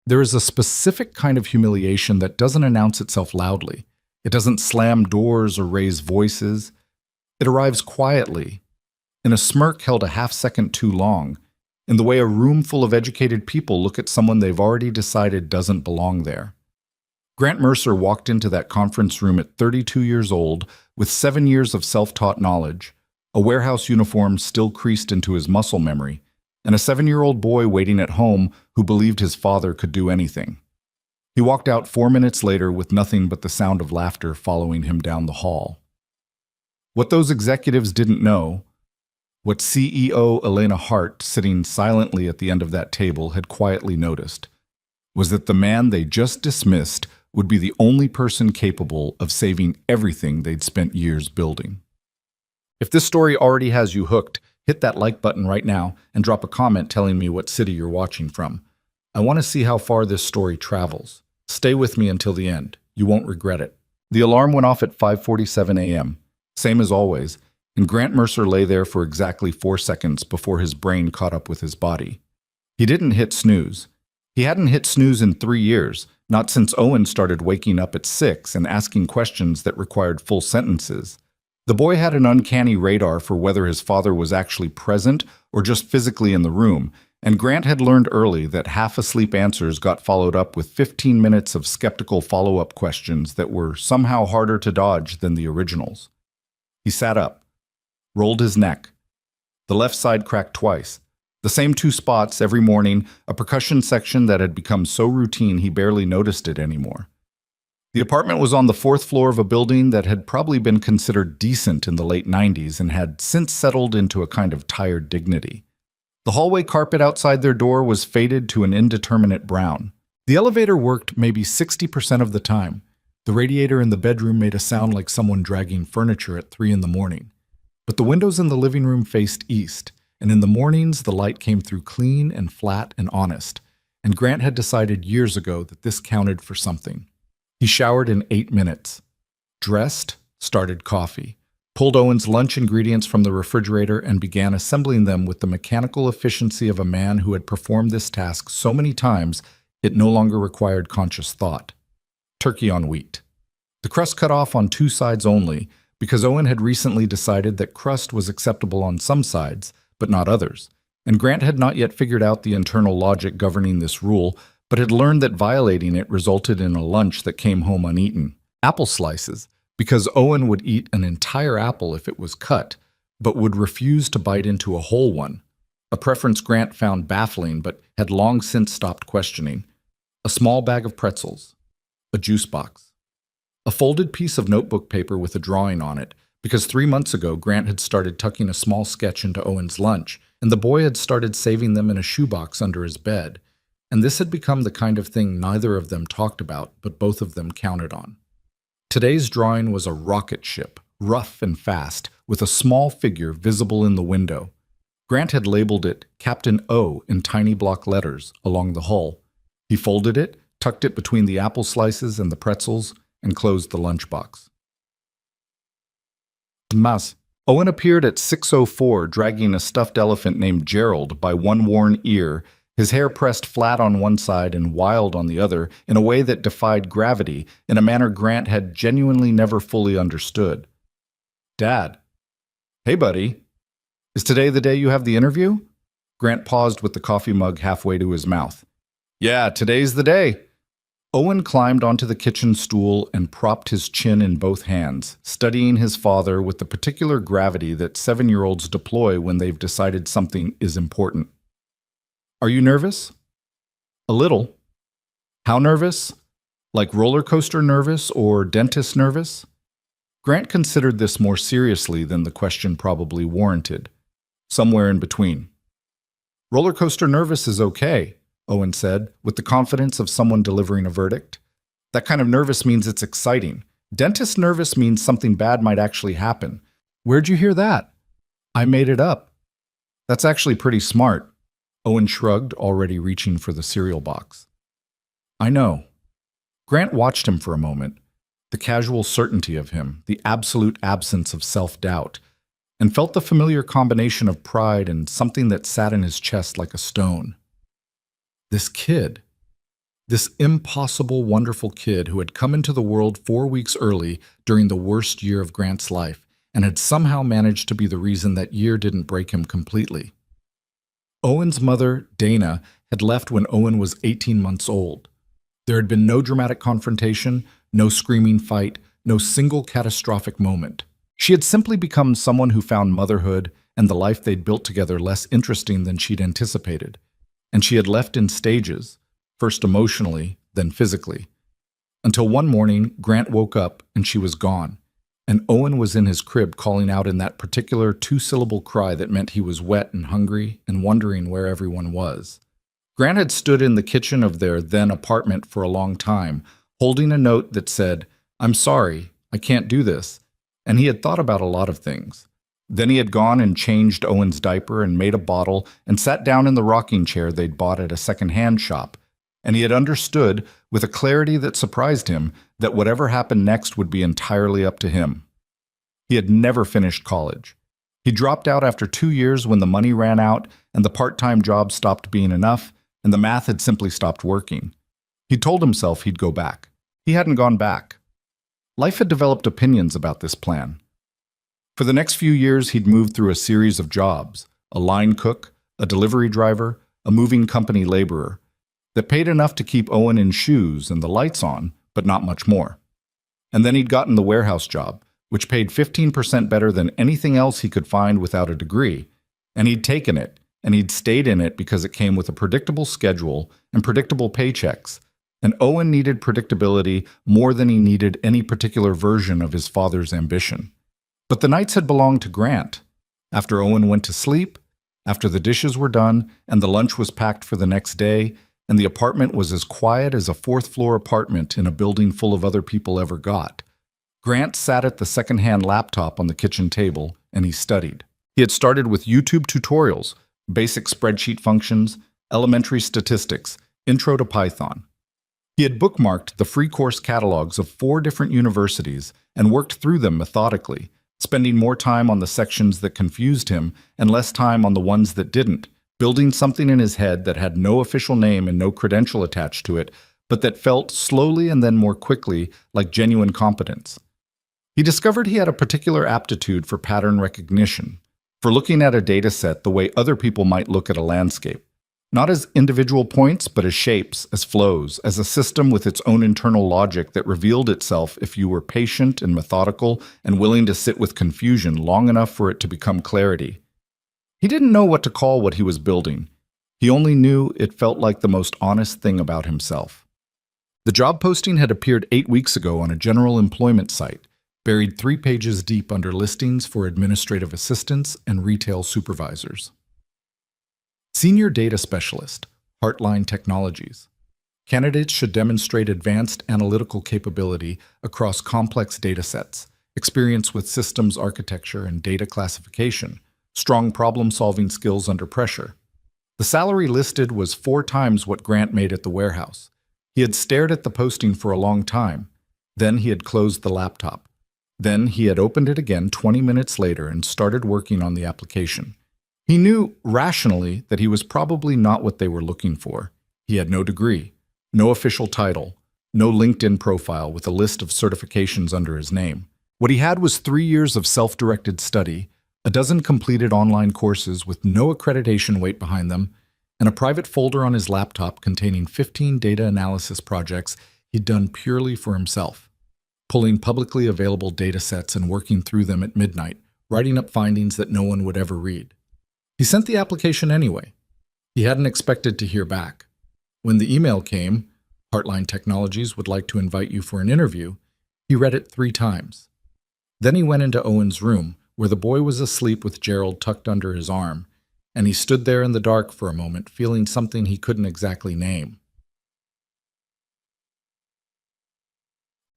There is a specific kind of humiliation that doesn't announce itself loudly. It doesn't slam doors or raise voices. It arrives quietly, in a smirk held a half second too long, in the way a room full of educated people look at someone they've already decided doesn't belong there. Grant Mercer walked into that conference room at 32 years old with 7 years of self-taught knowledge, a warehouse uniform still creased into his muscle memory, and a 7-year-old boy waiting at home who believed his father could do anything. He walked out 4 minutes later with nothing but the sound of laughter following him down the hall. What those executives didn't know, what CEO Elena Hart, sitting silently at the end of that table, had quietly noticed, was that the man they just dismissed would be the only person capable of saving everything they'd spent years building. If this story already has you hooked, hit that like button right now and drop a comment telling me what city you're watching from. I want to see how far this story travels. Stay with me until the end. You won't regret it. The alarm went off at 5:47 a.m., same as always, and Grant Mercer lay there for exactly 4 seconds before his brain caught up with his body. He didn't hit snooze. He hadn't hit snooze in 3 years, not since Owen started waking up at 6 and asking questions that required full sentences. The boy had an uncanny radar for whether his father was actually present or just physically in the room, and Grant had learned early that half-asleep answers got followed up with 15 minutes of skeptical follow-up questions that were somehow harder to dodge than the originals. He sat up, rolled his neck. The left side cracked twice. The same 2 spots every morning, a percussion section that had become so routine he barely noticed it anymore. The apartment was on the 4th floor of a building that had probably been considered decent in the late 90s and had since settled into a kind of tired dignity. The hallway carpet outside their door was faded to an indeterminate brown. The elevator worked maybe 60% of the time. The radiator in the bedroom made a sound like someone dragging furniture at 3 in the morning. But the windows in the living room faced east, and in the mornings the light came through clean and flat and honest, and Grant had decided years ago that this counted for something. He showered in 8 minutes, dressed, started coffee, pulled Owen's lunch ingredients from the refrigerator and began assembling them with the mechanical efficiency of a man who had performed this task so many times it no longer required conscious thought. Turkey on wheat. The crust cut off on 2 sides only, because Owen had recently decided that crust was acceptable on some sides, but not others, and Grant had not yet figured out the internal logic governing this rule, but had learned that violating it resulted in a lunch that came home uneaten. Apple slices, because Owen would eat an entire apple if it was cut, but would refuse to bite into a whole one, a preference Grant found baffling but had long since stopped questioning. A small bag of pretzels. A juice box. A folded piece of notebook paper with a drawing on it, because 3 months ago Grant had started tucking a small sketch into Owen's lunch, and the boy had started saving them in a shoebox under his bed, and this had become the kind of thing neither of them talked about, but both of them counted on. Today's drawing was a rocket ship, rough and fast, with a small figure visible in the window. Grant had labeled it Captain O in tiny block letters along the hull. He folded it, tucked it between the apple slices and the pretzels, and closed the lunchbox. Mas. Owen appeared at 6:04, dragging a stuffed elephant named Gerald by one worn ear, his hair pressed flat on one side and wild on the other in a way that defied gravity, in a manner Grant had genuinely never fully understood. Dad. Hey, buddy. Is today the day you have the interview? Grant paused with the coffee mug halfway to his mouth. Yeah, today's the day. Owen climbed onto the kitchen stool and propped his chin in both hands, studying his father with the particular gravity that 7-year-olds deploy when they've decided something is important. Are you nervous? A little. How nervous? Like roller coaster nervous or dentist nervous? Grant considered this more seriously than the question probably warranted. Somewhere in between. Roller coaster nervous is okay, Owen said, with the confidence of someone delivering a verdict. That kind of nervous means it's exciting. Dentist nervous means something bad might actually happen. Where'd you hear that? I made it up. That's actually pretty smart. Owen shrugged, already reaching for the cereal box. I know. Grant watched him for a moment, the casual certainty of him, the absolute absence of self-doubt, and felt the familiar combination of pride and something that sat in his chest like a stone. This kid. This impossible, wonderful kid who had come into the world 4 weeks early during the worst year of Grant's life and had somehow managed to be the reason that year didn't break him completely. Owen's mother, Dana, had left when Owen was 18 months old. There had been no dramatic confrontation, no screaming fight, no single catastrophic moment. She had simply become someone who found motherhood and the life they'd built together less interesting than she'd anticipated. And she had left in stages, first emotionally, then physically. Until one morning, Grant woke up and she was gone, and Owen was in his crib calling out in that particular two-syllable cry that meant he was wet and hungry and wondering where everyone was. Grant had stood in the kitchen of their then apartment for a long time, holding a note that said, "I'm sorry, I can't do this," and he had thought about a lot of things. Then he had gone and changed Owen's diaper and made a bottle and sat down in the rocking chair they'd bought at a second-hand shop, and he had understood, with a clarity that surprised him, that whatever happened next would be entirely up to him. He had never finished college. He dropped out after 2 years when the money ran out and the part-time job stopped being enough, and the math had simply stopped working. He told himself he'd go back. He hadn't gone back. Life had developed opinions about this plan. For the next few years, he'd moved through a series of jobs: a line cook, a delivery driver, a moving company laborer, that paid enough to keep Owen in shoes and the lights on, but not much more. And then he'd gotten the warehouse job, which paid 15% better than anything else he could find without a degree, and he'd taken it, and he'd stayed in it because it came with a predictable schedule and predictable paychecks, and Owen needed predictability more than he needed any particular version of his father's ambition. But the nights had belonged to Grant. After Owen went to sleep, after the dishes were done and the lunch was packed for the next day, and the apartment was as quiet as a fourth-floor apartment in a building full of other people ever got, Grant sat at the second-hand laptop on the kitchen table and he studied. He had started with YouTube tutorials, basic spreadsheet functions, elementary statistics, intro to Python. He had bookmarked the free course catalogs of 4 different universities and worked through them methodically, spending more time on the sections that confused him and less time on the ones that didn't, building something in his head that had no official name and no credential attached to it, but that felt slowly and then more quickly like genuine competence. He discovered he had a particular aptitude for pattern recognition, for looking at a data set the way other people might look at a landscape, not as individual points, but as shapes, as flows, as a system with its own internal logic that revealed itself if you were patient and methodical and willing to sit with confusion long enough for it to become clarity. He didn't know what to call what he was building. He only knew it felt like the most honest thing about himself. The job posting had appeared 8 weeks ago on a general employment site, buried 3 pages deep under listings for administrative assistants and retail supervisors. Senior Data Specialist, Heartline Technologies. Candidates should demonstrate advanced analytical capability across complex data sets, experience with systems architecture and data classification, strong problem-solving skills under pressure. The salary listed was 4 times what Grant made at the warehouse. He had stared at the posting for a long time. Then he had closed the laptop. Then he had opened it again 20 minutes later and started working on the application. He knew, rationally, that he was probably not what they were looking for. He had no degree, no official title, no LinkedIn profile with a list of certifications under his name. What he had was 3 years of self-directed study, a dozen completed online courses with no accreditation weight behind them, and a private folder on his laptop containing 15 data analysis projects he'd done purely for himself, pulling publicly available data sets and working through them at midnight, writing up findings that no one would ever read. He sent the application anyway. He hadn't expected to hear back. When the email came, Heartline Technologies would like to invite you for an interview, he read it 3 times. Then he went into Owen's room, where the boy was asleep with Gerald tucked under his arm, and he stood there in the dark for a moment, feeling something he couldn't exactly name.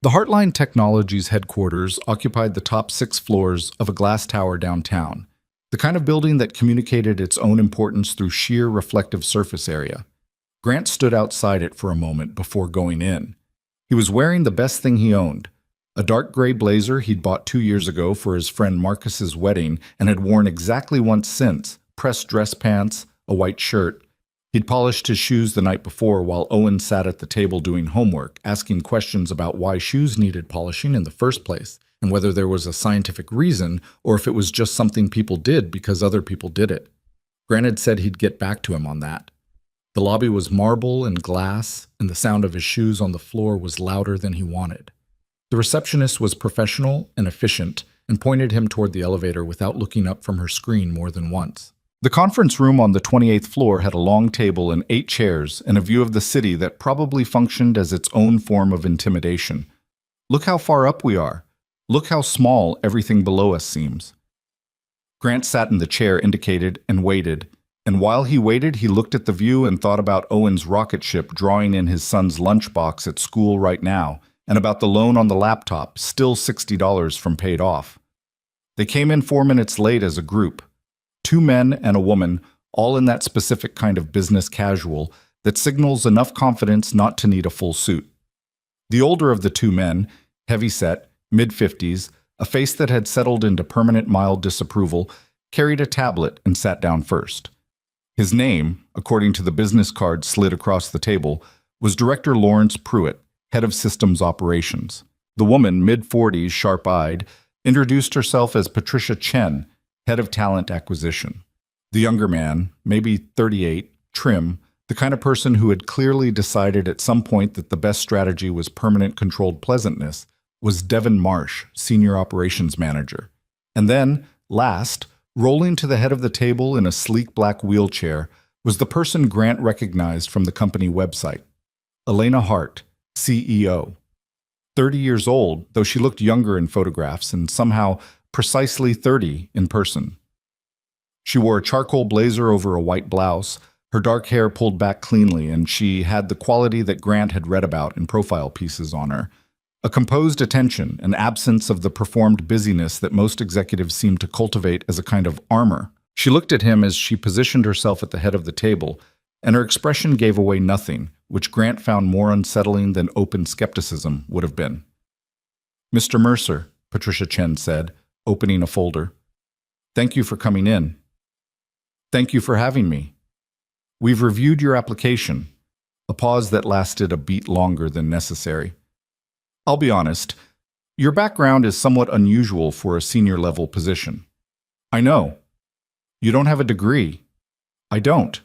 The Heartline Technologies headquarters occupied the top 6 floors of a glass tower downtown, the kind of building that communicated its own importance through sheer reflective surface area. Grant stood outside it for a moment before going in. He was wearing the best thing he owned, a dark gray blazer he'd bought 2 years ago for his friend Marcus's wedding and had worn exactly once since, pressed dress pants, a white shirt, He'd polished his shoes the night before while Owen sat at the table doing homework, asking questions about why shoes needed polishing in the first place, and whether there was a scientific reason or if it was just something people did because other people did it. Grant had said he'd get back to him on that. The lobby was marble and glass, and the sound of his shoes on the floor was louder than he wanted. The receptionist was professional and efficient and pointed him toward the elevator without looking up from her screen more than once. The conference room on the 28th floor had a long table and 8 chairs and a view of the city that probably functioned as its own form of intimidation. Look how far up we are. Look how small everything below us seems. Grant sat in the chair indicated and waited, and while he waited, he looked at the view and thought about Owen's rocket ship drawing in his son's lunchbox at school right now, and about the loan on the laptop, still $60 from paid off. They came in 4 minutes late as a group. 2 men and a woman, all in that specific kind of business casual that signals enough confidence not to need a full suit. The older of the 2 men, heavy-set, mid-50s, a face that had settled into permanent mild disapproval, carried a tablet and sat down first. His name, according to the business card slid across the table, was Director Lawrence Pruitt, head of systems operations. The woman, mid-40s, sharp-eyed, introduced herself as Patricia Chen, head of talent acquisition. The younger man, maybe 38, trim, the kind of person who had clearly decided at some point that the best strategy was permanent controlled pleasantness, was Devin Marsh, senior operations manager. And then, last, rolling to the head of the table in a sleek black wheelchair, was the person Grant recognized from the company website, Elena Hart, CEO. 30 years old, though she looked younger in photographs and somehow precisely 30 in person. She wore a charcoal blazer over a white blouse, her dark hair pulled back cleanly, and she had the quality that Grant had read about in profile pieces on her. A composed attention, an absence of the performed busyness that most executives seem to cultivate as a kind of armor. She looked at him as she positioned herself at the head of the table, and her expression gave away nothing, which Grant found more unsettling than open skepticism would have been. "Mr. Mercer," Patricia Chen said, opening a folder. "Thank you for coming in. Thank you for having me. We've reviewed your application." A pause that lasted a beat longer than necessary. "I'll be honest, your background is somewhat unusual for a senior-level position." "I know. You don't have a degree." "I don't."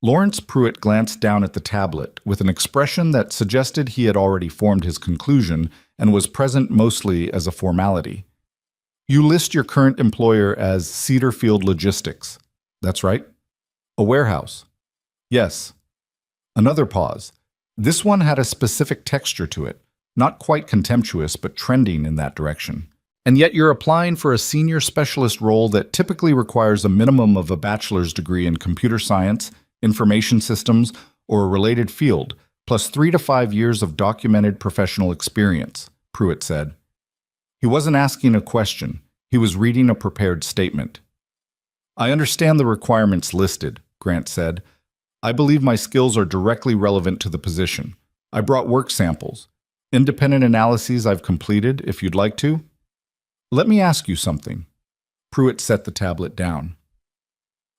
Lawrence Pruitt glanced down at the tablet with an expression that suggested he had already formed his conclusion and was present mostly as a formality. "You list your current employer as Cedarfield Logistics. That's right?" "A warehouse." "Yes." Another pause. This one had a specific texture to it. Not quite contemptuous, but trending in that direction. "And yet you're applying for a senior specialist role that typically requires a minimum of a bachelor's degree in computer science, information systems, or a related field, plus 3 to 5 years of documented professional experience," Pruitt said. He wasn't asking a question. He was reading a prepared statement. "I understand the requirements listed," Grant said. "I believe my skills are directly relevant to the position. I brought work samples. Independent analyses I've completed, if you'd like to." "Let me ask you something." Pruitt set the tablet down.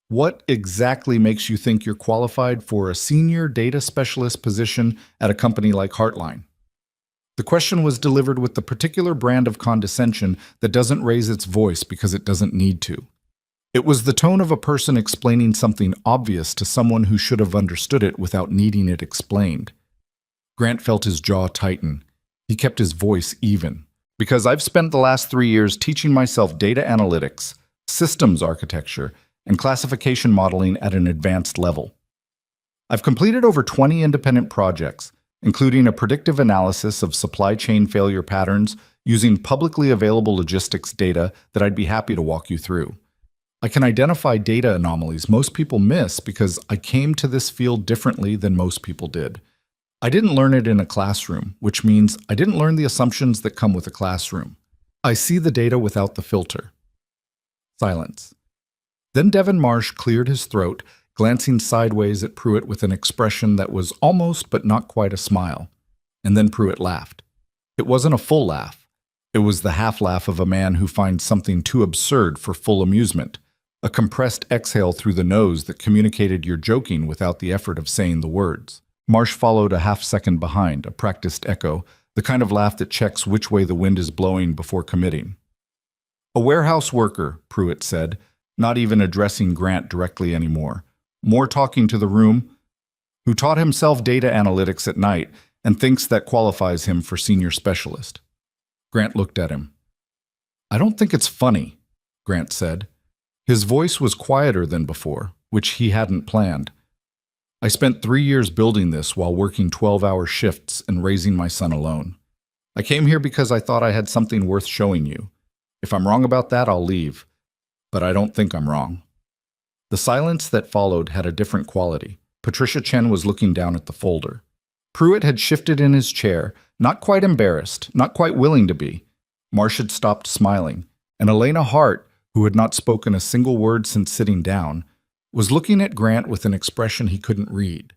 "What exactly makes you think you're qualified for a senior data specialist position at a company like Heartline?" The question was delivered with the particular brand of condescension that doesn't raise its voice because it doesn't need to. It was the tone of a person explaining something obvious to someone who should have understood it without needing it explained. Grant felt his jaw tighten. He kept his voice even. "Because I've spent the last 3 years teaching myself data analytics, systems architecture, and classification modeling at an advanced level. I've completed over 20 independent projects, including a predictive analysis of supply chain failure patterns using publicly available logistics data that I'd be happy to walk you through. I can identify data anomalies most people miss because I came to this field differently than most people did. I didn't learn it in a classroom, which means I didn't learn the assumptions that come with a classroom. I see the data without the filter." Silence. Then Devin Marsh cleared his throat, glancing sideways at Pruitt with an expression that was almost but not quite a smile. And then Pruitt laughed. It wasn't a full laugh. It was the half laugh of a man who finds something too absurd for full amusement. a compressed exhale through the nose that communicated you're joking without the effort of saying the words. Marsh followed a half-second behind, a practiced echo, the kind of laugh that checks which way the wind is blowing before committing. "A warehouse worker," Pruitt said, not even addressing Grant directly anymore, more talking to the room, "who taught himself data analytics at night and thinks that qualifies him for senior specialist." Grant looked at him. "I don't think it's funny," Grant said. His voice was quieter than before, which he hadn't planned. "I spent 3 years building this while working 12-hour shifts and raising my son alone. I came here because I thought I had something worth showing you. If I'm wrong about that, I'll leave. But I don't think I'm wrong." The silence that followed had a different quality. Patricia Chen was looking down at the folder. Pruitt had shifted in his chair, not quite embarrassed, not quite willing to be. Marsh had stopped smiling, and Elena Hart, who had not spoken a single word since sitting down, was looking at Grant with an expression he couldn't read.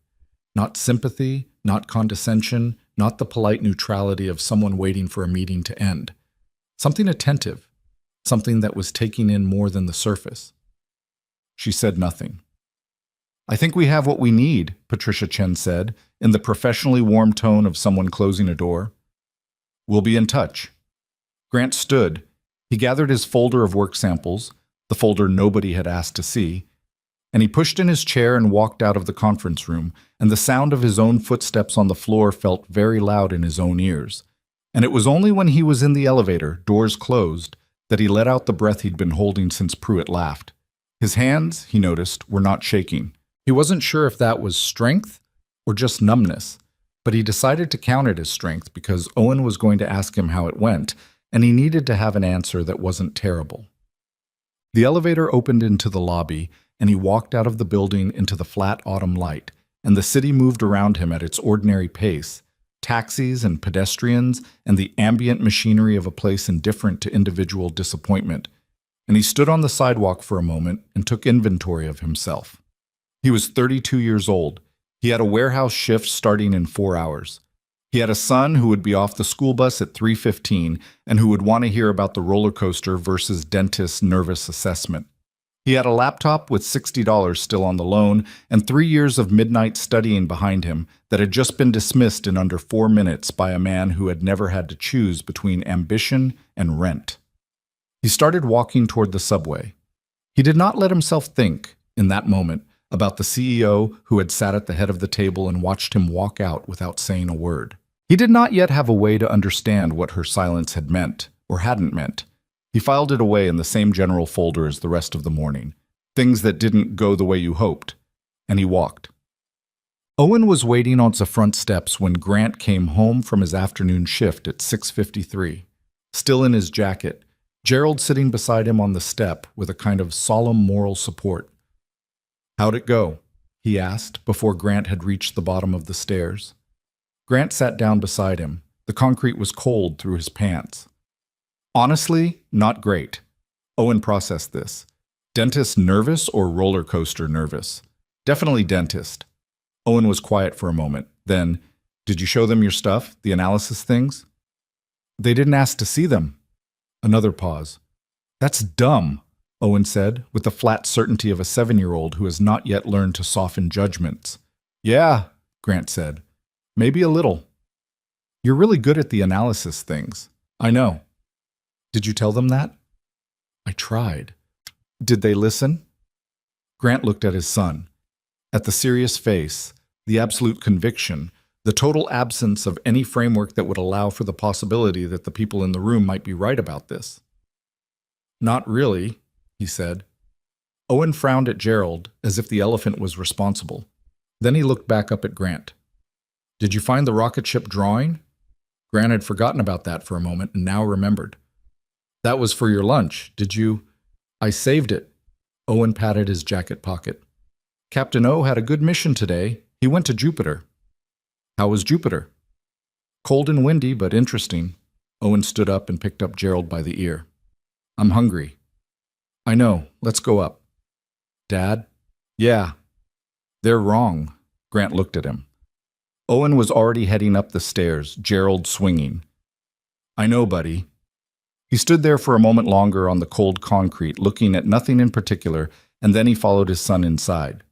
Not sympathy, not condescension, not the polite neutrality of someone waiting for a meeting to end. Something attentive, something that was taking in more than the surface. She said nothing. "I think we have what we need," Patricia Chen said, in the professionally warm tone of someone closing a door. "We'll be in touch." Grant stood. He gathered his folder of work samples, the folder nobody had asked to see, and he pushed in his chair and walked out of the conference room, and the sound of his own footsteps on the floor felt very loud in his own ears. And it was only when he was in the elevator, doors closed, that he let out the breath he'd been holding since Pruitt laughed. His hands, he noticed, were not shaking. He wasn't sure if that was strength or just numbness, but he decided to count it as strength because Owen was going to ask him how it went, and he needed to have an answer that wasn't terrible. The elevator opened into the lobby, and he walked out of the building into the flat autumn light, and the city moved around him at its ordinary pace, taxis and pedestrians and the ambient machinery of a place indifferent to individual disappointment, and he stood on the sidewalk for a moment and took inventory of himself. He was 32 years old. He had a warehouse shift starting in 4 hours. He had a son who would be off the school bus at 3:15 and who would want to hear about the roller coaster versus dentist's nervous assessment. He had a laptop with $60 still on the loan and 3 years of midnight studying behind him that had just been dismissed in under 4 minutes by a man who had never had to choose between ambition and rent. He started walking toward the subway. He did not let himself think, in that moment, about the CEO who had sat at the head of the table and watched him walk out without saying a word. He did not yet have a way to understand what her silence had meant, or hadn't meant. He filed it away in the same general folder as the rest of the morning, things that didn't go the way you hoped, and he walked. Owen was waiting on the front steps when Grant came home from his afternoon shift at 6:53. Still in his jacket, Gerald sitting beside him on the step with a kind of solemn moral support. "How'd it go?" he asked before Grant had reached the bottom of the stairs. Grant sat down beside him. The concrete was cold through his pants. "Honestly, not great." Owen processed this. Dentist nervous or roller coaster nervous? Definitely dentist. Owen was quiet for a moment. Then, "Did you show them your stuff, the analysis things?" "They didn't ask to see them." Another pause. "That's dumb," Owen said, with the flat certainty of a 7-year-old who has not yet learned to soften judgments. "Yeah," Grant said. "Maybe a little." "You're really good at the analysis things." "I know." "Did you tell them that?" "I tried." "Did they listen?" Grant looked at his son. At the serious face, the absolute conviction, the total absence of any framework that would allow for the possibility that the people in the room might be right about this. "Not really," he said. Owen frowned at Gerald, as if the elephant was responsible. Then he looked back up at Grant. "Did you find the rocket ship drawing?" Grant had forgotten about that for a moment and now remembered. "That was for your lunch. Did you—" "I saved it." Owen patted his jacket pocket. "Captain O had a good mission today. He went to Jupiter." "How was Jupiter?" "Cold and windy, but interesting." Owen stood up and picked up Gerald by the ear. "I'm hungry." "I know. Let's go up." "Dad?" "Yeah." "They're wrong." Grant looked at him. Owen was already heading up the stairs, Gerald swinging. "I know, buddy." He stood there for a moment longer on the cold concrete, looking at nothing in particular, and then he followed his son inside.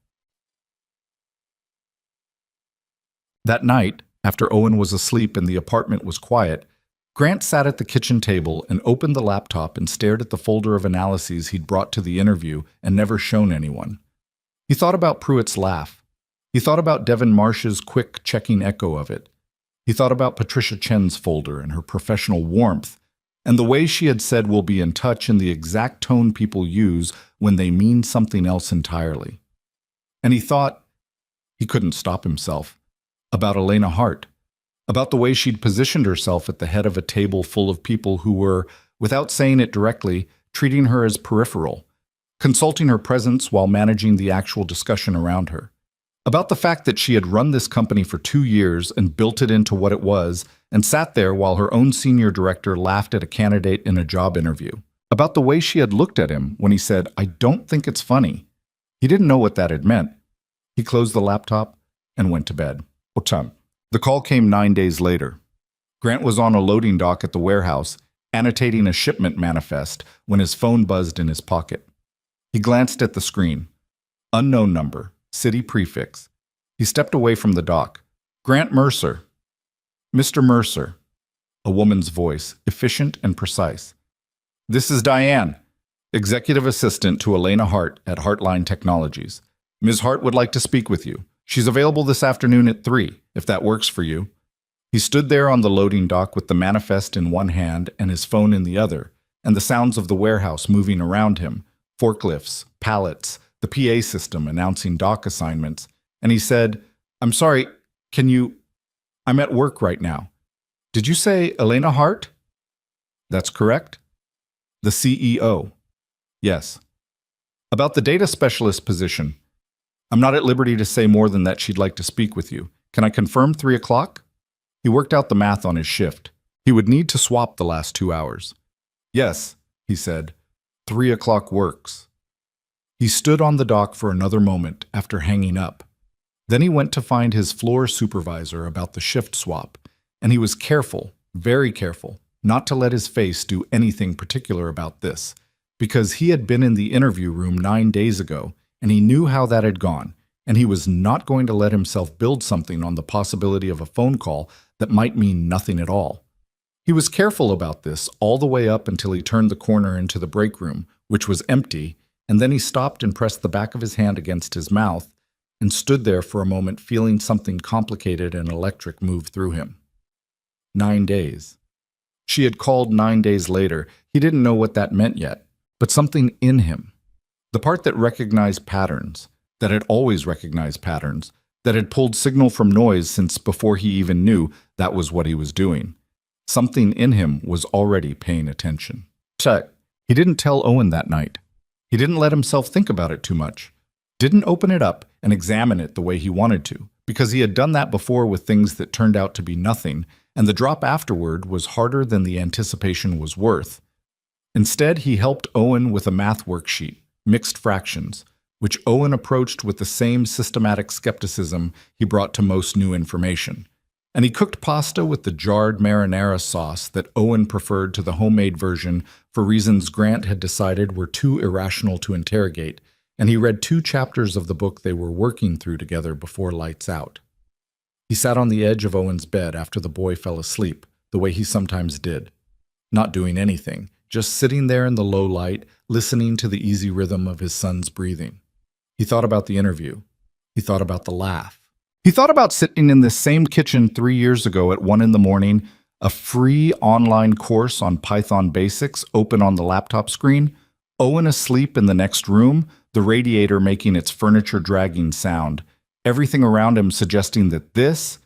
That night, after Owen was asleep and the apartment was quiet, Grant sat at the kitchen table and opened the laptop and stared at the folder of analyses he'd brought to the interview and never shown anyone. He thought about Pruitt's laugh. He thought about Devon Marsh's quick checking echo of it. He thought about Patricia Chen's folder and her professional warmth, and the way she had said we'll be in touch in the exact tone people use when they mean something else entirely. And he thought, he couldn't stop himself, about Elena Hart, about the way she'd positioned herself at the head of a table full of people who were, without saying it directly, treating her as peripheral, consulting her presence while managing the actual discussion around her. About the fact that she had run this company for 2 years and built it into what it was, and sat there while her own senior director laughed at a candidate in a job interview. About the way she had looked at him when he said, "I don't think it's funny." He didn't know what that had meant. He closed the laptop and went to bed. The call came 9 days later. Grant was on a loading dock at the warehouse, annotating a shipment manifest, when his phone buzzed in his pocket. He glanced at the screen. Unknown number. City prefix. He stepped away from the dock. Grant Mercer. Mr. Mercer. A woman's voice, efficient and precise. This is Diane, executive assistant to Elena Hart at Heartline Technologies. Ms. Hart would like to speak with you. She's available this afternoon at 3, if that works for you. He stood there on the loading dock with the manifest in one hand and his phone in the other, and the sounds of the warehouse moving around him, forklifts, pallets, the PA system announcing dock assignments, and he said, "I'm sorry, I'm at work right now." "Did you say Elena Hart?" "That's correct." "The CEO?" "Yes." "About the data specialist position." "I'm not at liberty to say more than that she'd like to speak with you. Can I confirm 3 o'clock?" He worked out the math on his shift. He would need to swap the last 2 hours. "Yes," he said, 3 o'clock works." He stood on the dock for another moment after hanging up. Then he went to find his floor supervisor about the shift swap, and he was careful, very careful, not to let his face do anything particular about this, because he had been in the interview room 9 days ago, and he knew how that had gone, and he was not going to let himself build something on the possibility of a phone call that might mean nothing at all. He was careful about this all the way up until he turned the corner into the break room, which was empty, and then he stopped and pressed the back of his hand against his mouth and stood there for a moment feeling something complicated and electric move through him. 9 days. She had called 9 days later. He didn't know what that meant yet, but something in him, the part that recognized patterns, that had always recognized patterns, that had pulled signal from noise since before he even knew that was what he was doing. Something in him was already paying attention. He didn't tell Owen that night. He didn't let himself think about it too much. Didn't open it up and examine it the way he wanted to, because he had done that before with things that turned out to be nothing, and the drop afterward was harder than the anticipation was worth. Instead, he helped Owen with a math worksheet, mixed fractions, which Owen approached with the same systematic skepticism he brought to most new information. And he cooked pasta with the jarred marinara sauce that Owen preferred to the homemade version for reasons Grant had decided were too irrational to interrogate, and he read 2 chapters of the book they were working through together before lights out. He sat on the edge of Owen's bed after the boy fell asleep, the way he sometimes did, not doing anything, just sitting there in the low light, listening to the easy rhythm of his son's breathing. He thought about the interview. He thought about the laugh. He thought about sitting in this same kitchen 3 years ago at 1 in the morning, a free online course on Python basics open on the laptop screen, Owen asleep in the next room, the radiator making its furniture-dragging sound, everything around him suggesting that this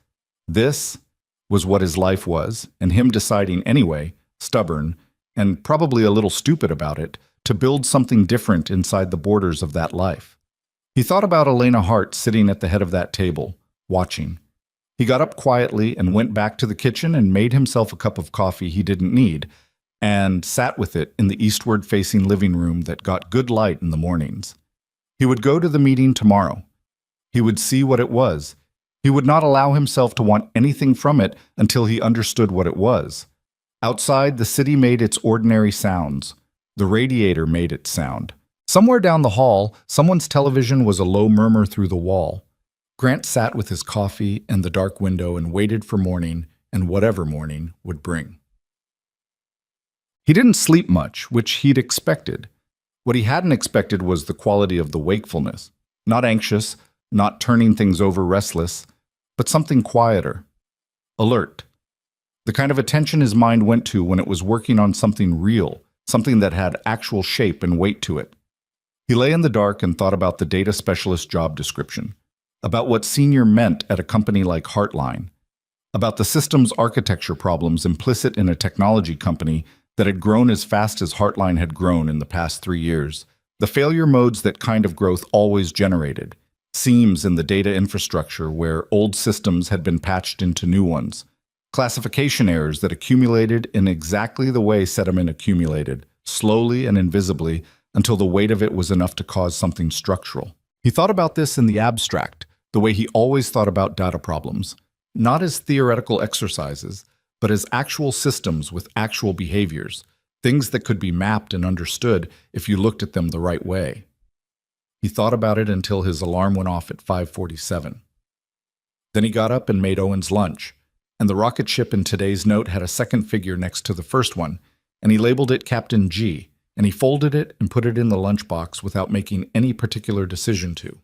was what his life was, and him deciding anyway, stubborn, and probably a little stupid about it, to build something different inside the borders of that life. He thought about Elena Hart sitting at the head of that table, watching. He got up quietly and went back to the kitchen and made himself a cup of coffee he didn't need, and sat with it in the eastward-facing living room that got good light in the mornings. He would go to the meeting tomorrow. He would see what it was. He would not allow himself to want anything from it until he understood what it was. Outside, the city made its ordinary sounds. The radiator made its sound. Somewhere down the hall, someone's television was a low murmur through the wall. Grant sat with his coffee and the dark window and waited for morning and whatever morning would bring. He didn't sleep much, which he'd expected. What he hadn't expected was the quality of the wakefulness. Not anxious, not turning things over restless, but something quieter. Alert. The kind of attention his mind went to when it was working on something real, something that had actual shape and weight to it. He lay in the dark and thought about the data specialist job description, about what senior meant at a company like Heartline, about the system's architecture problems implicit in a technology company that had grown as fast as Heartline had grown in the past 3 years, the failure modes that kind of growth always generated, seams in the data infrastructure where old systems had been patched into new ones, classification errors that accumulated in exactly the way sediment accumulated, slowly and invisibly, until the weight of it was enough to cause something structural. He thought about this in the abstract, the way he always thought about data problems, not as theoretical exercises, but as actual systems with actual behaviors, things that could be mapped and understood if you looked at them the right way. He thought about it until his alarm went off at 5:47. Then he got up and made Owen's lunch, and the rocket ship in today's note had a second figure next to the first one, and he labeled it Captain G, and he folded it and put it in the lunchbox without making any particular decision to.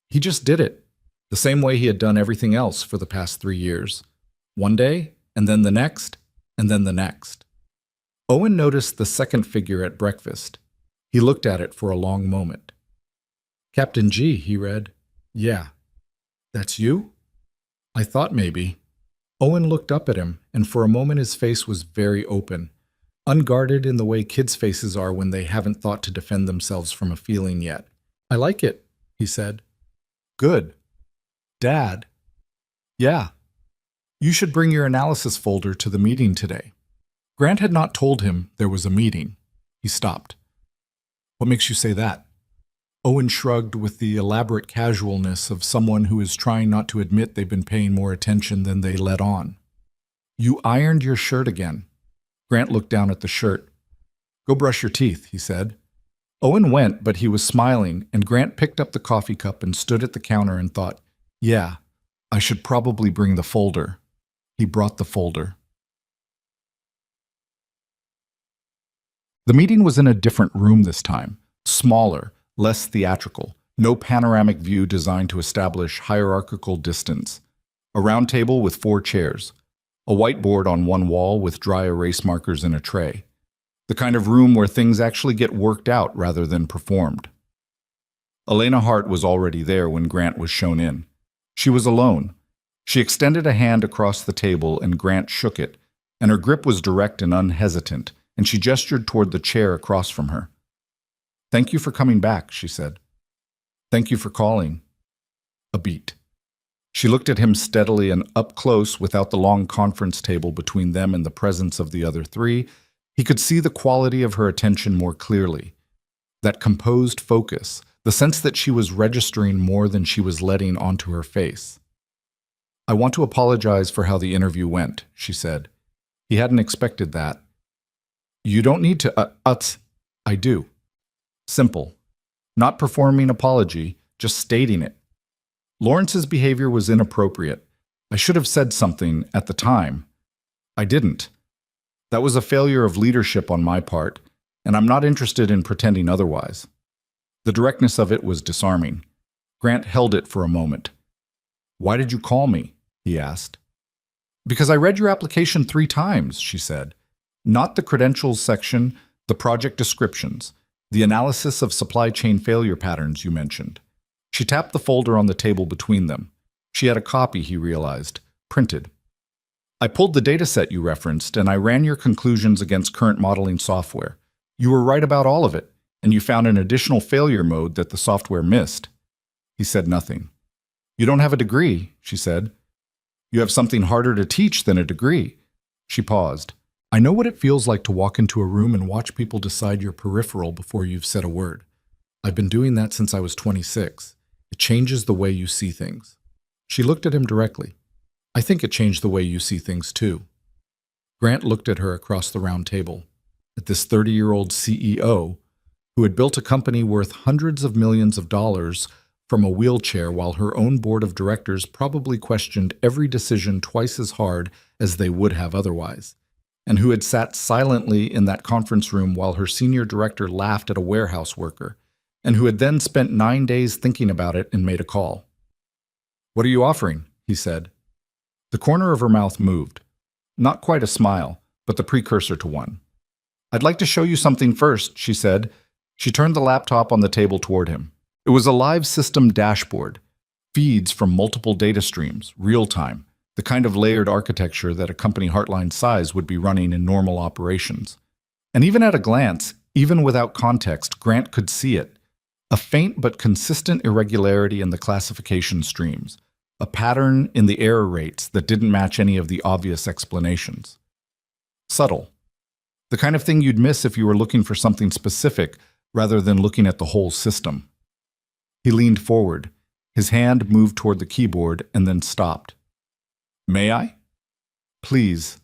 He just did it, the same way he had done everything else for the past 3 years. One day, and then the next, and then the next. Owen noticed the second figure at breakfast. He looked at it for a long moment. Captain G, he read. Yeah. That's you? I thought maybe. Owen looked up at him, and for a moment his face was very open, unguarded in the way kids' faces are when they haven't thought to defend themselves from a feeling yet. I like it, he said. Good. Dad. Yeah. You should bring your analysis folder to the meeting today. Grant had not told him there was a meeting. He stopped. What makes you say that? Owen shrugged with the elaborate casualness of someone who is trying not to admit they've been paying more attention than they let on. You ironed your shirt again. Grant looked down at the shirt. Go brush your teeth, he said. Owen went, but he was smiling, and Grant picked up the coffee cup and stood at the counter and thought, yeah, I should probably bring the folder. He brought the folder. The meeting was in a different room this time, smaller, less theatrical, no panoramic view designed to establish hierarchical distance. A round table with 4 chairs, a whiteboard on one wall with dry erase markers in a tray. The kind of room where things actually get worked out rather than performed. Elena Hart was already there when Grant was shown in. She was alone. She extended a hand across the table and Grant shook it, and her grip was direct and unhesitant, and she gestured toward the chair across from her. Thank you for coming back, she said. Thank you for calling. A beat. She looked at him steadily and up close without the long conference table between them and the presence of the other 3. He could see the quality of her attention more clearly. That composed focus, the sense that she was registering more than she was letting onto her face. I want to apologize for how the interview went, she said. He hadn't expected that. You don't need to, I do. Simple. Not performing apology, just stating it. Lawrence's behavior was inappropriate. I should have said something at the time. I didn't. That was a failure of leadership on my part, and I'm not interested in pretending otherwise. The directness of it was disarming. Grant held it for a moment. Why did you call me? He asked. Because I read your application 3 times, she said. Not the credentials section, the project descriptions. The analysis of supply chain failure patterns you mentioned. She tapped the folder on the table between them. She had a copy, he realized, printed. I pulled the dataset you referenced, and I ran your conclusions against current modeling software. You were right about all of it, and you found an additional failure mode that the software missed. He said nothing. You don't have a degree, she said. You have something harder to teach than a degree. She paused. I know what it feels like to walk into a room and watch people decide your peripheral before you've said a word. I've been doing that since I was 26. It changes the way you see things. She looked at him directly. I think it changed the way you see things too. Grant looked at her across the round table, at this 30-year-old CEO who had built a company worth hundreds of millions of dollars from a wheelchair while her own board of directors probably questioned every decision twice as hard as they would have otherwise, and who had sat silently in that conference room while her senior director laughed at a warehouse worker, and who had then spent 9 days thinking about it and made a call. "What are you offering?" he said. The corner of her mouth moved. Not quite a smile, but the precursor to one. "I'd like to show you something first," she said. She turned the laptop on the table toward him. It was a live system dashboard, feeds from multiple data streams, real-time, the kind of layered architecture that a company Heartline's size would be running in normal operations. And even at a glance, even without context, Grant could see it. A faint but consistent irregularity in the classification streams, a pattern in the error rates that didn't match any of the obvious explanations. Subtle. The kind of thing you'd miss if you were looking for something specific rather than looking at the whole system. He leaned forward. His hand moved toward the keyboard and then stopped. "May I?" "Please."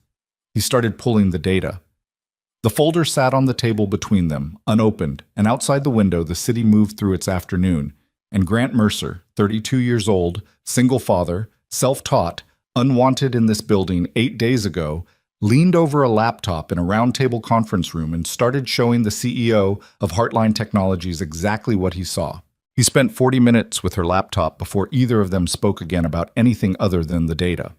He started pulling the data. The folder sat on the table between them, unopened, and outside the window the city moved through its afternoon, and Grant Mercer, 32 years old, single father, self-taught, unwanted in this building 8 days ago, leaned over a laptop in a roundtable conference room and started showing the CEO of Heartline Technologies exactly what he saw. He spent 40 minutes with her laptop before either of them spoke again about anything other than the data.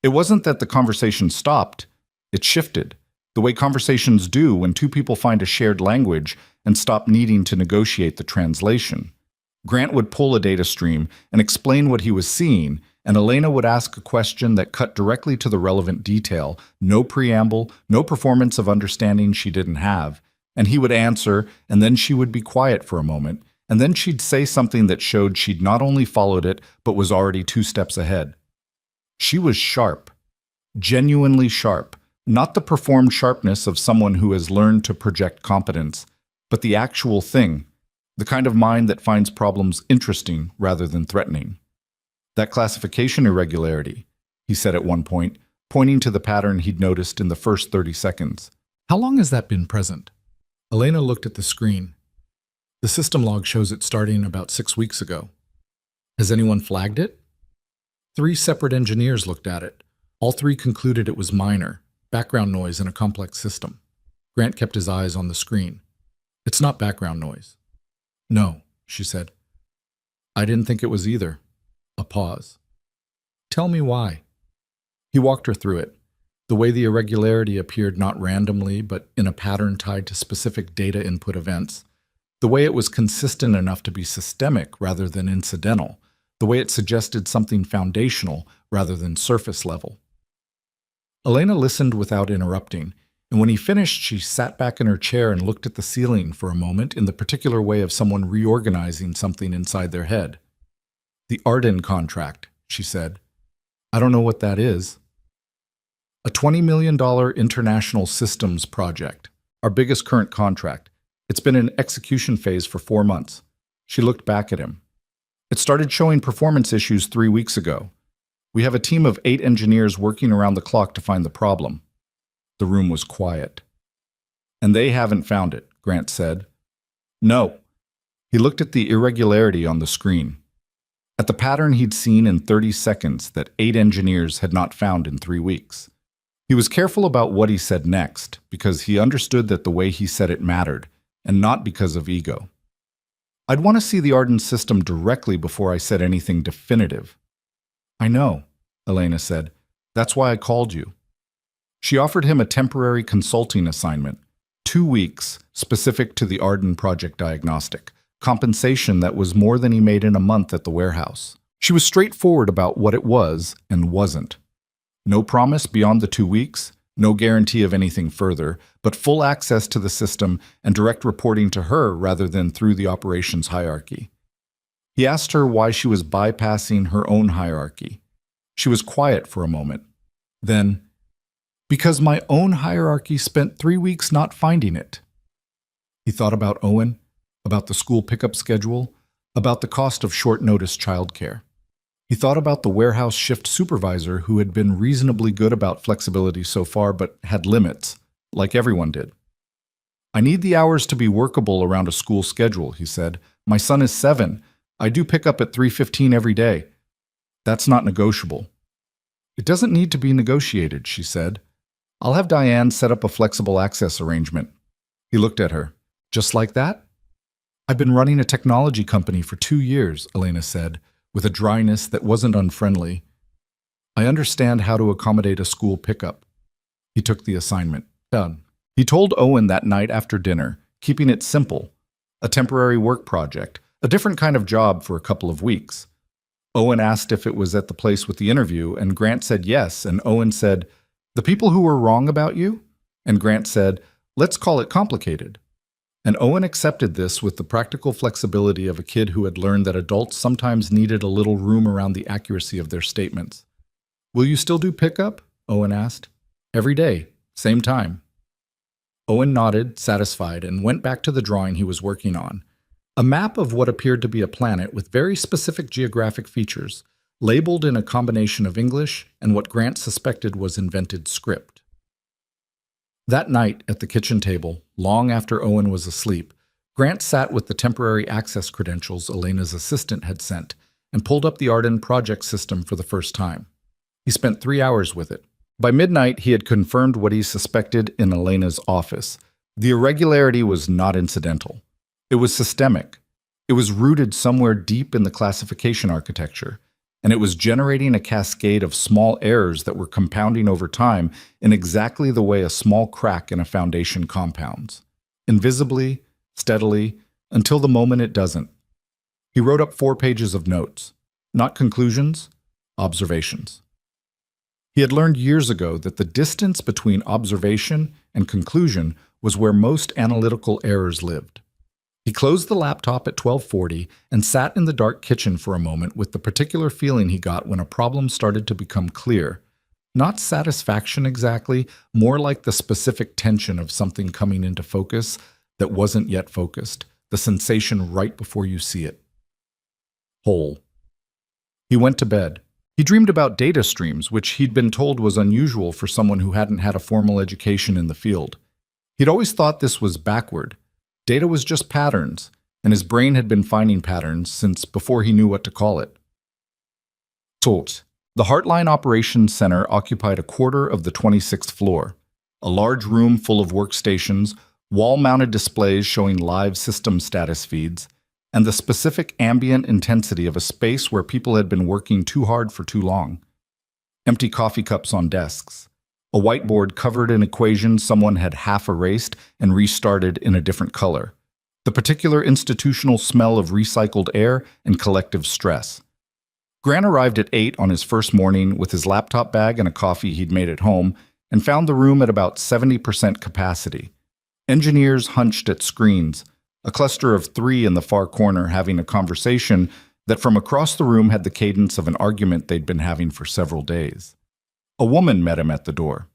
It wasn't that the conversation stopped, it shifted, the way conversations do when two people find a shared language and stop needing to negotiate the translation. Grant would pull a data stream and explain what he was seeing, and Elena would ask a question that cut directly to the relevant detail, no preamble, no performance of understanding she didn't have, and he would answer, and then she would be quiet for a moment, and then she'd say something that showed she'd not only followed it, but was already 2 steps ahead. She was sharp, genuinely sharp, not the performed sharpness of someone who has learned to project competence, but the actual thing, the kind of mind that finds problems interesting rather than threatening. "That classification irregularity," he said at one point, pointing to the pattern he'd noticed in the first 30 seconds. "How long has that been present?" Elena looked at the screen. "The system log shows it starting about 6 weeks ago. Has anyone flagged it?" 3 separate engineers looked at it. All 3 concluded it was minor, background noise in a complex system. Grant kept his eyes on the screen. "It's not background noise." "No," she said. "I didn't think it was either." A pause. "Tell me why." He walked her through it. The way the irregularity appeared not randomly, but in a pattern tied to specific data input events. The way it was consistent enough to be systemic rather than incidental. The way it suggested something foundational rather than surface level. Elena listened without interrupting, and when he finished, she sat back in her chair and looked at the ceiling for a moment in the particular way of someone reorganizing something inside their head. "The Arden contract," she said. "I don't know what that is." "A $20 million international systems project, our biggest current contract. It's been in execution phase for 4 months. She looked back at him. "It started showing performance issues 3 weeks ago. We have a team of 8 engineers working around the clock to find the problem." The room was quiet. "And they haven't found it," Grant said. "No." He looked at the irregularity on the screen. At the pattern he'd seen in 30 seconds that 8 engineers had not found in 3 weeks. He was careful about what he said next, because he understood that the way he said it mattered, and not because of ego. "I'd want to see the Arden system directly before I said anything definitive." "I know," Elena said. "That's why I called you." She offered him a temporary consulting assignment, 2 weeks, specific to the Arden project diagnostic, compensation that was more than he made in a month at the warehouse. She was straightforward about what it was and wasn't. No promise beyond the 2 weeks, no guarantee of anything further, but full access to the system and direct reporting to her rather than through the operations hierarchy. He asked her why she was bypassing her own hierarchy. She was quiet for a moment. Then, "Because my own hierarchy spent 3 weeks not finding it." He thought about Owen, about the school pickup schedule, about the cost of short-notice childcare. He thought about the warehouse shift supervisor who had been reasonably good about flexibility so far but had limits, like everyone did. I need the hours to be workable around a school schedule, he said. My son is 7. I do pick up at 3:15 every day. That's not negotiable. It doesn't need to be negotiated, she said. I'll have Diane set up a flexible access arrangement. He looked at her. Just like that? I've been running a technology company for 2 years, Elena said, with a dryness that wasn't unfriendly. I understand how to accommodate a school pickup. He took the assignment. Done. He told Owen that night after dinner, keeping it simple. A temporary work project, a different kind of job for a couple of weeks. Owen asked if it was at the place with the interview, and Grant said yes, and Owen said, "The people who were wrong about you?" And Grant said, "Let's call it complicated." And Owen accepted this with the practical flexibility of a kid who had learned that adults sometimes needed a little room around the accuracy of their statements. "Will you still do pickup?" Owen asked. "Every day, same time." Owen nodded, satisfied, and went back to the drawing he was working on. A map of what appeared to be a planet with very specific geographic features, labeled in a combination of English and what Grant suspected was invented script. That night, at the kitchen table, long after Owen was asleep, Grant sat with the temporary access credentials Elena's assistant had sent and pulled up the Arden project system for the first time. He spent 3 hours with it. By midnight, he had confirmed what he suspected in Elena's office. The irregularity was not incidental. It was systemic. It was rooted somewhere deep in the classification architecture, and it was generating a cascade of small errors that were compounding over time in exactly the way a small crack in a foundation compounds. Invisibly, steadily, until the moment it doesn't. He wrote up 4 pages of notes. Not conclusions, observations. He had learned years ago that the distance between observation and conclusion was where most analytical errors lived. He closed the laptop at 12:40 and sat in the dark kitchen for a moment with the particular feeling he got when a problem started to become clear. Not satisfaction exactly, more like the specific tension of something coming into focus that wasn't yet focused, the sensation right before you see it. Whole. He went to bed. He dreamed about data streams, which he'd been told was unusual for someone who hadn't had a formal education in the field. He'd always thought this was backward. Data was just patterns, and his brain had been finding patterns since before he knew what to call it. Thought. The Heartline Operations Center occupied a quarter of the 26th floor, a large room full of workstations, wall-mounted displays showing live system status feeds, and the specific ambient intensity of a space where people had been working too hard for too long. Empty coffee cups on desks. A whiteboard covered in equations someone had half erased and restarted in a different color. The particular institutional smell of recycled air and collective stress. Grant arrived at 8 on his first morning with his laptop bag and a coffee he'd made at home and found the room at about 70% capacity. Engineers hunched at screens, a cluster of 3 in the far corner having a conversation that from across the room had the cadence of an argument they'd been having for several days. A woman met him at the door.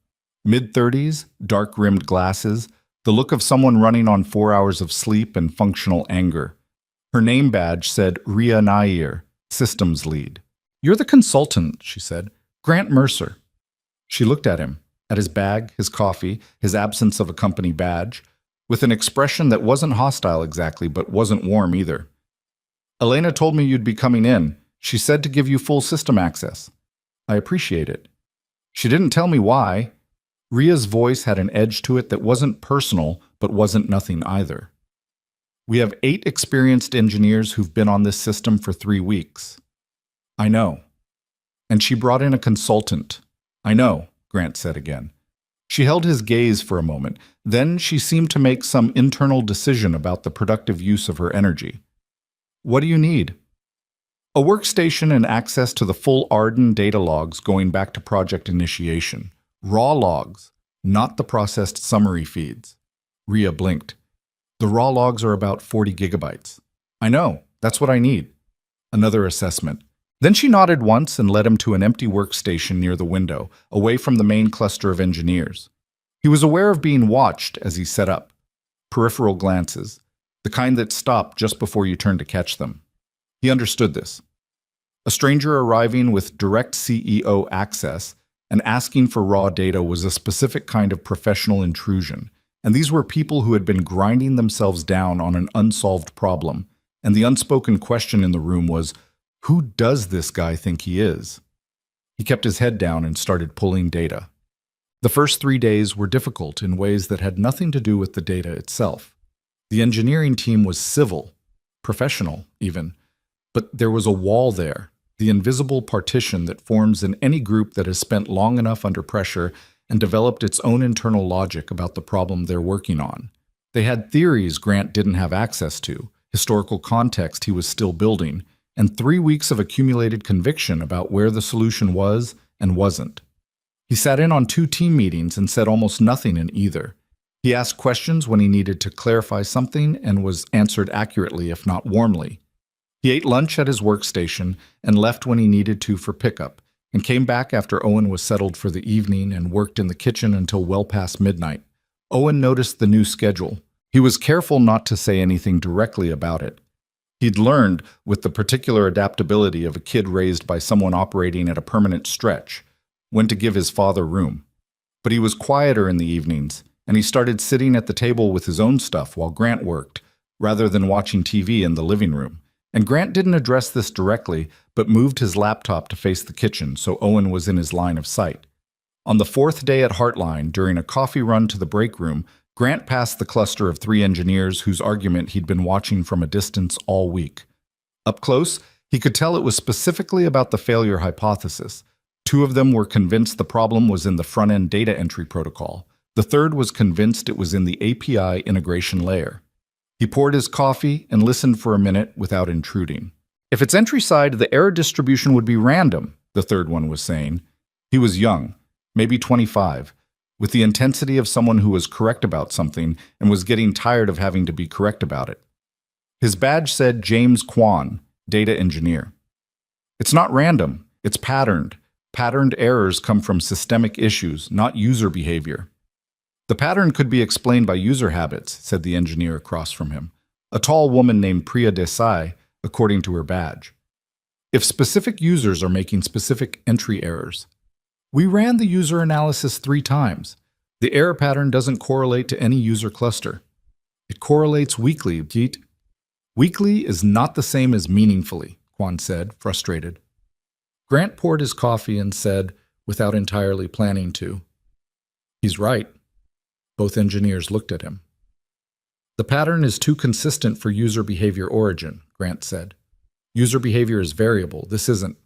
Mid-30s, dark-rimmed glasses, the look of someone running on 4 hours of sleep and functional anger. Her name badge said Ria Nair, systems lead. "You're the consultant," she said. "Grant Mercer." She looked at him, at his bag, his coffee, his absence of a company badge, with an expression that wasn't hostile exactly, but wasn't warm either. "Elena told me you'd be coming in. She said to give you full system access. I appreciate it. She didn't tell me why." Ria's voice had an edge to it that wasn't personal, but wasn't nothing either. "We have 8 experienced engineers who've been on this system for 3 weeks. I know. And she brought in a consultant. I know," Grant said again. She held his gaze for a moment. Then she seemed to make some internal decision about the productive use of her energy. "What do you need?" "A workstation and access to the full Arden data logs going back to project initiation. Raw logs, not the processed summary feeds." Ria blinked. "The raw logs are about 40 gigabytes. I know, that's what I need." Another assessment. Then she nodded once and led him to an empty workstation near the window, away from the main cluster of engineers. He was aware of being watched as he set up. Peripheral glances, the kind that stop just before you turn to catch them. He understood this. A stranger arriving with direct CEO access and asking for raw data was a specific kind of professional intrusion, and these were people who had been grinding themselves down on an unsolved problem, and the unspoken question in the room was, who does this guy think he is? He kept his head down and started pulling data. The first 3 days were difficult in ways that had nothing to do with the data itself. The engineering team was civil, professional even, but there was a wall there, the invisible partition that forms in any group that has spent long enough under pressure and developed its own internal logic about the problem they're working on. They had theories Grant didn't have access to, historical context he was still building, and 3 weeks of accumulated conviction about where the solution was and wasn't. He sat in on 2 team meetings and said almost nothing in either. He asked questions when he needed to clarify something and was answered accurately, if not warmly. He ate lunch at his workstation and left when he needed to for pickup, and came back after Owen was settled for the evening and worked in the kitchen until well past midnight. Owen noticed the new schedule. He was careful not to say anything directly about it. He'd learned, with the particular adaptability of a kid raised by someone operating at a permanent stretch, when to give his father room. But he was quieter in the evenings, and he started sitting at the table with his own stuff while Grant worked, rather than watching TV in the living room. And Grant didn't address this directly, but moved his laptop to face the kitchen so Owen was in his line of sight. On the 4th day at Heartline, during a coffee run to the break room, Grant passed the cluster of 3 engineers whose argument he'd been watching from a distance all week. Up close, he could tell it was specifically about the failure hypothesis. 2 of them were convinced the problem was in the front-end data entry protocol. The third was convinced it was in the API integration layer. He poured his coffee and listened for a minute without intruding. If it's entry side, the error distribution would be random, the third one was saying. He was young, maybe 25, with the intensity of someone who was correct about something and was getting tired of having to be correct about it. His badge said James Kwan, data engineer. It's not random, it's patterned. Patterned errors come from systemic issues, not user behavior. The pattern could be explained by user habits, said the engineer across from him, a tall woman named Priya Desai, according to her badge. If specific users are making specific entry errors. We ran the user analysis 3 times. The error pattern doesn't correlate to any user cluster. It correlates weakly, Jeet. Weakly is not the same as meaningfully, Kwan said, frustrated. Grant poured his coffee and said, without entirely planning to, he's right. Both engineers looked at him. The pattern is too consistent for user behavior origin, Grant said. User behavior is variable. This isn't.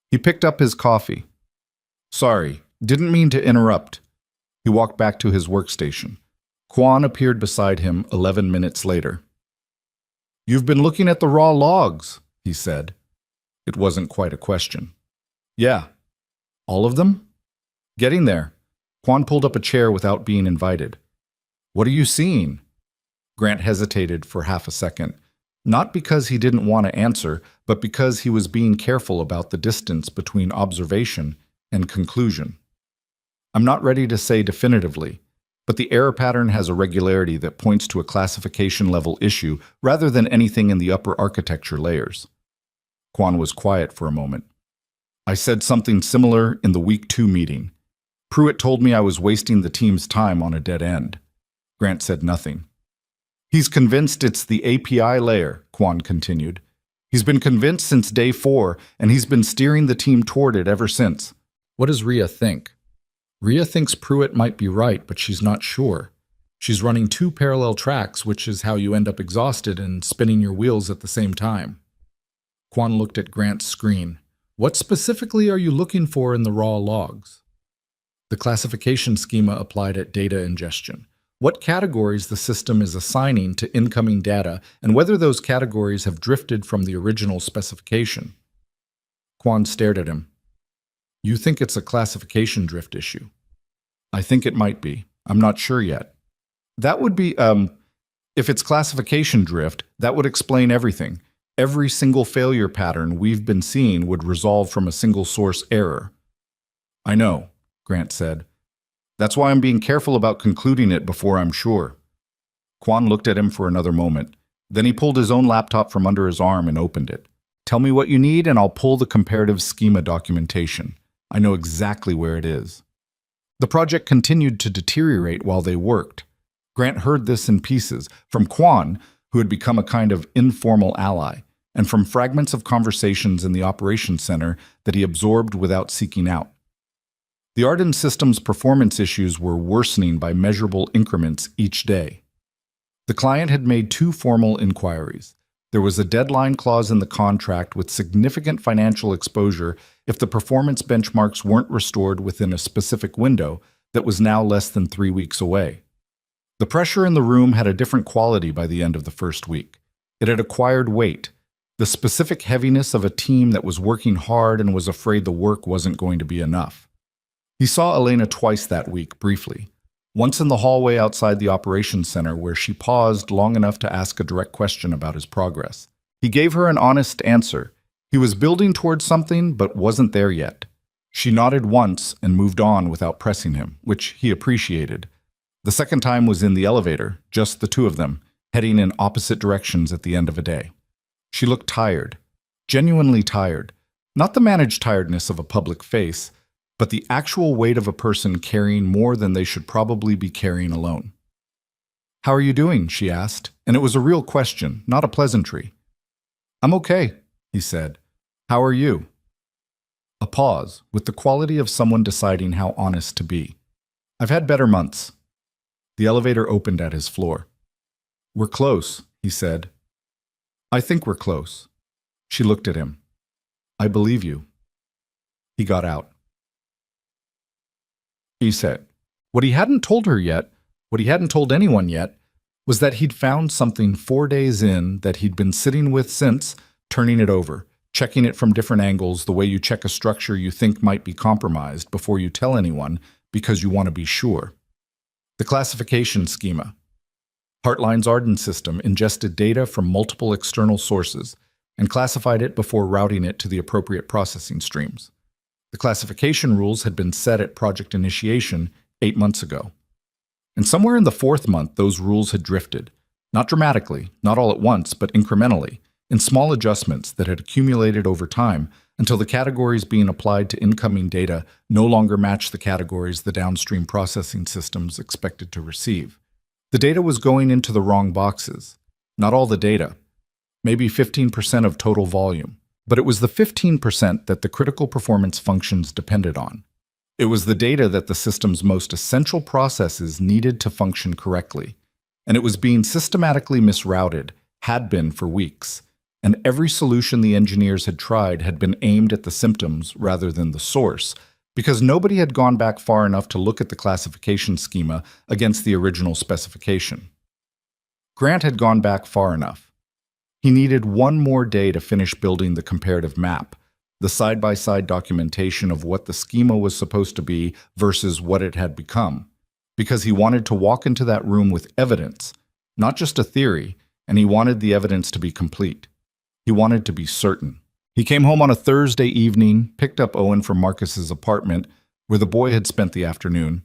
He picked up his coffee. Sorry, didn't mean to interrupt. He walked back to his workstation. Kwan appeared beside him 11 minutes later. You've been looking at the raw logs, he said. It wasn't quite a question. Yeah. All of them? Getting there. Kwan pulled up a chair without being invited. What are you seeing? Grant hesitated for half a second, not because he didn't want to answer, but because he was being careful about the distance between observation and conclusion. I'm not ready to say definitively, but the error pattern has a regularity that points to a classification-level issue rather than anything in the upper architecture layers. Kwan was quiet for a moment. I said something similar in the week 2 meeting. Pruitt told me I was wasting the team's time on a dead end. Grant said nothing. He's convinced it's the API layer, Kwan continued. He's been convinced since day 4, and he's been steering the team toward it ever since. What does Rhea think? Rhea thinks Pruitt might be right, but she's not sure. She's running 2 parallel tracks, which is how you end up exhausted and spinning your wheels at the same time. Kwan looked at Grant's screen. What specifically are you looking for in the raw logs? The classification schema applied at data ingestion. What categories the system is assigning to incoming data and whether those categories have drifted from the original specification. Kwan stared at him. You think it's a classification drift issue? I think it might be. I'm not sure yet. That would be, if it's classification drift, that would explain everything. Every single failure pattern we've been seeing would resolve from a single source error. I know, Grant said. That's why I'm being careful about concluding it before I'm sure. Kwan looked at him for another moment. Then he pulled his own laptop from under his arm and opened it. Tell me what you need and I'll pull the comparative schema documentation. I know exactly where it is. The project continued to deteriorate while they worked. Grant heard this in pieces, from Quan, who had become a kind of informal ally, and from fragments of conversations in the operations center that he absorbed without seeking out. The Arden system's performance issues were worsening by measurable increments each day. The client had made 2 formal inquiries. There was a deadline clause in the contract with significant financial exposure if the performance benchmarks weren't restored within a specific window that was now less than 3 weeks away. The pressure in the room had a different quality by the end of the first week. It had acquired weight, the specific heaviness of a team that was working hard and was afraid the work wasn't going to be enough. He saw Elena twice that week, briefly. Once in the hallway outside the operations center where she paused long enough to ask a direct question about his progress. He gave her an honest answer. He was building towards something but wasn't there yet. She nodded once and moved on without pressing him, which he appreciated. The second time was in the elevator, just the 2 of them, heading in opposite directions at the end of a day. She looked tired, genuinely tired, not the managed tiredness of a public face, but the actual weight of a person carrying more than they should probably be carrying alone. "How are you doing?" she asked, and it was a real question, not a pleasantry. "I'm okay," he said. "How are you?" A pause, with the quality of someone deciding how honest to be. "I've had better months." The elevator opened at his floor. "We're close," he said. "I think we're close." She looked at him. "I believe you." He got out. He said. What he hadn't told her yet, what he hadn't told anyone yet, was that he'd found something 4 days in that he'd been sitting with since, turning it over, checking it from different angles the way you check a structure you think might be compromised before you tell anyone because you want to be sure. The classification schema. Heartline's Arden system ingested data from multiple external sources and classified it before routing it to the appropriate processing streams. The classification rules had been set at project initiation 8 months ago. And somewhere in the 4th month, those rules had drifted, not dramatically, not all at once, but incrementally, in small adjustments that had accumulated over time until the categories being applied to incoming data no longer matched the categories the downstream processing systems expected to receive. The data was going into the wrong boxes. Not all the data, maybe 15% of total volume. But it was the 15% that the critical performance functions depended on. It was the data that the system's most essential processes needed to function correctly. And it was being systematically misrouted, had been for weeks. And every solution the engineers had tried had been aimed at the symptoms rather than the source, because nobody had gone back far enough to look at the classification schema against the original specification. Grant had gone back far enough. He needed 1 more day to finish building the comparative map, the side-by-side documentation of what the schema was supposed to be versus what it had become, because he wanted to walk into that room with evidence, not just a theory, and he wanted the evidence to be complete. He wanted to be certain. He came home on a Thursday evening, picked up Owen from Marcus's apartment, where the boy had spent the afternoon.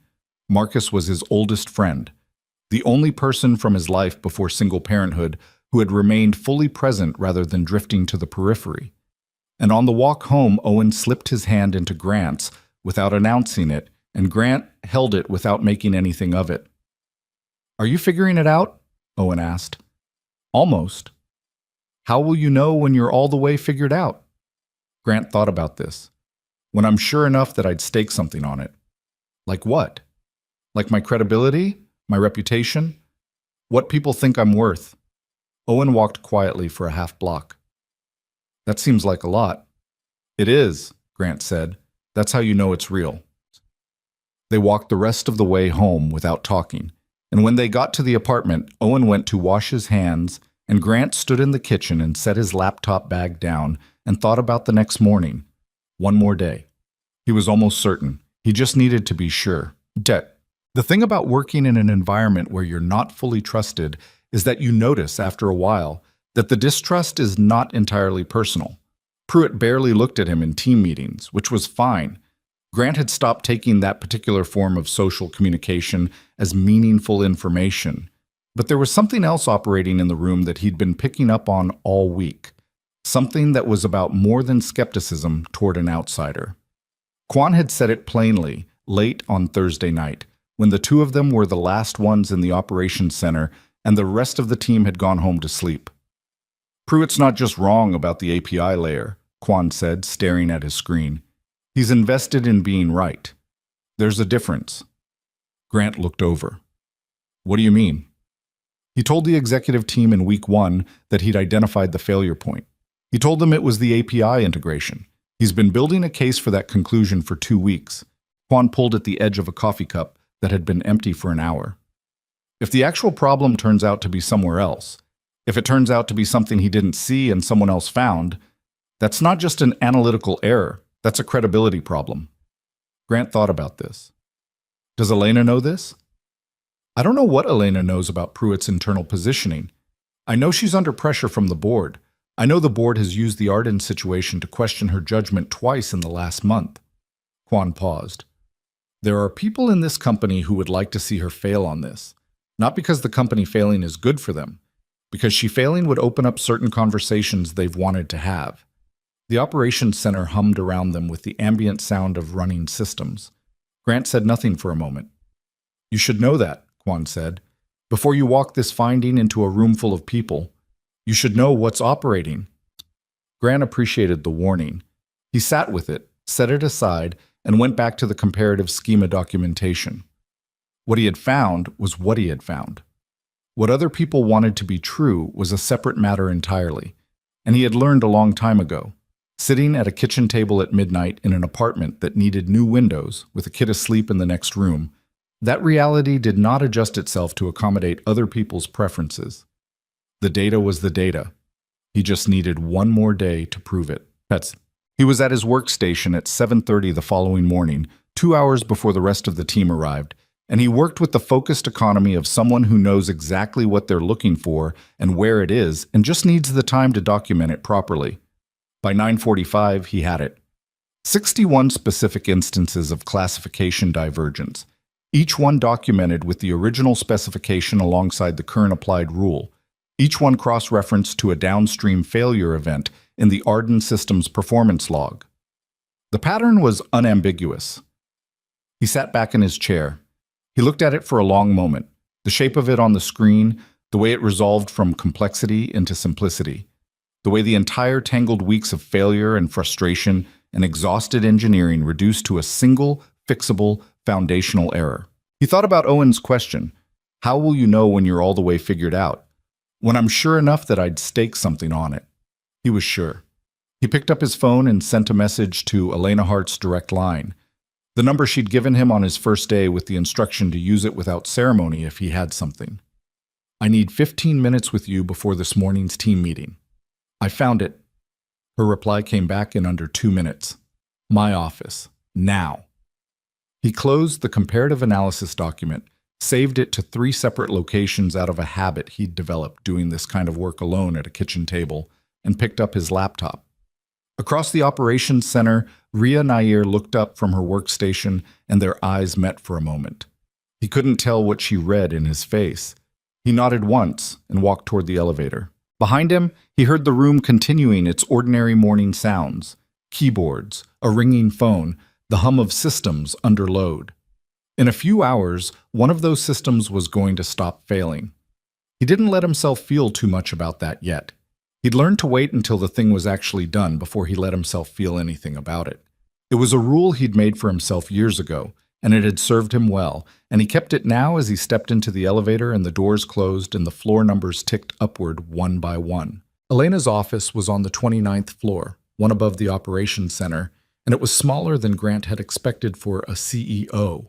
Marcus was his oldest friend, the only person from his life before single parenthood who had remained fully present rather than drifting to the periphery. And on the walk home, Owen slipped his hand into Grant's without announcing it, and Grant held it without making anything of it. "Are you figuring it out?" Owen asked. "Almost." "How will you know when you're all the way figured out?" Grant thought about this. "When I'm sure enough that I'd stake something on it." "Like what?" "Like my credibility? My reputation? What people think I'm worth." Owen walked quietly for a half block. "That seems like a lot." "It is," Grant said. "That's how you know it's real." They walked the rest of the way home without talking, and when they got to the apartment, Owen went to wash his hands, and Grant stood in the kitchen and set his laptop bag down and thought about the next morning. 1 more day. He was almost certain. He just needed to be sure. The thing about working in an environment where you're not fully trusted is that you notice after a while that the distrust is not entirely personal. Pruitt barely looked at him in team meetings, which was fine. Grant had stopped taking that particular form of social communication as meaningful information. But there was something else operating in the room that he'd been picking up on all week. something that was about more than skepticism toward an outsider. Quan had said it plainly, late on Thursday night, when the two of them were the last ones in the operations center and the rest of the team had gone home to sleep. Pruitt's not just wrong about the API layer, Quan said, staring at his screen. He's invested in being right. There's a difference. Grant looked over. What do you mean? He told the executive team in week 1 that he'd identified the failure point. He told them it was the API integration. He's been building a case for that conclusion for 2 weeks. Quan pulled at the edge of a coffee cup that had been empty for an hour. If the actual problem turns out to be somewhere else, if it turns out to be something he didn't see and someone else found, that's not just an analytical error, that's a credibility problem. Grant thought about this. Does Elena know this? I don't know what Elena knows about Pruitt's internal positioning. I know she's under pressure from the board. I know the board has used the Arden situation to question her judgment twice in the last month. Quan paused. There are people in this company who would like to see her fail on this, not because the company failing is good for them, because she failing would open up certain conversations they've wanted to have. The operations center hummed around them with the ambient sound of running systems. Grant said nothing for a moment. You should know that, Quan said. Before you walk this finding into a room full of people, you should know what's operating. Grant appreciated the warning. He sat with it, set it aside, and went back to the comparative schema documentation. What he had found was what he had found. What other people wanted to be true was a separate matter entirely, and he had learned a long time ago. Sitting at a kitchen table at midnight in an apartment that needed new windows, with a kid asleep in the next room, that reality did not adjust itself to accommodate other people's preferences. The data was the data. He just needed one more day to prove it. He was at his workstation at 7:30 the following morning, 2 hours before the rest of the team arrived, and he worked with the focused economy of someone who knows exactly what they're looking for and where it is and just needs the time to document it properly. By 9:45, he had it. 61 specific instances of classification divergence, each one documented with the original specification alongside the current applied rule, each one cross-referenced to a downstream failure event in the Arden Systems performance log. The pattern was unambiguous. He sat back in his chair. He looked at it for a long moment, the shape of it on the screen, the way it resolved from complexity into simplicity, the way the entire tangled weeks of failure and frustration and exhausted engineering reduced to a single, fixable, foundational error. He thought about Owen's question, how will you know when you're all the way figured out? When I'm sure enough that I'd stake something on it. He was sure. He picked up his phone and sent a message to Elena Hart's direct line, the number she'd given him on his first day with the instruction to use it without ceremony if he had something. I need 15 minutes with you before this morning's team meeting. I found it. Her reply came back in under 2 minutes. My office. Now. He closed the comparative analysis document, saved it to 3 separate locations out of a habit he'd developed doing this kind of work alone at a kitchen table, and picked up his laptop. Across the operations center, Ria Nair looked up from her workstation and their eyes met for a moment. He couldn't tell what she read in his face. He nodded once and walked toward the elevator. Behind him, he heard the room continuing its ordinary morning sounds. Keyboards, a ringing phone, the hum of systems under load. In a few hours, one of those systems was going to stop failing. He didn't let himself feel too much about that yet. He'd learned to wait until the thing was actually done before he let himself feel anything about it. It was a rule he'd made for himself years ago, and it had served him well, and he kept it now as he stepped into the elevator and the doors closed and the floor numbers ticked upward one by one. Elena's office was on the 29th floor, one above the operations center, and it was smaller than Grant had expected for a CEO.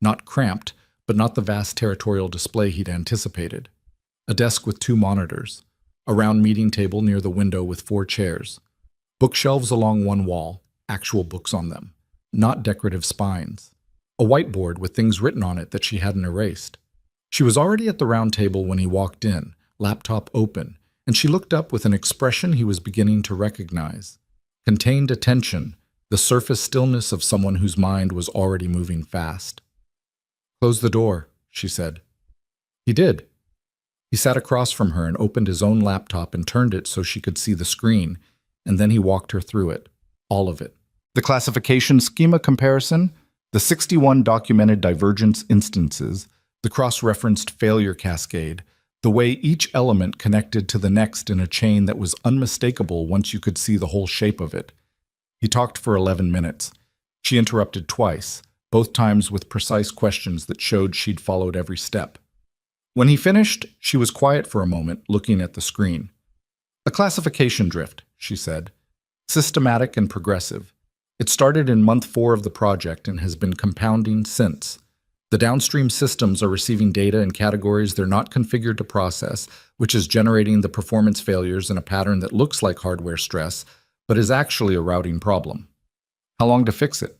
Not cramped, but not the vast territorial display he'd anticipated. A desk with 2 monitors. A round meeting table near the window with 4 chairs. Bookshelves along one wall, actual books on them, not decorative spines. A whiteboard with things written on it that she hadn't erased. She was already at the round table when he walked in, laptop open, and she looked up with an expression he was beginning to recognize. Contained attention, the surface stillness of someone whose mind was already moving fast. Close the door, she said. He did. He sat across from her and opened his own laptop and turned it so she could see the screen, and then he walked her through it, all of it. The classification schema comparison, the 61 documented divergence instances, the cross-referenced failure cascade, the way each element connected to the next in a chain that was unmistakable once you could see the whole shape of it. He talked for 11 minutes. She interrupted twice, both times with precise questions that showed she'd followed every step. When he finished, she was quiet for a moment, looking at the screen. A classification drift, she said. Systematic and progressive. It started in month 4 of the project and has been compounding since. The downstream systems are receiving data in categories they're not configured to process, which is generating the performance failures in a pattern that looks like hardware stress, but is actually a routing problem. How long to fix it?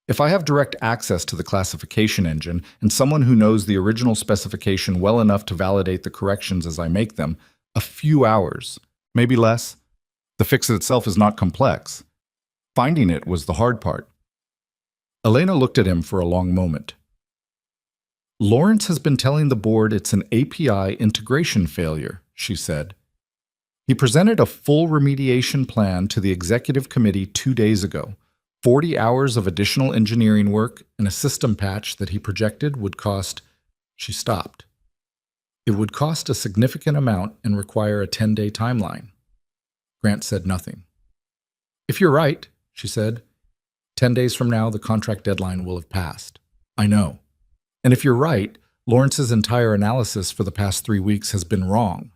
If I have direct access to the classification engine and someone who knows the original specification well enough to validate the corrections as I make them, a few hours, maybe less. The fix itself is not complex. Finding it was the hard part. Elena looked at him for a long moment. Lawrence has been telling the board it's an API integration failure, she said. He presented a full remediation plan to the executive committee 2 days ago, 40 hours of additional engineering work and a system patch that he projected would cost. She stopped. It would cost a significant amount and require a 10-day timeline. Grant said nothing. If you're right, she said, 10 days from now the contract deadline will have passed. I know. And if you're right, Lawrence's entire analysis for the past 3 weeks has been wrong.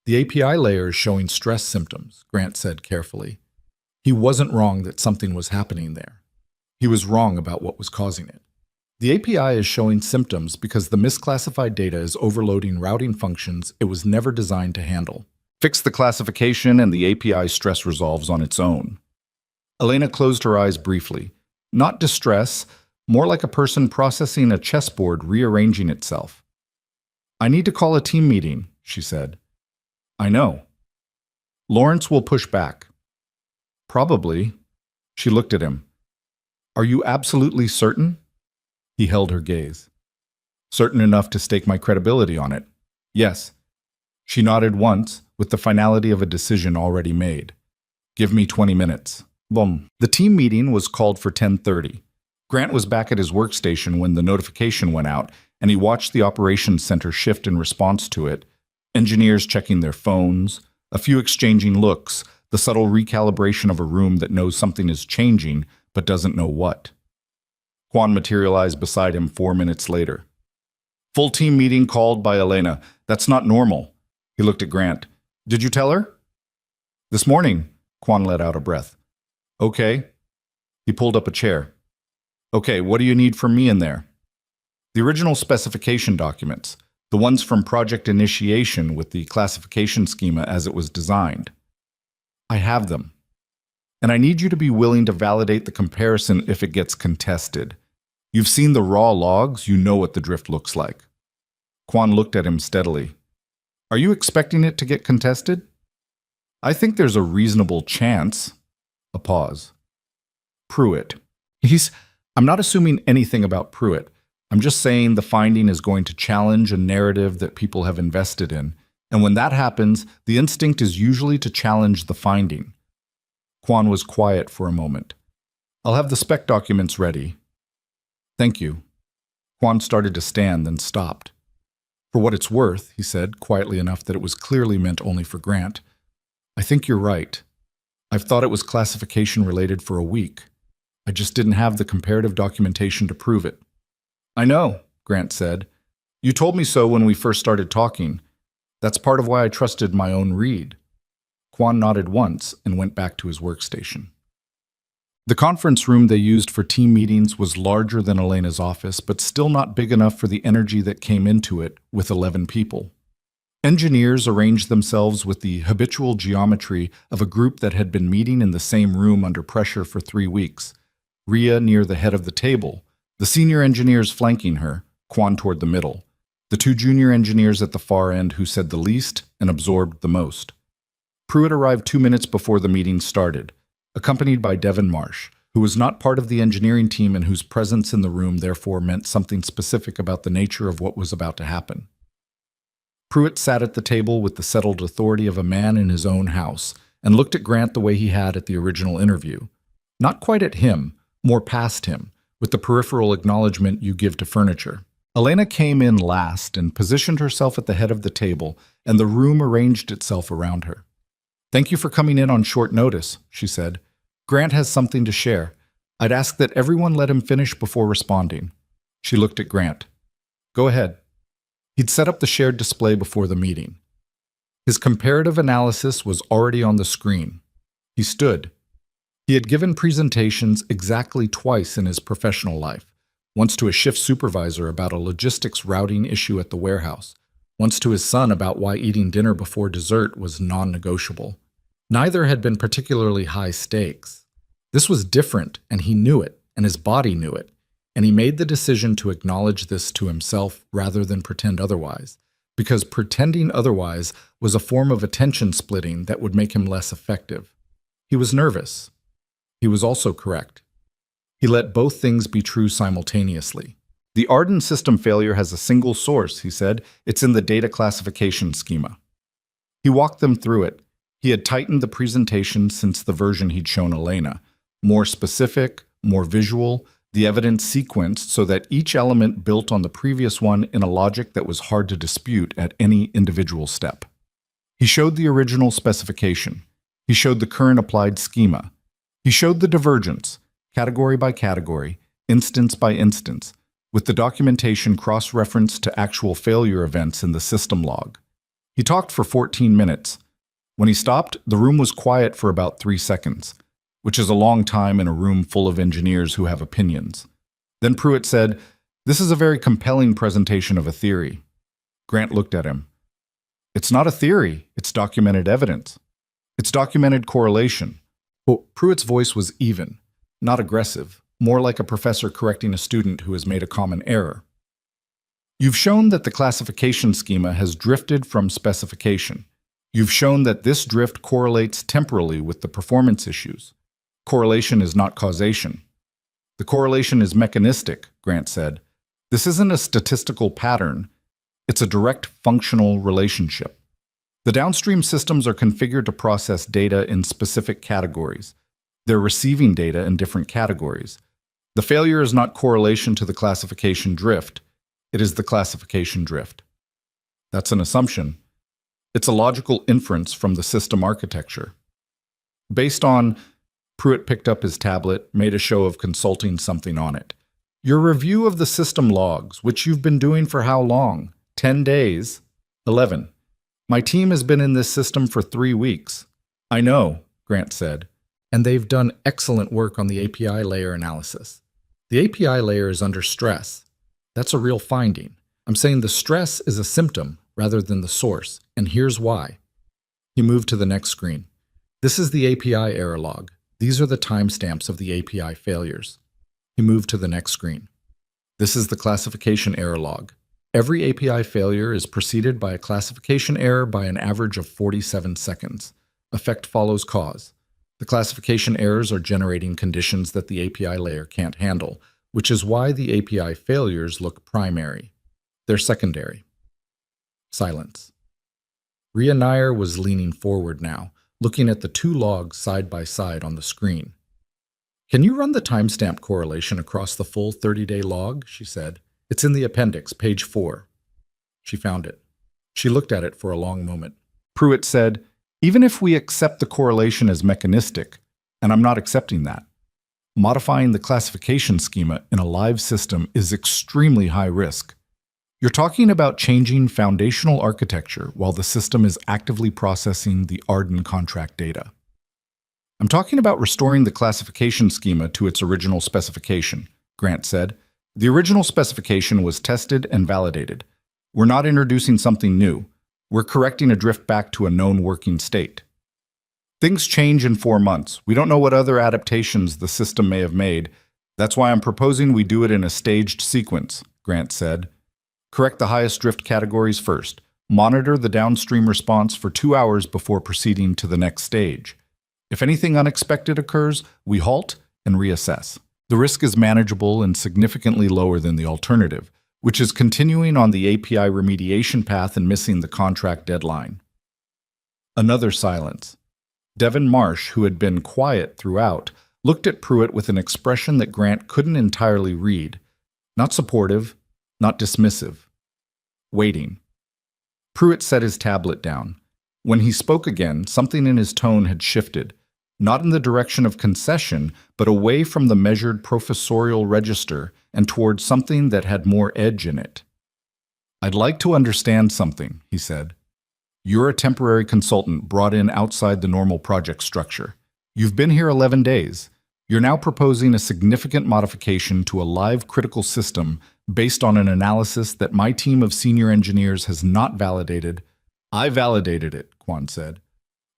The API layer is showing stress symptoms, Grant said carefully. He wasn't wrong that something was happening there. He was wrong about what was causing it. The API is showing symptoms because the misclassified data is overloading routing functions it was never designed to handle. Fix the classification and the API stress resolves on its own. Elena closed her eyes briefly. Not distress, more like a person processing a chessboard rearranging itself. I need to call a team meeting, she said. I know. Lawrence will push back. Probably. She looked at him. Are you absolutely certain? He held her gaze. Certain enough to stake my credibility on it. Yes. She nodded once, with the finality of a decision already made. Give me 20 minutes. Boom. The team meeting was called for 10:30. Grant was back at his workstation when the notification went out, and he watched the operations center shift in response to it. Engineers checking their phones, a few exchanging looks, the subtle recalibration of a room that knows something is changing but doesn't know what. Quan materialized beside him 4 minutes later. Full team meeting called by Elena. That's not normal. He looked at Grant. Did you tell her? This morning, Quan let out a breath. Okay. He pulled up a chair. Okay, what do you need from me in there? The original specification documents, the ones from project initiation with the classification schema as it was designed. I have them. And I need you to be willing to validate the comparison if it gets contested. You've seen the raw logs, you know what the drift looks like. Quan looked at him steadily. Are you expecting it to get contested? I think there's a reasonable chance. A pause. Pruitt. I'm not assuming anything about Pruitt. I'm just saying the finding is going to challenge a narrative that people have invested in. And when that happens, the instinct is usually to challenge the finding. Quan was quiet for a moment. I'll have the spec documents ready. Thank you. Quan started to stand, then stopped. For what it's worth, he said, quietly enough that it was clearly meant only for Grant. I think you're right. I've thought it was classification related for a week. I just didn't have the comparative documentation to prove it. I know, Grant said. You told me so when we first started talking. That's part of why I trusted my own read. Quan nodded once and went back to his workstation. The conference room they used for team meetings was larger than Elena's office, but still not big enough for the energy that came into it with 11 people. Engineers arranged themselves with the habitual geometry of a group that had been meeting in the same room under pressure for 3 weeks. Rhea near the head of the table, the senior engineers flanking her, Quan toward the middle, the 2 junior engineers at the far end who said the least and absorbed the most. Pruitt arrived 2 minutes before the meeting started, accompanied by Devin Marsh, who was not part of the engineering team and whose presence in the room therefore meant something specific about the nature of what was about to happen. Pruitt sat at the table with the settled authority of a man in his own house, and looked at Grant the way he had at the original interview. Not quite at him, more past him, with the peripheral acknowledgement you give to furniture. Elena came in last and positioned herself at the head of the table, and the room arranged itself around her. "Thank you for coming in on short notice," she said. "Grant has something to share. I'd ask that everyone let him finish before responding." She looked at Grant. "Go ahead." He'd set up the shared display before the meeting. His comparative analysis was already on the screen. He stood. He had given presentations exactly twice in his professional life, once to a shift supervisor about a logistics routing issue at the warehouse, once to his son about why eating dinner before dessert was non-negotiable. Neither had been particularly high stakes. This was different, and he knew it, and his body knew it, and he made the decision to acknowledge this to himself rather than pretend otherwise, because pretending otherwise was a form of attention splitting that would make him less effective. He was nervous. He was also correct. He let both things be true simultaneously. "The Arden system failure has a single source," he said. "It's in the data classification schema." He walked them through it. He had tightened the presentation since the version he'd shown Elena. More specific, more visual, the evidence sequenced so that each element built on the previous one in a logic that was hard to dispute at any individual step. He showed the original specification. He showed the current applied schema. He showed the divergence, category by category, instance by instance, with the documentation cross-referenced to actual failure events in the system log. He talked for 14 minutes. When he stopped, the room was quiet for about 3 seconds, which is a long time in a room full of engineers who have opinions. Then Pruitt said, "This is a very compelling presentation of a theory." Grant looked at him. "It's not a theory, it's documented evidence. It's documented correlation." Pruitt's voice was even, not aggressive, more like a professor correcting a student who has made a common error. "You've shown that the classification schema has drifted from specification. You've shown that this drift correlates temporally with the performance issues. Correlation is not causation." "The correlation is mechanistic," Grant said. "This isn't a statistical pattern. It's a direct functional relationship. The downstream systems are configured to process data in specific categories. They're receiving data in different categories. The failure is not correlation to the classification drift. It is the classification drift." "That's an assumption." "It's a logical inference from the system architecture." Based on, Pruitt picked up his tablet, made a show of consulting something on it. "Your review of the system logs, which you've been doing for how long? 10 days? 11. My team has been in this system for 3 weeks." "I know," Grant said. "And they've done excellent work on the API layer analysis. The API layer is under stress. That's a real finding. I'm saying the stress is a symptom rather than the source, and here's why." He moved to the next screen. "This is the API error log. These are the timestamps of the API failures." He moved to the next screen. "This is the classification error log. Every API failure is preceded by a classification error by an average of 47 seconds. Effect follows cause. The classification errors are generating conditions that the API layer can't handle, which is why the API failures look primary. They're secondary." Silence. Rhea Nair was leaning forward now, looking at the 2 logs side by side on the screen. "Can you run the timestamp correlation across the full 30-day log?" she said. "It's in the appendix, page 4. She found it. She looked at it for a long moment. Pruitt said, "Even if we accept the correlation as mechanistic, and I'm not accepting that, modifying the classification schema in a live system is extremely high risk. You're talking about changing foundational architecture while the system is actively processing the Arden contract data." "I'm talking about restoring the classification schema to its original specification," Grant said. "The original specification was tested and validated. We're not introducing something new. We're correcting a drift back to a known working state. Things change in 4 months. We don't know what other adaptations the system may have made. That's why I'm proposing we do it in a staged sequence," Grant said. "Correct the highest drift categories first. Monitor the downstream response for 2 hours before proceeding to the next stage. If anything unexpected occurs, we halt and reassess. The risk is manageable and significantly lower than the alternative, which is continuing on the API remediation path and missing the contract deadline." Another silence. Devin Marsh, who had been quiet throughout, looked at Pruitt with an expression that Grant couldn't entirely read. Not supportive, not dismissive. Waiting. Pruitt set his tablet down. When he spoke again, something in his tone had shifted, not in the direction of concession, but away from the measured professorial register and towards something that had more edge in it. "I'd like to understand something," he said. "You're a temporary consultant brought in outside the normal project structure. You've been here 11 days. You're now proposing a significant modification to a live critical system based on an analysis that my team of senior engineers has not validated." "I validated it," Quan said.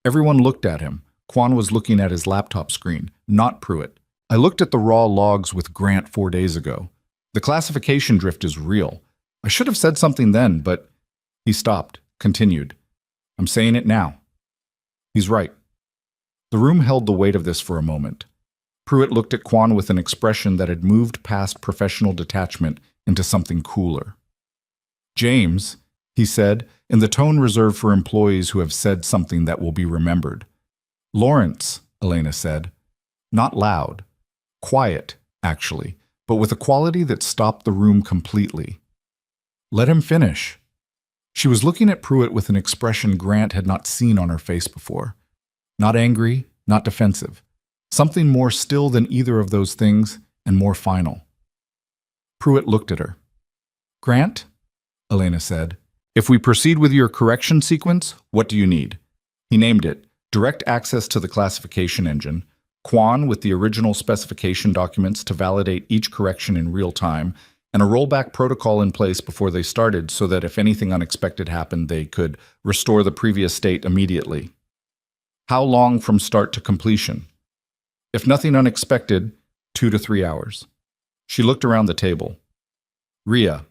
Everyone looked at him. Quan was looking at his laptop screen, not Pruitt. "I looked at the raw logs with Grant 4 days ago. The classification drift is real. I should have said something then, but..." He stopped, continued. "I'm saying it now. He's right." The room held the weight of this for a moment. Pruitt looked at Quan with an expression that had moved past professional detachment into something cooler. "James," he said, in the tone reserved for employees who have said something that will be remembered. "Lawrence," Elena said. Not loud. Quiet, actually, but with a quality that stopped the room completely. "Let him finish." She was looking at Pruitt with an expression Grant had not seen on her face before. Not angry, not defensive. Something more still than either of those things, and more final. Pruitt looked at her. "Grant," Elena said, "if we proceed with your correction sequence, what do you need?" He named it: direct access to the classification engine, Quan with the original specification documents to validate each correction in real time, and a rollback protocol in place before they started so that if anything unexpected happened, they could restore the previous state immediately. "How long from start to completion?" "If nothing unexpected, 2 to 3 hours." She looked around the table. "Ria."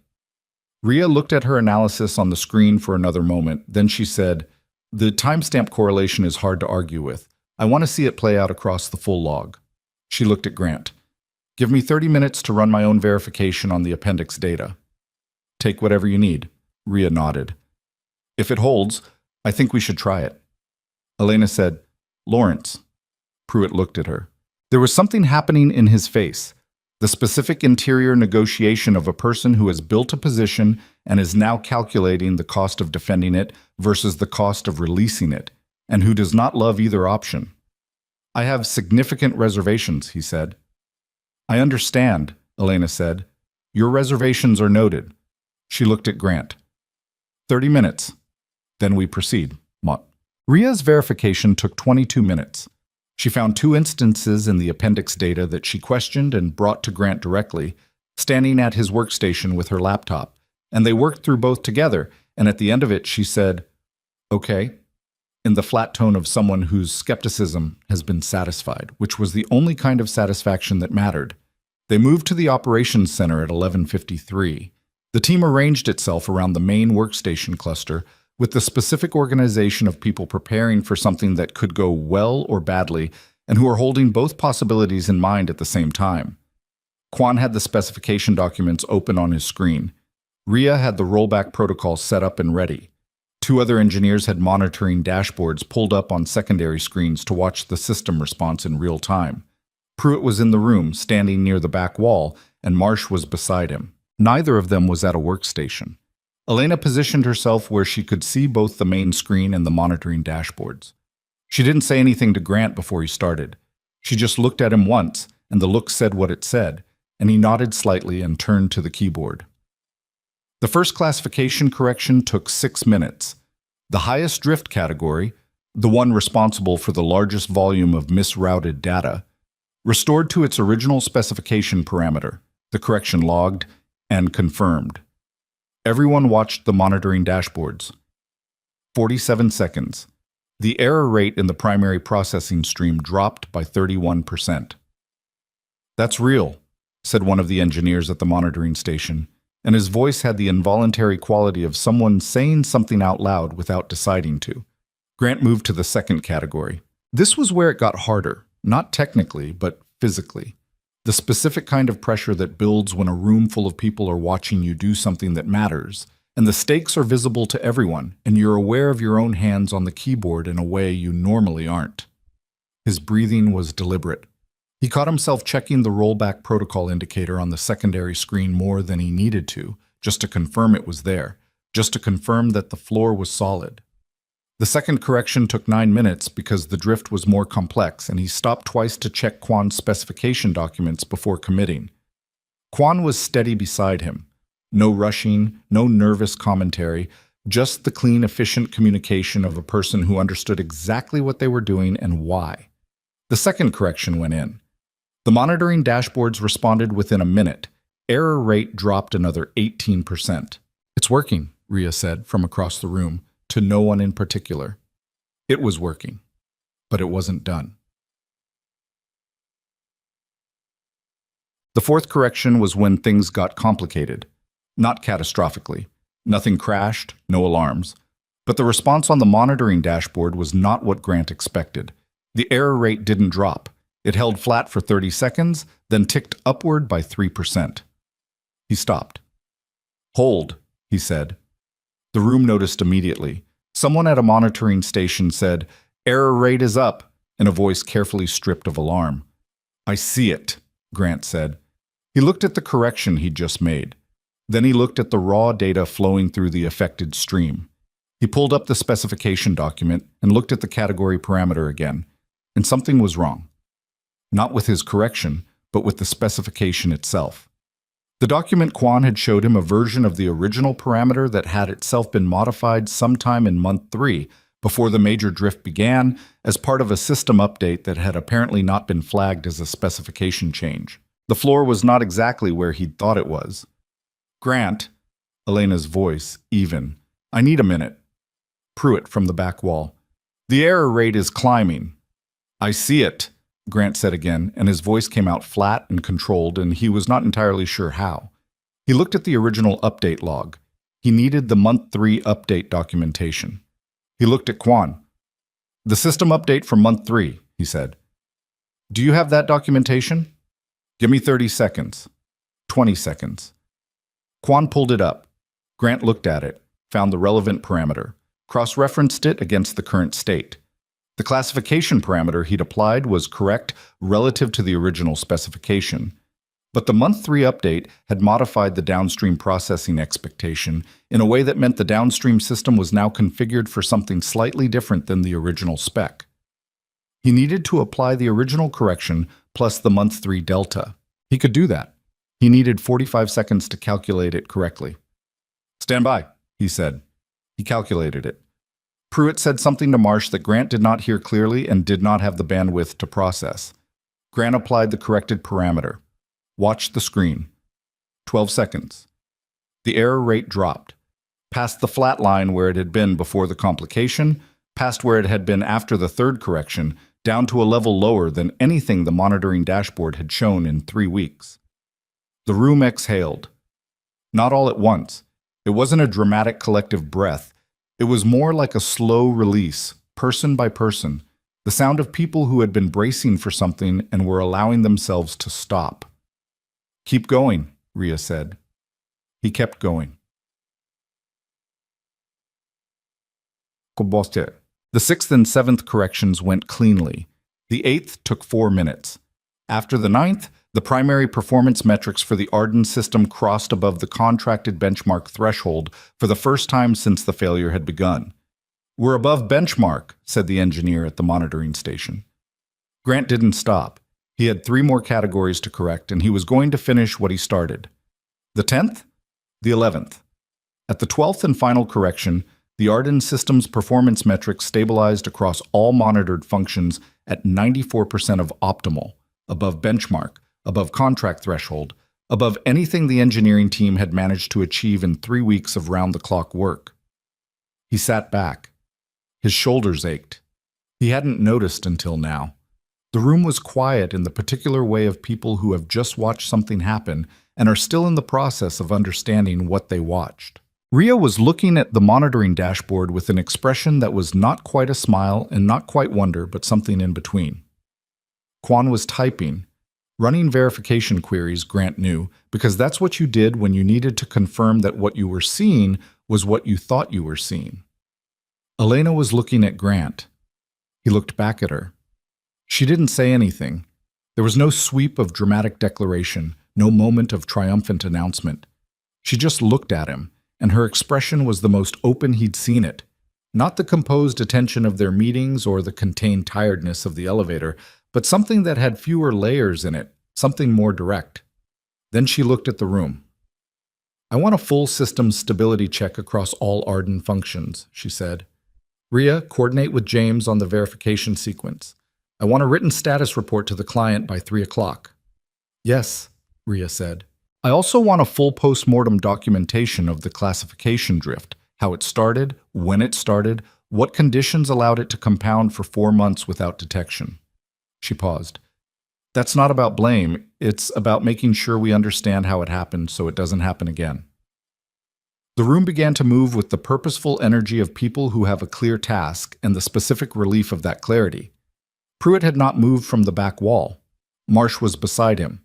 Ria looked at her analysis on the screen for another moment, then she said, "The timestamp correlation is hard to argue with. I want to see it play out across the full log." She looked at Grant. "Give me 30 minutes to run my own verification on the appendix data." "Take whatever you need," Ria nodded. "If it holds, I think we should try it." Elena said, "Lawrence." Pruitt looked at her. There was something happening in his face, the specific interior negotiation of a person who has built a position and is now calculating the cost of defending it versus the cost of releasing it, and who does not love either option. "I have significant reservations," he said. "I understand," Elena said. "Your reservations are noted." She looked at Grant. 30 minutes. Then we proceed. Mott. Ria's verification took 22 minutes. She found 2 instances in the appendix data that she questioned and brought to Grant directly, standing at his workstation with her laptop, and they worked through both together, and at the end of it she said, "Okay," in the flat tone of someone whose skepticism has been satisfied, which was the only kind of satisfaction that mattered. They moved to the operations center at 11:53. The team arranged itself around the main workstation cluster with the specific organization of people preparing for something that could go well or badly and who are holding both possibilities in mind at the same time. Quan had the specification documents open on his screen. Ria had the rollback protocol set up and ready. 2 other engineers had monitoring dashboards pulled up on secondary screens to watch the system response in real time. Pruitt was in the room, standing near the back wall, and Marsh was beside him. Neither of them was at a workstation. Elena positioned herself where she could see both the main screen and the monitoring dashboards. She didn't say anything to Grant before he started. She just looked at him once, and the look said what it said, and he nodded slightly and turned to the keyboard. The first classification correction took 6 minutes. The highest drift category, the one responsible for the largest volume of misrouted data, restored to its original specification parameter, the correction logged, and confirmed. Everyone watched the monitoring dashboards. 47 seconds. The error rate in the primary processing stream dropped by 31%. "That's real," said one of the engineers at the monitoring station, and his voice had the involuntary quality of someone saying something out loud without deciding to. Grant moved to the second category. This was where it got harder, not technically, but physically. The specific kind of pressure that builds when a room full of people are watching you do something that matters, and the stakes are visible to everyone, and you're aware of your own hands on the keyboard in a way you normally aren't. His breathing was deliberate. He caught himself checking the rollback protocol indicator on the secondary screen more than he needed to, just to confirm it was there, just to confirm that the floor was solid. The second correction took 9 minutes because the drift was more complex, and he stopped twice to check Quan's specification documents before committing. Quan was steady beside him. No rushing, no nervous commentary, just the clean, efficient communication of a person who understood exactly what they were doing and why. The second correction went in. The monitoring dashboards responded within a minute. Error rate dropped another 18%. "It's working," Ria said from across the room, to no one in particular. It was working, but it wasn't done. The fourth correction was when things got complicated. Not catastrophically. Nothing crashed, no alarms. But the response on the monitoring dashboard was not what Grant expected. The error rate didn't drop. It held flat for 30 seconds, then ticked upward by 3%. He stopped. "Hold," he said. The room noticed immediately. Someone at a monitoring station said, "Error rate is up," in a voice carefully stripped of alarm. "I see it," Grant said. He looked at the correction he'd just made. Then he looked at the raw data flowing through the affected stream. He pulled up the specification document and looked at the category parameter again, and something was wrong. Not with his correction, but with the specification itself. The document Quan had showed him a version of the original parameter that had itself been modified sometime in month 3, before the major drift began, as part of a system update that had apparently not been flagged as a specification change. The floor was not exactly where he'd thought it was. "Grant," Elena's voice, even. "I need a minute." Pruitt from the back wall. "The error rate is climbing." "I see it," Grant said again, and his voice came out flat and controlled, and he was not entirely sure how. He looked at the original update log. He needed the month 3 update documentation. He looked at Quan. "The system update for month 3, he said. "Do you have that documentation?" "Give me 30 seconds. 20 seconds. Quan pulled it up. Grant looked at it, found the relevant parameter, cross-referenced it against the current state. The classification parameter he'd applied was correct relative to the original specification, but the month 3 update had modified the downstream processing expectation in a way that meant the downstream system was now configured for something slightly different than the original spec. He needed to apply the original correction plus the month 3 delta. He could do that. He needed 45 seconds to calculate it correctly. "Stand by," he said. He calculated it. Pruitt said something to Marsh that Grant did not hear clearly and did not have the bandwidth to process. Grant applied the corrected parameter. Watched the screen. 12 seconds. The error rate dropped. Past the flat line where it had been before the complication, past where it had been after the third correction, down to a level lower than anything the monitoring dashboard had shown in 3 weeks. The room exhaled. Not all at once. It wasn't a dramatic collective breath. It was more like a slow release, person by person, the sound of people who had been bracing for something and were allowing themselves to stop. "Keep going," Ria said. He kept going. The 6th and 7th corrections went cleanly. The 8th took 4 minutes. After the 9th, the primary performance metrics for the Arden system crossed above the contracted benchmark threshold for the first time since the failure had begun. "We're above benchmark," said the engineer at the monitoring station. Grant didn't stop. He had 3 more categories to correct, and he was going to finish what he started. The 10th? The 11th. At the 12th and final correction, the Arden system's performance metrics stabilized across all monitored functions at 94% of optimal, above benchmark, above contract threshold, above anything the engineering team had managed to achieve in 3 weeks of round-the-clock work. He sat back. His shoulders ached. He hadn't noticed until now. The room was quiet in the particular way of people who have just watched something happen and are still in the process of understanding what they watched. Ria was looking at the monitoring dashboard with an expression that was not quite a smile and not quite wonder, but something in between. Quan was typing. Running verification queries, Grant knew, because that's what you did when you needed to confirm that what you were seeing was what you thought you were seeing. Elena was looking at Grant. He looked back at her. She didn't say anything. There was no sweep of dramatic declaration, no moment of triumphant announcement. She just looked at him, and her expression was the most open he'd seen it. Not the composed attention of their meetings or the contained tiredness of the elevator, but something that had fewer layers in it, something more direct. Then she looked at the room. "I want a full systems stability check across all Arden functions," she said. "Rhea, coordinate with James on the verification sequence. I want a written status report to the client by 3 o'clock. "Yes," Rhea said. "I also want a full post-mortem documentation of the classification drift, how it started, when it started, what conditions allowed it to compound for 4 months without detection." She paused. "That's not about blame. It's about making sure we understand how it happened so it doesn't happen again." The room began to move with the purposeful energy of people who have a clear task and the specific relief of that clarity. Pruitt had not moved from the back wall. Marsh was beside him.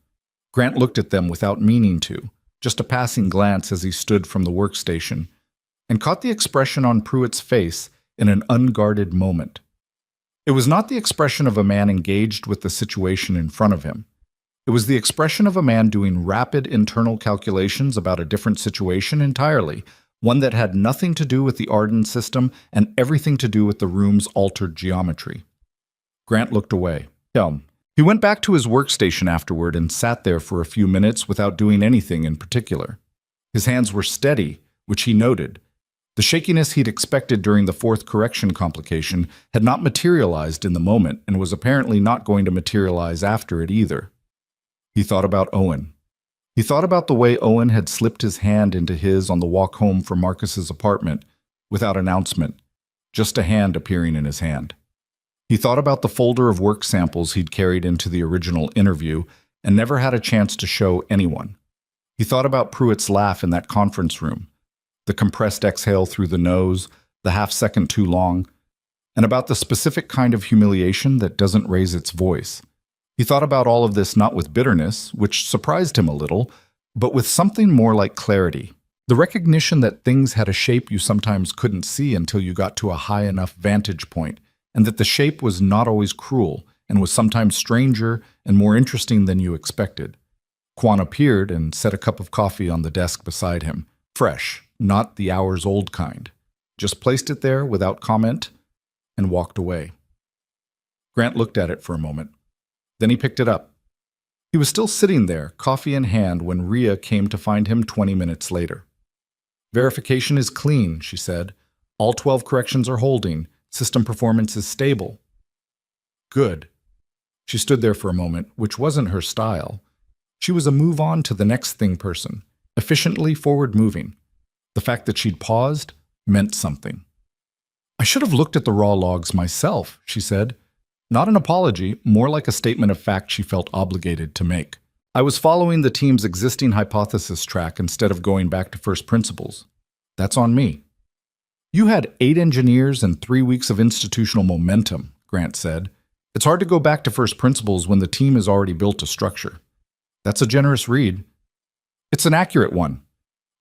Grant looked at them without meaning to, just a passing glance as he stood from the workstation, and caught the expression on Pruitt's face in an unguarded moment. It was not the expression of a man engaged with the situation in front of him. It was the expression of a man doing rapid internal calculations about a different situation entirely, one that had nothing to do with the Arden system and everything to do with the room's altered geometry. Grant looked away. He went back to his workstation afterward and sat there for a few minutes without doing anything in particular. His hands were steady, which he noted. The shakiness he'd expected during the fourth correction complication had not materialized in the moment and was apparently not going to materialize after it either. He thought about Owen. He thought about the way Owen had slipped his hand into his on the walk home from Marcus's apartment, without announcement, just a hand appearing in his hand. He thought about the folder of work samples he'd carried into the original interview and never had a chance to show anyone. He thought about Pruitt's laugh in that conference room, the compressed exhale through the nose, the half-second too long, and about the specific kind of humiliation that doesn't raise its voice. He thought about all of this not with bitterness, which surprised him a little, but with something more like clarity. The recognition that things had a shape you sometimes couldn't see until you got to a high enough vantage point, and that the shape was not always cruel and was sometimes stranger and more interesting than you expected. Quan appeared and set a cup of coffee on the desk beside him, fresh, not the hours-old kind. Just placed it there without comment and walked away. Grant looked at it for a moment. Then he picked it up. He was still sitting there, coffee in hand, when Rhea came to find him 20 minutes later. "Verification is clean," she said. "All 12 corrections are holding. System performance is stable." "Good." She stood there for a moment, which wasn't her style. She was a move-on to the next thing person, efficiently forward-moving. The fact that she'd paused meant something. "I should have looked at the raw logs myself," she said. Not an apology, more like a statement of fact she felt obligated to make. "I was following the team's existing hypothesis track instead of going back to first principles. That's on me." "You had 8 engineers and 3 weeks of institutional momentum," Grant said. "It's hard to go back to first principles when the team has already built a structure." "That's a generous read." "It's an accurate one."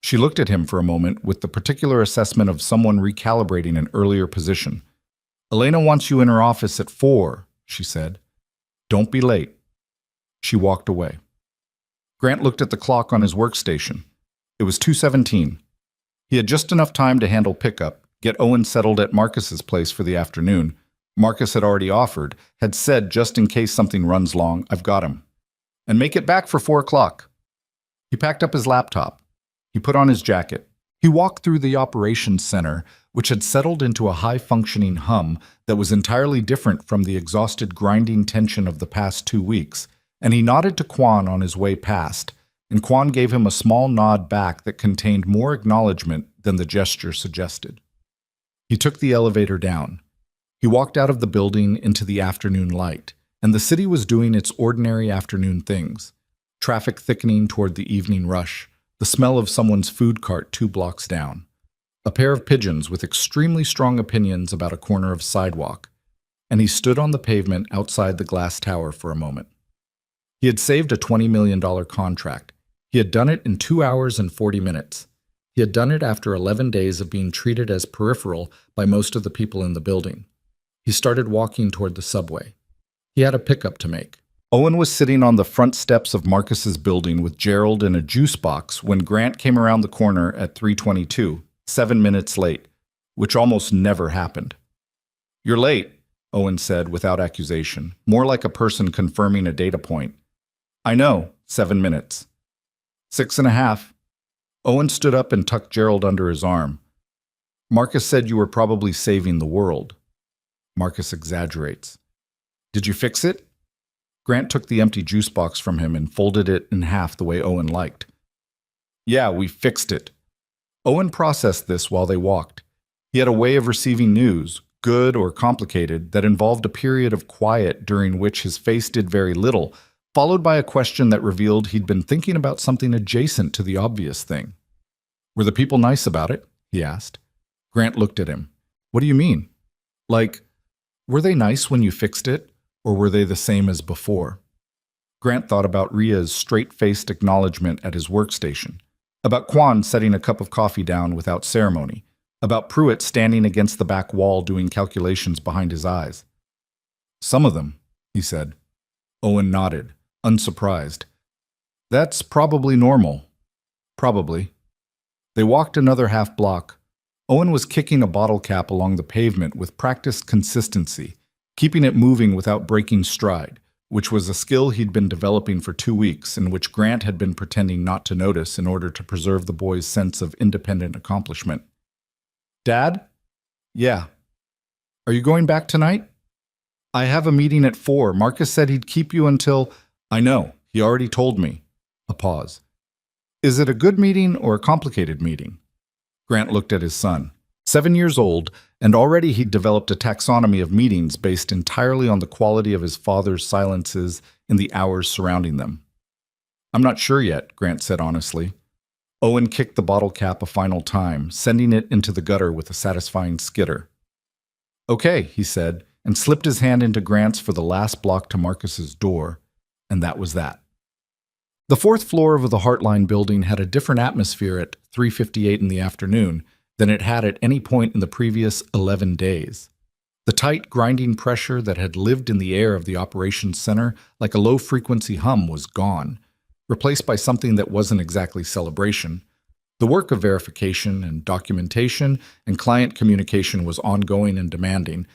She looked at him for a moment with the particular assessment of someone recalibrating an earlier position. "Elena wants you in her office at 4, she said. "Don't be late." She walked away. Grant looked at the clock on his workstation. It was 2:17. He had just enough time to handle pickup, get Owen settled at Marcus's place for the afternoon. Marcus had already offered, had said just in case something runs long, "I've got him." And make it back for 4 o'clock. He packed up his laptop. He put on his jacket. He walked through the operations center, which had settled into a high-functioning hum that was entirely different from the exhausted grinding tension of the past 2 weeks, and he nodded to Quan on his way past, and Quan gave him a small nod back that contained more acknowledgement than the gesture suggested. He took the elevator down. He walked out of the building into the afternoon light, and the city was doing its ordinary afternoon things. Traffic thickening toward the evening rush, the smell of someone's food cart 2 blocks down. A pair of pigeons with extremely strong opinions about a corner of sidewalk, and he stood on the pavement outside the glass tower for a moment. He had saved a $20 million contract. He had done it in 2 hours and 40 minutes. He had done it after 11 days of being treated as peripheral by most of the people in the building. He started walking toward the subway. He had a pickup to make. Owen was sitting on the front steps of Marcus's building with Gerald in a juice box when Grant came around the corner at 3:22, 7 minutes late, which almost never happened. "You're late," Owen said without accusation, more like a person confirming a data point. "I know, 7 minutes. 6.5. Owen stood up and tucked Gerald under his arm. "Marcus said you were probably saving the world." Marcus exaggerates. "Did you fix it?" Grant took the empty juice box from him and folded it in half the way Owen liked. "Yeah, we fixed it." Owen processed this while they walked. He had a way of receiving news, good or complicated, that involved a period of quiet during which his face did very little, followed by a question that revealed he'd been thinking about something adjacent to the obvious thing. "Were the people nice about it?" he asked. Grant looked at him. "What do you mean? Like, were they nice when you fixed it, or were they the same as before?" Grant thought about Ria's straight-faced acknowledgement at his workstation, about Kwan setting a cup of coffee down without ceremony, about Pruitt standing against the back wall doing calculations behind his eyes. "Some of them," he said. Owen nodded, unsurprised. "That's probably normal." "Probably." They walked another half block. Owen was kicking a bottle cap along the pavement with practiced consistency, keeping it moving without breaking stride, which was a skill he'd been developing for 2 weeks and which Grant had been pretending not to notice in order to preserve the boy's sense of independent accomplishment. "Dad?" "Yeah." "Are you going back tonight?" "I have a meeting at 4. Marcus said he'd keep you until—" "I know. He already told me." A pause. "Is it a good meeting or a complicated meeting?" Grant looked at his son. 7 years old, and already he'd developed a taxonomy of meetings based entirely on the quality of his father's silences in the hours surrounding them. "I'm not sure yet," Grant said honestly. Owen kicked the bottle cap a final time, sending it into the gutter with a satisfying skitter. "Okay," he said, and slipped his hand into Grant's for the last block to Marcus's door, and that was that. The 4th floor of the Heartline building had a different atmosphere at 3:58 in the afternoon than it had at any point in the previous 11 days. The tight, grinding pressure that had lived in the air of the operations center like a low-frequency hum was gone, replaced by something that wasn't exactly celebration. The work of verification and documentation and client communication was ongoing and demanding,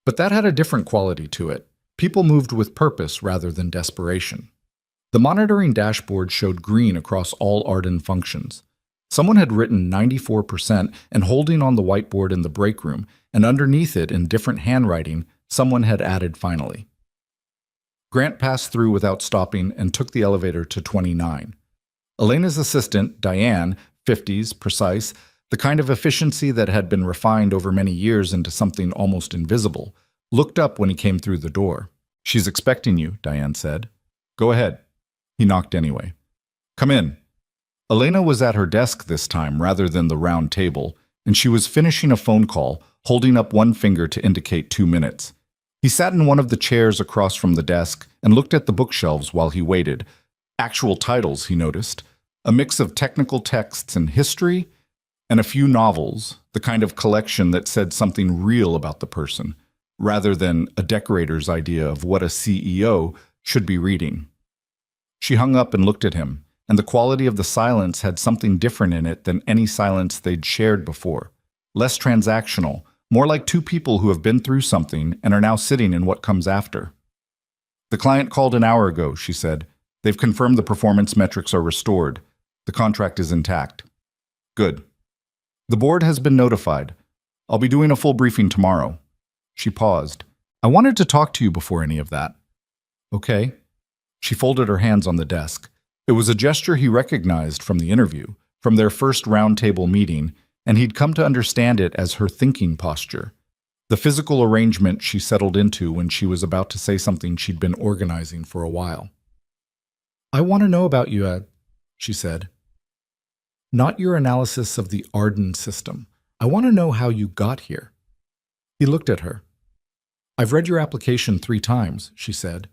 but that had a different quality to it. People moved with purpose rather than desperation. The monitoring dashboard showed green across all Arden functions. Someone had written 94% and holding on the whiteboard in the break room, and underneath it in different handwriting, someone had added finally. Grant passed through without stopping and took the elevator to 29. Elena's assistant, Diane, 50s, precise, the kind of efficiency that had been refined over many years into something almost invisible, looked up when he came through the door. "She's expecting you," Diane said. "Go ahead." He knocked anyway. "Come in." Elena was at her desk this time rather than the round table, and she was finishing a phone call, holding up one finger to indicate 2 minutes. He sat in one of the chairs across from the desk and looked at the bookshelves while he waited. Actual titles, he noticed. A mix of technical texts and history, and a few novels, the kind of collection that said something real about the person, rather than a decorator's idea of what a CEO should be reading. She hung up and looked at him, and the quality of the silence had something different in it than any silence they'd shared before. Less transactional, more like two people who have been through something and are now sitting in what comes after. "The client called an hour ago," she said. "They've confirmed the performance metrics are restored. The contract is intact." "Good." "The board has been notified. I'll be doing a full briefing tomorrow." She paused. "I wanted to talk to you before any of that." "Okay." She folded her hands on the desk. It was a gesture he recognized from the interview, from their first roundtable meeting, and he'd come to understand it as her thinking posture, the physical arrangement she settled into when she was about to say something she'd been organizing for a while. "I want to know about you, Ed," she said. "Not your analysis of the Arden system. I want to know how you got here." He looked at her. "I've read your application 3 times, she said.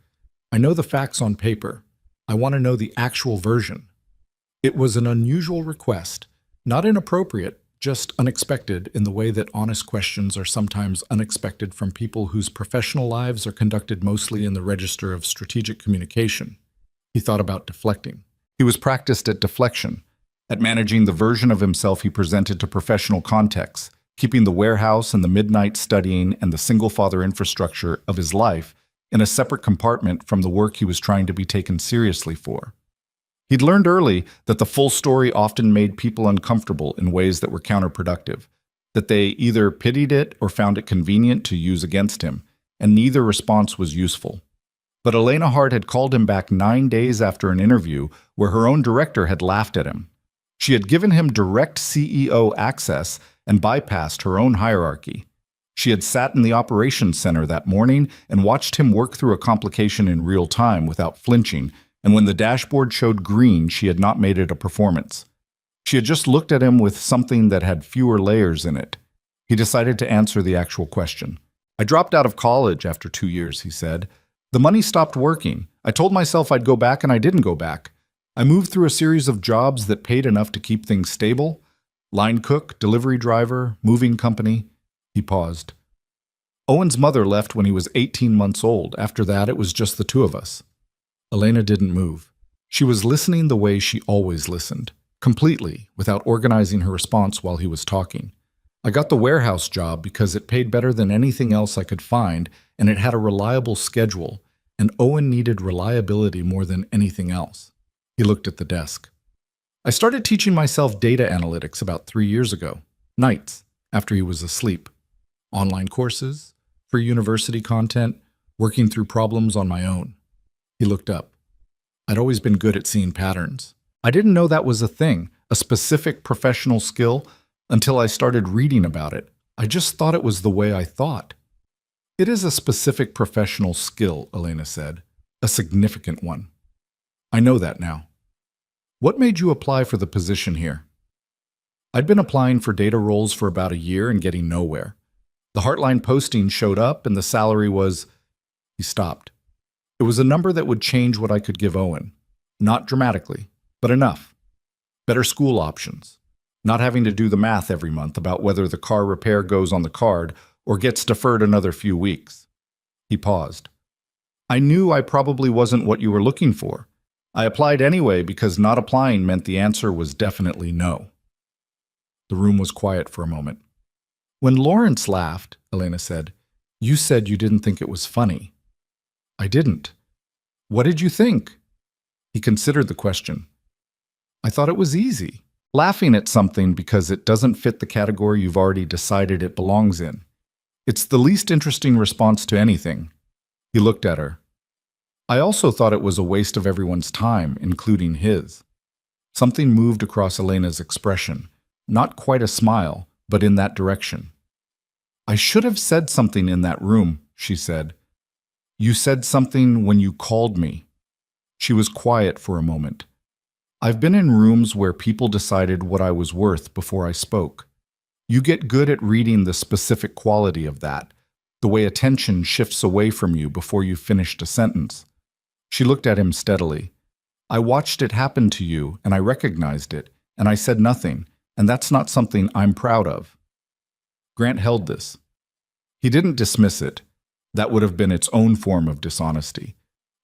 "I know the facts on paper. I want to know the actual version." It was an unusual request, not inappropriate, just unexpected in the way that honest questions are sometimes unexpected from people whose professional lives are conducted mostly in the register of strategic communication. He thought about deflecting. He was practiced at deflection, at managing the version of himself he presented to professional contexts, keeping the warehouse and the midnight studying and the single-father infrastructure of his life in a separate compartment from the work he was trying to be taken seriously for. He'd learned early that the full story often made people uncomfortable in ways that were counterproductive, that they either pitied it or found it convenient to use against him, and neither response was useful. But Elena Hart had called him back 9 days after an interview where her own director had laughed at him. She had given him direct CEO access and bypassed her own hierarchy. She had sat in the operations center that morning and watched him work through a complication in real time without flinching, and when the dashboard showed green, she had not made it a performance. She had just looked at him with something that had fewer layers in it. He decided to answer the actual question. "I dropped out of college after 2 years," he said. "The money stopped working. I told myself I'd go back and I didn't go back. I moved through a series of jobs that paid enough to keep things stable. Line cook, delivery driver, moving company." He paused. "Owen's mother left when he was 18 months old. After that, it was just the two of us." Elena didn't move. She was listening the way she always listened, completely, without organizing her response while he was talking. "I got the warehouse job because it paid better than anything else I could find, and it had a reliable schedule, and Owen needed reliability more than anything else." He looked at the desk. "I started teaching myself data analytics about 3 years ago, nights, after he was asleep. Online courses, free university content, working through problems on my own." He looked up. "I'd always been good at seeing patterns. I didn't know that was a thing, a specific professional skill, until I started reading about it. I just thought it was the way I thought." "It is a specific professional skill," Elena said. "A significant one. I know that now. What made you apply for the position here?" "I'd been applying for data roles for about a year and getting nowhere. The Heartline posting showed up and the salary was..." He stopped. "It was a number that would change what I could give Owen. Not dramatically, but enough. Better school options. Not having to do the math every month about whether the car repair goes on the card or gets deferred another few weeks." He paused. "I knew I probably wasn't what you were looking for. I applied anyway because not applying meant the answer was definitely no." The room was quiet for a moment. "When Lawrence laughed," Elena said, "you said you didn't think it was funny." "I didn't." "What did you think?" He considered the question. "I thought it was easy. Laughing at something because it doesn't fit the category you've already decided it belongs in. It's the least interesting response to anything." He looked at her. "I also thought it was a waste of everyone's time, including his." Something moved across Elena's expression, not quite a smile, but in that direction. "I should have said something in that room," she said. "You said something when you called me." She was quiet for a moment. "I've been in rooms where people decided what I was worth before I spoke. You get good at reading the specific quality of that, the way attention shifts away from you before you've finished a sentence." She looked at him steadily. "I watched it happen to you, and I recognized it, and I said nothing, and that's not something I'm proud of." Grant held this. He didn't dismiss it. That would have been its own form of dishonesty.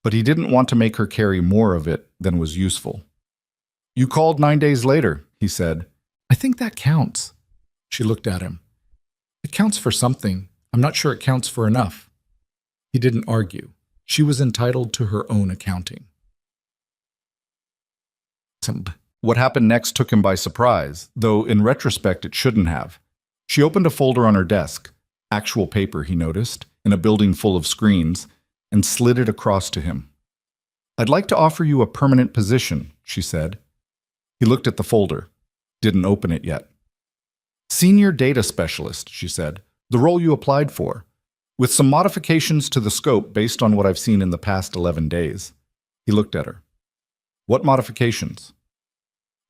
But he didn't want to make her carry more of it than was useful. "You called 9 days later," he said. "I think that counts." She looked at him. "It counts for something. I'm not sure it counts for enough." He didn't argue. She was entitled to her own accounting. What happened next took him by surprise, though in retrospect it shouldn't have. She opened a folder on her desk, actual paper, he noticed, in a building full of screens, and slid it across to him. "I'd like to offer you a permanent position," she said. He looked at the folder, didn't open it yet. "Senior Data Specialist," she said, "the role you applied for, with some modifications to the scope based on what I've seen in the past 11 days. He looked at her. "What modifications?"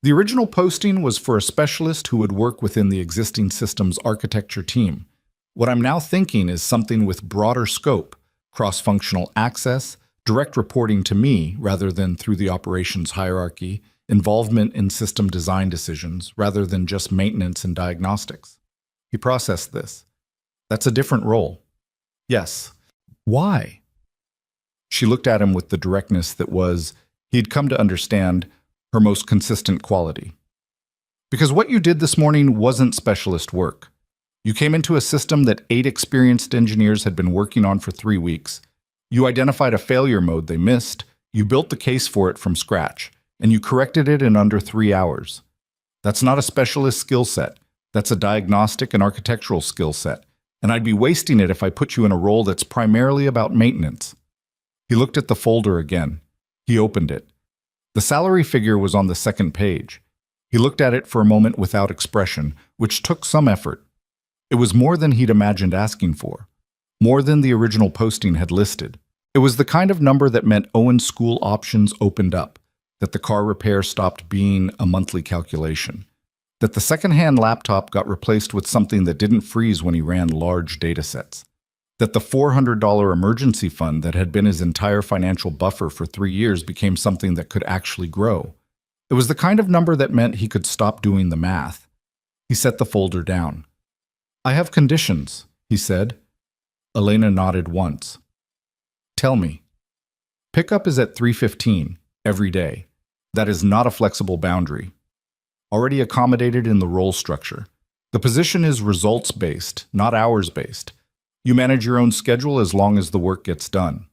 "The original posting was for a specialist who would work within the existing systems architecture team. What I'm now thinking is something with broader scope, cross-functional access, direct reporting to me rather than through the operations hierarchy, involvement in system design decisions rather than just maintenance and diagnostics. He processed this. That's a different role. Yes. Why? She looked at him with the directness that was, he'd come to understand, her most consistent quality. Because what you did this morning wasn't specialist work. You came into a system that 8 experienced engineers had been working on for 3 weeks. You identified a failure mode they missed, you built the case for it from scratch, and you corrected it in under 3 hours. That's not a specialist skill set. That's a diagnostic and architectural skill set, and I'd be wasting it if I put you in a role that's primarily about maintenance. He looked at the folder again. He opened it. The salary figure was on the second page. He looked at it for a moment without expression, which took some effort. It was more than he'd imagined asking for, more than the original posting had listed. It was the kind of number that meant Owen's school options opened up, that the car repair stopped being a monthly calculation, that the second-hand laptop got replaced with something that didn't freeze when he ran large data sets, that the $400 emergency fund that had been his entire financial buffer for 3 years became something that could actually grow. It was the kind of number that meant he could stop doing the math. He set the folder down. I have conditions, he said. Elena nodded once. Tell me. Pickup is at 3:15 every day. That is not a flexible boundary. Already accommodated in the role structure. The position is results-based, not hours-based. You manage your own schedule as long as the work gets done.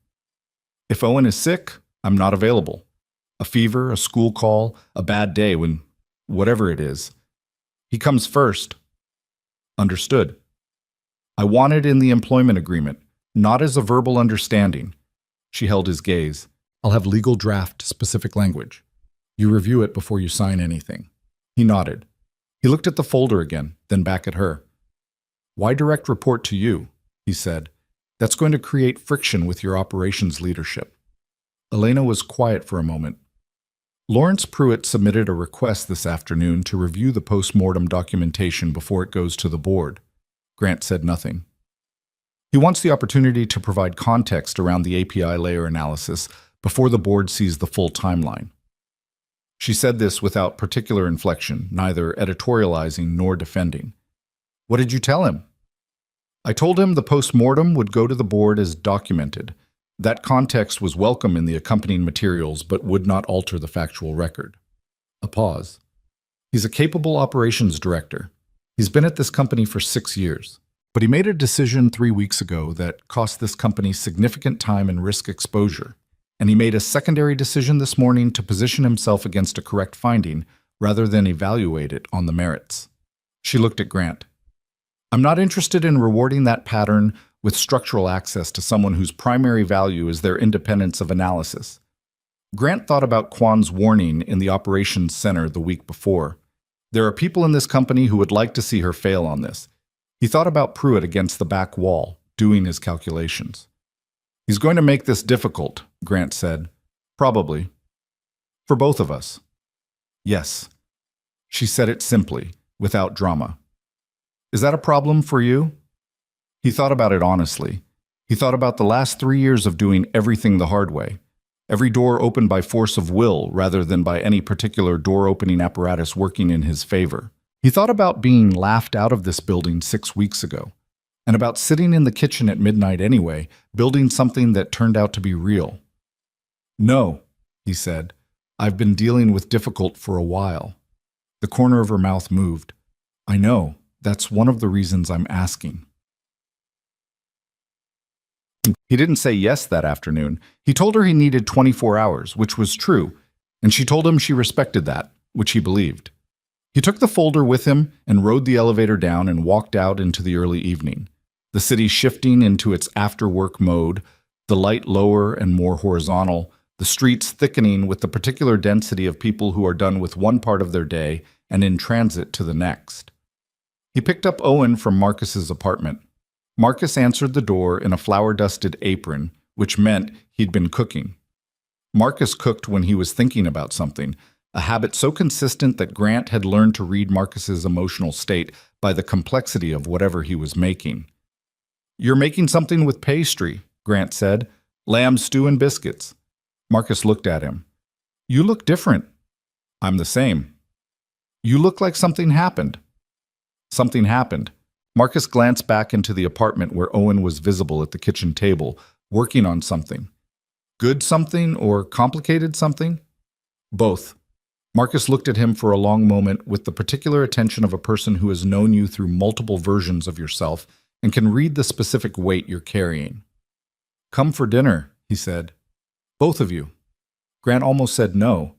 If Owen is sick, I'm not available. A fever, a school call, a bad day, whatever it is. He comes first. Understood. I want it in the employment agreement, not as a verbal understanding. She held his gaze. I'll have legal draft specific language. You review it before you sign anything. He nodded. He looked at the folder again, then back at her. Why direct report to you? He said. That's going to create friction with your operations leadership. Elena was quiet for a moment. Lawrence Pruitt submitted a request this afternoon to review the post-mortem documentation before it goes to the board. Grant said nothing. He wants the opportunity to provide context around the API layer analysis before the board sees the full timeline. She said this without particular inflection, neither editorializing nor defending. What did you tell him? I told him the post-mortem would go to the board as documented. That context was welcome in the accompanying materials, but would not alter the factual record. A pause. He's a capable operations director. He's been at this company for 6 years. But he made a decision 3 weeks ago that cost this company significant time and risk exposure. And he made a secondary decision this morning to position himself against a correct finding rather than evaluate it on the merits. She looked at Grant. I'm not interested in rewarding that pattern with structural access to someone whose primary value is their independence of analysis. Grant thought about Kwan's warning in the operations center the week before. There are people in this company who would like to see her fail on this. He thought about Pruitt against the back wall, doing his calculations. He's going to make this difficult, Grant said. Probably. For both of us. Yes. She said it simply, without drama. Is that a problem for you? He thought about it honestly. He thought about the last 3 years of doing everything the hard way. Every door opened by force of will rather than by any particular door-opening apparatus working in his favor. He thought about being laughed out of this building 6 weeks ago, and about sitting in the kitchen at midnight anyway, building something that turned out to be real. No, he said. I've been dealing with difficult for a while. The corner of her mouth moved. I know. That's one of the reasons I'm asking. He didn't say yes that afternoon. He told her he needed 24 hours, which was true, and she told him she respected that, which he believed. He took the folder with him and rode the elevator down and walked out into the early evening, the city shifting into its after-work mode, the light lower and more horizontal, the streets thickening with the particular density of people who are done with one part of their day and in transit to the next. He picked up Owen from Marcus's apartment. Marcus answered the door in a flour-dusted apron, which meant he'd been cooking. Marcus cooked when he was thinking about something, a habit so consistent that Grant had learned to read Marcus's emotional state by the complexity of whatever he was making. You're making something with pastry, Grant said. Lamb stew and biscuits. Marcus looked at him. You look different. I'm the same. You look like something happened. Something happened. Marcus glanced back into the apartment where Owen was visible at the kitchen table, working on something. Good something or complicated something? Both. Marcus looked at him for a long moment with the particular attention of a person who has known you through multiple versions of yourself and can read the specific weight you're carrying. Come for dinner, he said. Both of you. Grant almost said no.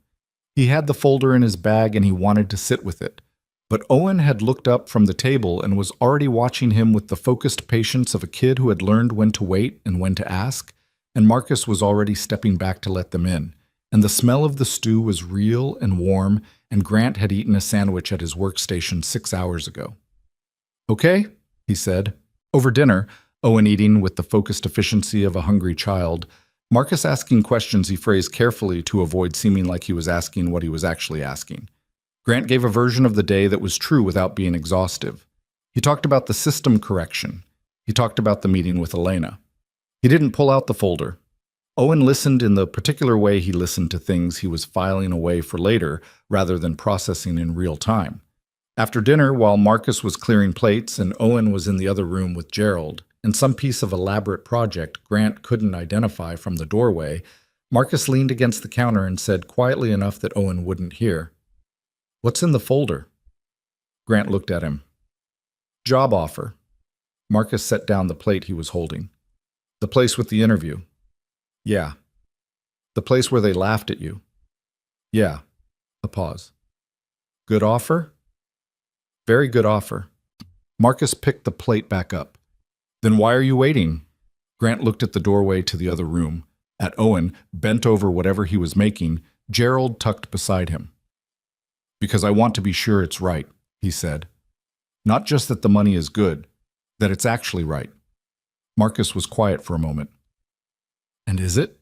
He had the folder in his bag and he wanted to sit with it. But Owen had looked up from the table and was already watching him with the focused patience of a kid who had learned when to wait and when to ask, and Marcus was already stepping back to let them in. And the smell of the stew was real and warm, and Grant had eaten a sandwich at his workstation 6 hours ago. Okay, he said. Over dinner, Owen eating with the focused efficiency of a hungry child, Marcus asking questions he phrased carefully to avoid seeming like he was asking what he was actually asking. Grant gave a version of the day that was true without being exhaustive. He talked about the system correction. He talked about the meeting with Elena. He didn't pull out the folder. Owen listened in the particular way he listened to things he was filing away for later rather than processing in real time. After dinner, while Marcus was clearing plates and Owen was in the other room with Gerald, in some piece of elaborate project Grant couldn't identify from the doorway, Marcus leaned against the counter and said quietly enough that Owen wouldn't hear, "What's in the folder?" Grant looked at him. "Job offer." Marcus set down the plate he was holding. "The place with the interview." "Yeah." "The place where they laughed at you." "Yeah." A pause. "Good offer?" "Very good offer." Marcus picked the plate back up. "Then why are you waiting?" Grant looked at the doorway to the other room, at Owen, bent over whatever he was making, Gerald tucked beside him. "Because I want to be sure it's right," he said. "Not just that the money is good, that it's actually right." Marcus was quiet for a moment. "And is it?"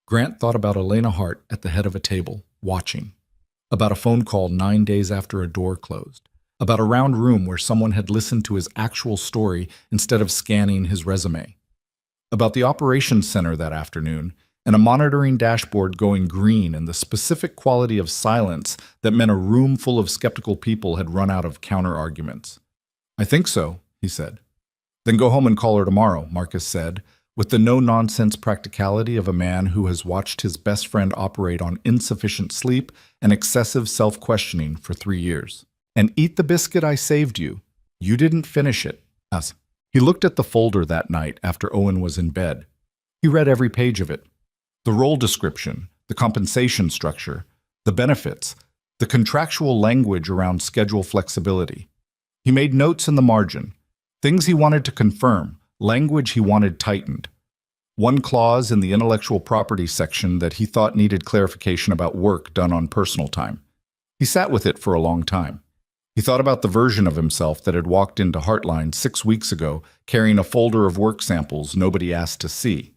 Grant thought about Elena Hart at the head of a table, watching. About a phone call 9 days after a door closed. About a round room where someone had listened to his actual story instead of scanning his resume. About the operations center that afternoon, and a monitoring dashboard going green and the specific quality of silence that meant a room full of skeptical people had run out of counter-arguments. "I think so," he said. "Then go home and call her tomorrow," Marcus said, with the no-nonsense practicality of a man who has watched his best friend operate on insufficient sleep and excessive self-questioning for 3 years. "And eat the biscuit I saved you. You didn't finish it." As he looked at the folder that night after Owen was in bed. He read every page of it. The role description, the compensation structure, the benefits, the contractual language around schedule flexibility. He made notes in the margin, things he wanted to confirm, language he wanted tightened. One clause in the intellectual property section that he thought needed clarification about work done on personal time. He sat with it for a long time. He thought about the version of himself that had walked into Heartline 6 weeks ago carrying a folder of work samples nobody asked to see,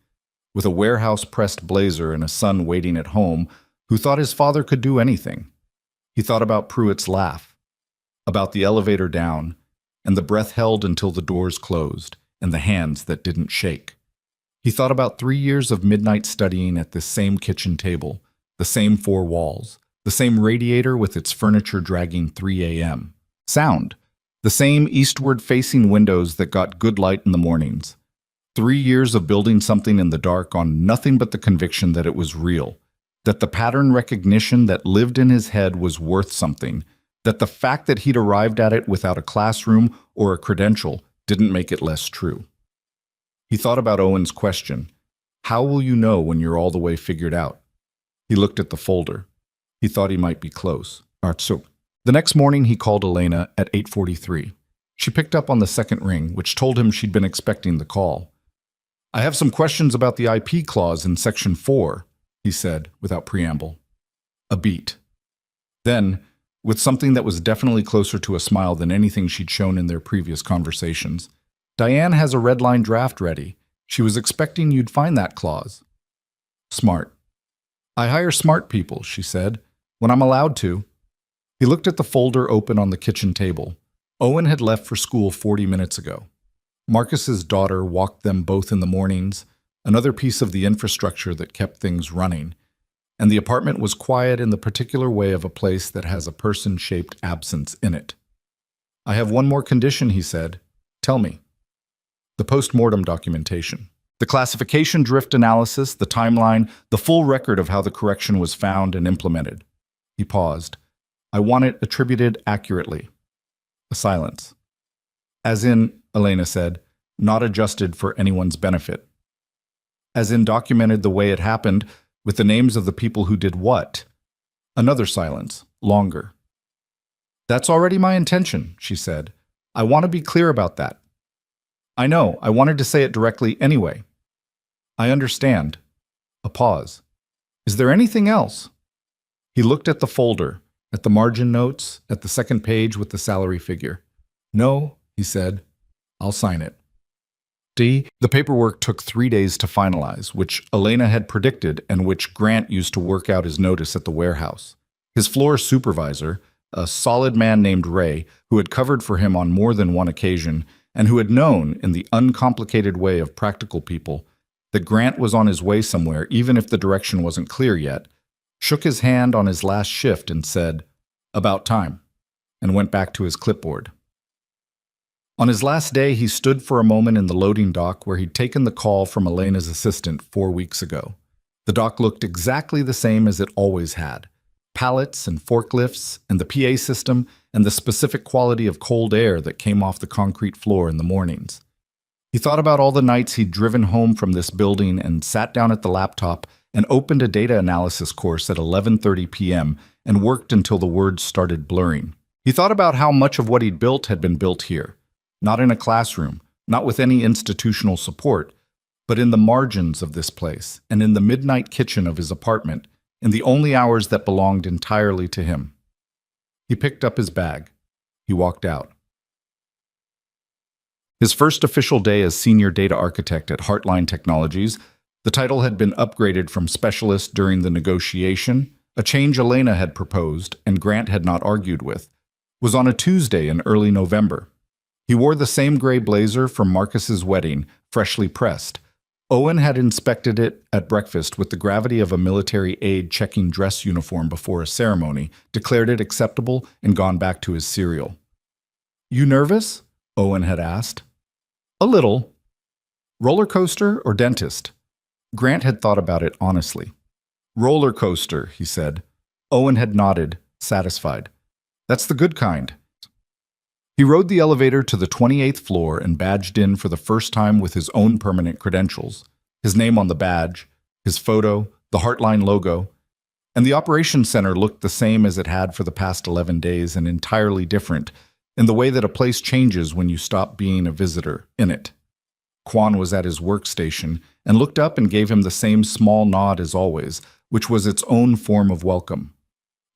with a warehouse-pressed blazer and a son waiting at home who thought his father could do anything. He thought about Pruitt's laugh, about the elevator down, and the breath held until the doors closed, and the hands that didn't shake. He thought about 3 years of midnight studying at this same kitchen table, the same 4 walls, the same radiator with its furniture dragging 3 a.m. Sound, the same eastward-facing windows that got good light in the mornings. 3 years of building something in the dark on nothing but the conviction that it was real, that the pattern recognition that lived in his head was worth something, that the fact that he'd arrived at it without a classroom or a credential didn't make it less true. He thought about Owen's question, "How will you know when you're all the way figured out?" He looked at the folder. He thought he might be close. The next morning he called Elena at 8:43. She picked up on the second ring, which told him she'd been expecting the call. "I have some questions about the IP clause in Section 4, he said, without preamble. A beat. Then, with something that was definitely closer to a smile than anything she'd shown in their previous conversations, "Diane has a red line draft ready. She was expecting you'd find that clause." "Smart." "I hire smart people," she said, "when I'm allowed to." He looked at the folder open on the kitchen table. Owen had left for school 40 minutes ago. Marcus's daughter walked them both in the mornings, another piece of the infrastructure that kept things running. and the apartment was quiet in the particular way of a place that has a person-shaped absence in it. "I have one more condition," he said. "Tell me." "The post-mortem documentation. The classification drift analysis, the timeline, the full record of how the correction was found and implemented." He paused. "I want it attributed accurately." A silence. "As in," Elena said, "not adjusted for anyone's benefit." "As in documented the way it happened, with the names of the people who did what?" Another silence, longer. "That's already my intention," she said. "I want to be clear about that." "I know, I wanted to say it directly anyway." "I understand." A pause. "Is there anything else?" He looked at the folder, at the margin notes, at the second page with the salary figure. "No," he said. "I'll sign it." The paperwork took 3 days to finalize, which Elena had predicted and which Grant used to work out his notice at the warehouse. His floor supervisor, a solid man named Ray, who had covered for him on more than one occasion, and who had known, in the uncomplicated way of practical people, that Grant was on his way somewhere even if the direction wasn't clear yet, shook his hand on his last shift and said, "About time," and went back to his clipboard. On his last day, he stood for a moment in the loading dock where he'd taken the call from Elena's assistant 4 weeks ago. The dock looked exactly the same as it always had. Pallets and forklifts and the PA system and the specific quality of cold air that came off the concrete floor in the mornings. He thought about all the nights he'd driven home from this building and sat down at the laptop and opened a data analysis course at 11:30 p.m. and worked until the words started blurring. He thought about how much of what he'd built had been built here. Not in a classroom, not with any institutional support, but in the margins of this place and in the midnight kitchen of his apartment, in the only hours that belonged entirely to him. He picked up his bag. He walked out. His first official day as senior data architect at Heartline Technologies, the title had been upgraded from specialist during the negotiation, a change Elena had proposed and Grant had not argued with, was on a Tuesday in early November. He wore the same gray blazer from Marcus's wedding, freshly pressed. Owen had inspected it at breakfast with the gravity of a military aide checking dress uniform before a ceremony, declared it acceptable, and gone back to his cereal. "You nervous?" Owen had asked. "A little." "Roller coaster or dentist?" Grant had thought about it honestly. "Roller coaster," he said. Owen had nodded, satisfied. "That's the good kind." He rode the elevator to the 28th floor and badged in for the first time with his own permanent credentials, his name on the badge, his photo, the Heartline logo, and the operations center looked the same as it had for the past 11 days and entirely different in the way that a place changes when you stop being a visitor in it. Quan was at his workstation and looked up and gave him the same small nod as always, which was its own form of welcome.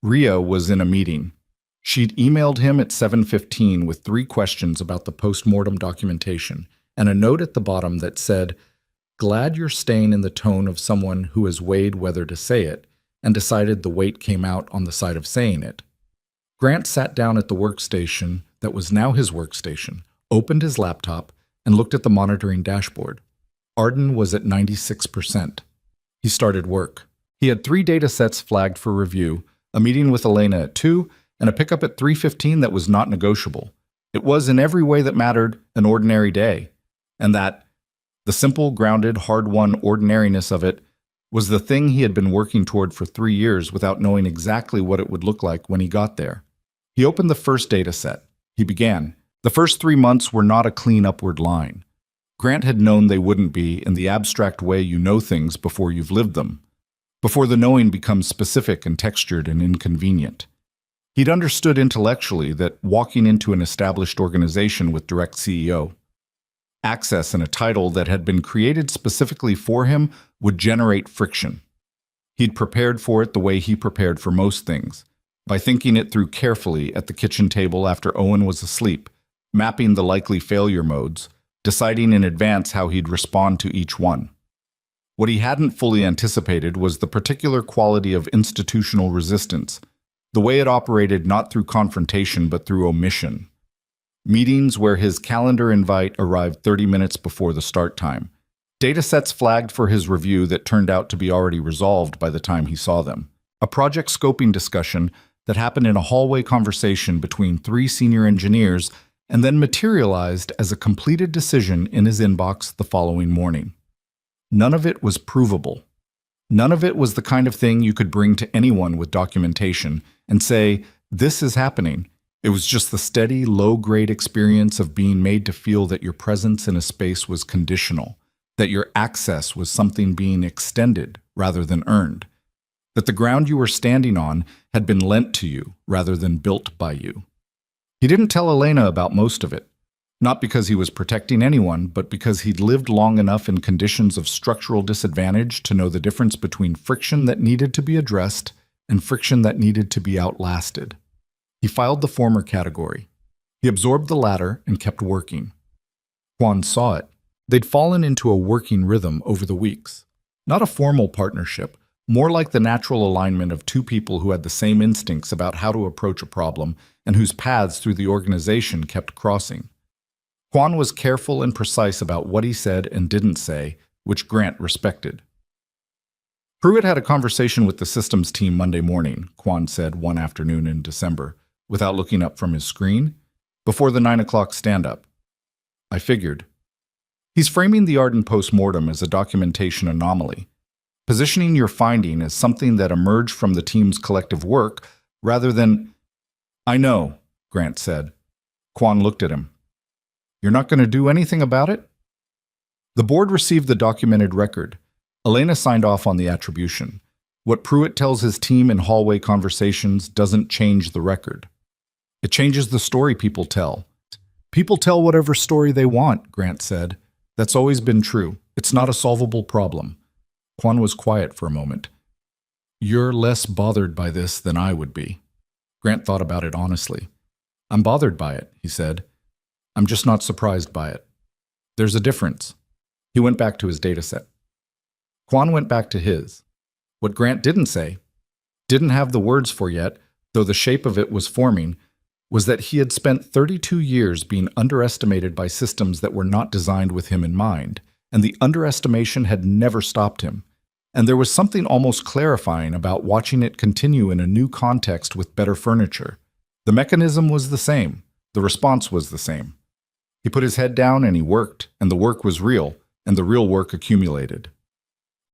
Ria was in a meeting. She'd emailed him at 7:15 with 3 questions about the post-mortem documentation and a note at the bottom that said, "Glad you're staying," in the tone of someone who has weighed whether to say it and decided the weight came out on the side of saying it. Grant sat down at the workstation that was now his workstation, opened his laptop, and looked at the monitoring dashboard. Arden was at 96%. He started work. He had 3 data sets flagged for review, a meeting with Elena at 2, and a pickup at 3:15 that was not negotiable. It was, in every way that mattered, an ordinary day, and that, the simple, grounded, hard-won ordinariness of it, was the thing he had been working toward for 3 years without knowing exactly what it would look like when he got there. He opened the first data set. He began. The first 3 months were not a clean upward line. Grant had known they wouldn't be in the abstract way you know things before you've lived them, before the knowing becomes specific and textured and inconvenient. He'd understood intellectually that walking into an established organization with direct CEO, access and a title that had been created specifically for him would generate friction. He'd prepared for it the way he prepared for most things, by thinking it through carefully at the kitchen table after Owen was asleep, mapping the likely failure modes, deciding in advance how he'd respond to each one. What he hadn't fully anticipated was the particular quality of institutional resistance, the way it operated not through confrontation but through omission. Meetings where his calendar invite arrived 30 minutes before the start time. Datasets flagged for his review that turned out to be already resolved by the time he saw them. A project scoping discussion that happened in a hallway conversation between 3 senior engineers and then materialized as a completed decision in his inbox the following morning. None of it was provable. None of it was the kind of thing you could bring to anyone with documentation and say, "This is happening." It was just the steady, low-grade experience of being made to feel that your presence in a space was conditional, that your access was something being extended rather than earned, that the ground you were standing on had been lent to you rather than built by you. He didn't tell Elena about most of it, not because he was protecting anyone, but because he'd lived long enough in conditions of structural disadvantage to know the difference between friction that needed to be addressed and friction that needed to be outlasted. He filed the former category. He absorbed the latter and kept working. Juan saw it. They'd fallen into a working rhythm over the weeks. Not a formal partnership, more like the natural alignment of 2 people who had the same instincts about how to approach a problem and whose paths through the organization kept crossing. Juan was careful and precise about what he said and didn't say, which Grant respected. Pruitt had a conversation with the systems team Monday morning, Juan said one afternoon in December, without looking up from his screen, before the 9 o'clock stand-up. I figured. He's framing the Arden post-mortem as a documentation anomaly, positioning your finding as something that emerged from the team's collective work rather than... "I know," Grant said. Juan looked at him. "You're not going to do anything about it?" The board received the documented record. Elena signed off on the attribution. What Pruitt tells his team in hallway conversations doesn't change the record. It changes the story people tell. "People tell whatever story they want," Grant said. "That's always been true. It's not a solvable problem." Juan was quiet for a moment. "You're less bothered by this than I would be." Grant thought about it honestly. "I'm bothered by it," he said. "I'm just not surprised by it. There's a difference." He went back to his dataset. Juan went back to his. What Grant didn't say, didn't have the words for yet, though the shape of it was forming, was that he had spent 32 years being underestimated by systems that were not designed with him in mind, and the underestimation had never stopped him. And there was something almost clarifying about watching it continue in a new context with better furniture. The mechanism was the same. The response was the same. He put his head down and he worked, and the work was real, and the real work accumulated.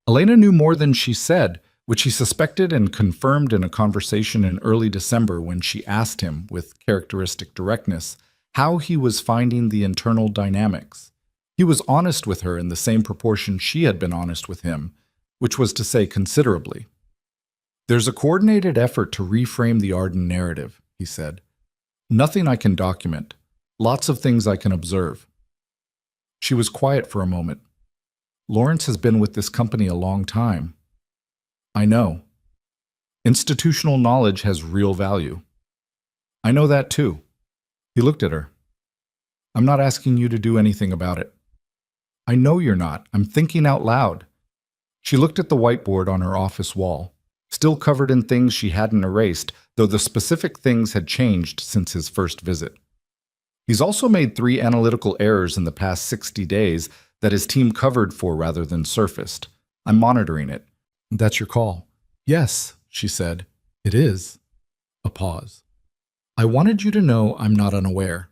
Elena knew more than she said, which he suspected and confirmed in a conversation in early December when she asked him, with characteristic directness, how he was finding the internal dynamics. He was honest with her in the same proportion she had been honest with him, which was to say considerably. "There's a coordinated effort to reframe the Arden narrative," he said. "Nothing I can document. Lots of things I can observe." She was quiet for a moment. "Lawrence has been with this company a long time." "I know. Institutional knowledge has real value." "I know that too." He looked at her. "I'm not asking you to do anything about it." "I know you're not. I'm thinking out loud." She looked at the whiteboard on her office wall, still covered in things she hadn't erased, though the specific things had changed since his first visit. He's also made 3 analytical errors in the past 60 days that his team covered for rather than surfaced. I'm monitoring it. "That's your call." "Yes," she said. "It is." A pause. "I wanted you to know I'm not unaware."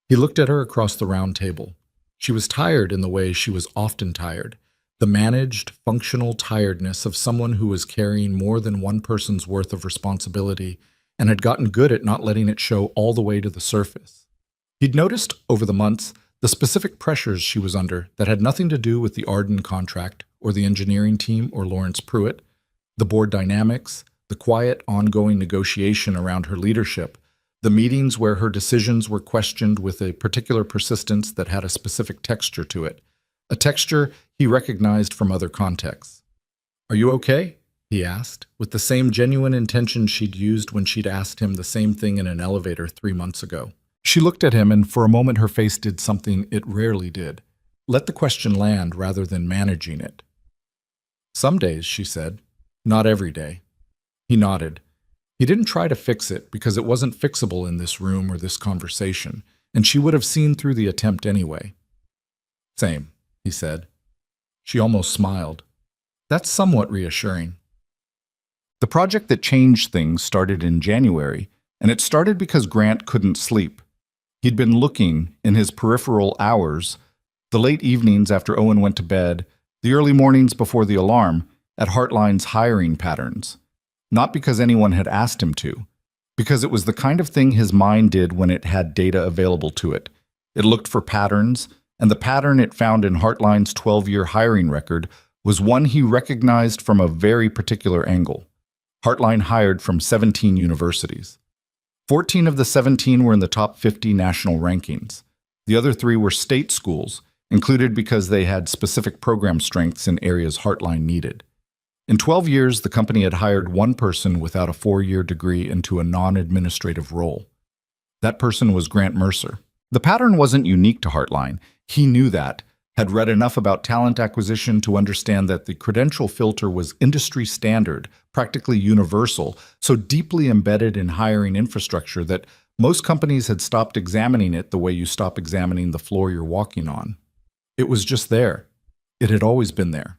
He looked at her across the round table. She was tired in the way she was often tired, the managed, functional tiredness of someone who was carrying more than one person's worth of responsibility and had gotten good at not letting it show all the way to the surface. He'd noticed, over the months, the specific pressures she was under that had nothing to do with the Arden contract or the engineering team or Lawrence Pruitt, the board dynamics, the quiet, ongoing negotiation around her leadership, the meetings where her decisions were questioned with a particular persistence that had a specific texture to it, a texture he recognized from other contexts. "Are you okay?" he asked, with the same genuine intention she'd used when she'd asked him the same thing in an elevator 3 months ago. She looked at him, and for a moment her face did something it rarely did. Let the question land rather than managing it. "Some days," she said. "Not every day." He nodded. He didn't try to fix it because it wasn't fixable in this room or this conversation, and she would have seen through the attempt anyway. "Same," he said. She almost smiled. That's somewhat reassuring. The project that changed things started in January, and it started because Grant couldn't sleep. He'd been looking, in his peripheral hours, the late evenings after Owen went to bed, the early mornings before the alarm, at Heartline's hiring patterns. Not because anyone had asked him to, because it was the kind of thing his mind did when it had data available to it. It looked for patterns, and the pattern it found in Heartline's 12-year hiring record was one he recognized from a very particular angle. Heartline hired from 17 universities. 14 of the 17 were in the top 50 national rankings. The other 3 were state schools, included because they had specific program strengths in areas Heartline needed. In 12 years, the company had hired one person without a 4-year degree into a non-administrative role. That person was Grant Mercer. The pattern wasn't unique to Heartline. He knew that, had read enough about talent acquisition to understand that the credential filter was industry standard, practically universal, so deeply embedded in hiring infrastructure that most companies had stopped examining it the way you stop examining the floor you're walking on. It was just there. It had always been there.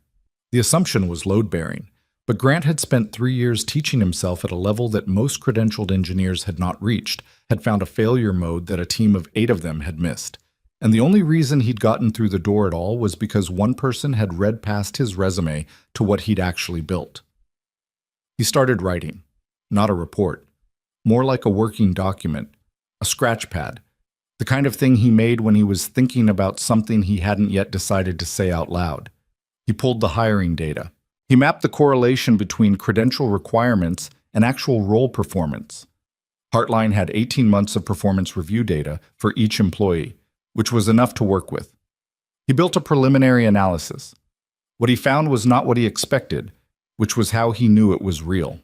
The assumption was load-bearing, but Grant had spent 3 years teaching himself at a level that most credentialed engineers had not reached, had found a failure mode that a team of 8 of them had missed. And the only reason he'd gotten through the door at all was because one person had read past his resume to what he'd actually built. He started writing, not a report, more like a working document, a scratch pad, the kind of thing he made when he was thinking about something he hadn't yet decided to say out loud. He pulled the hiring data. He mapped the correlation between credential requirements and actual role performance. Heartline had 18 months of performance review data for each employee, which was enough to work with. He built a preliminary analysis. What he found was not what he expected, which was how he knew it was real.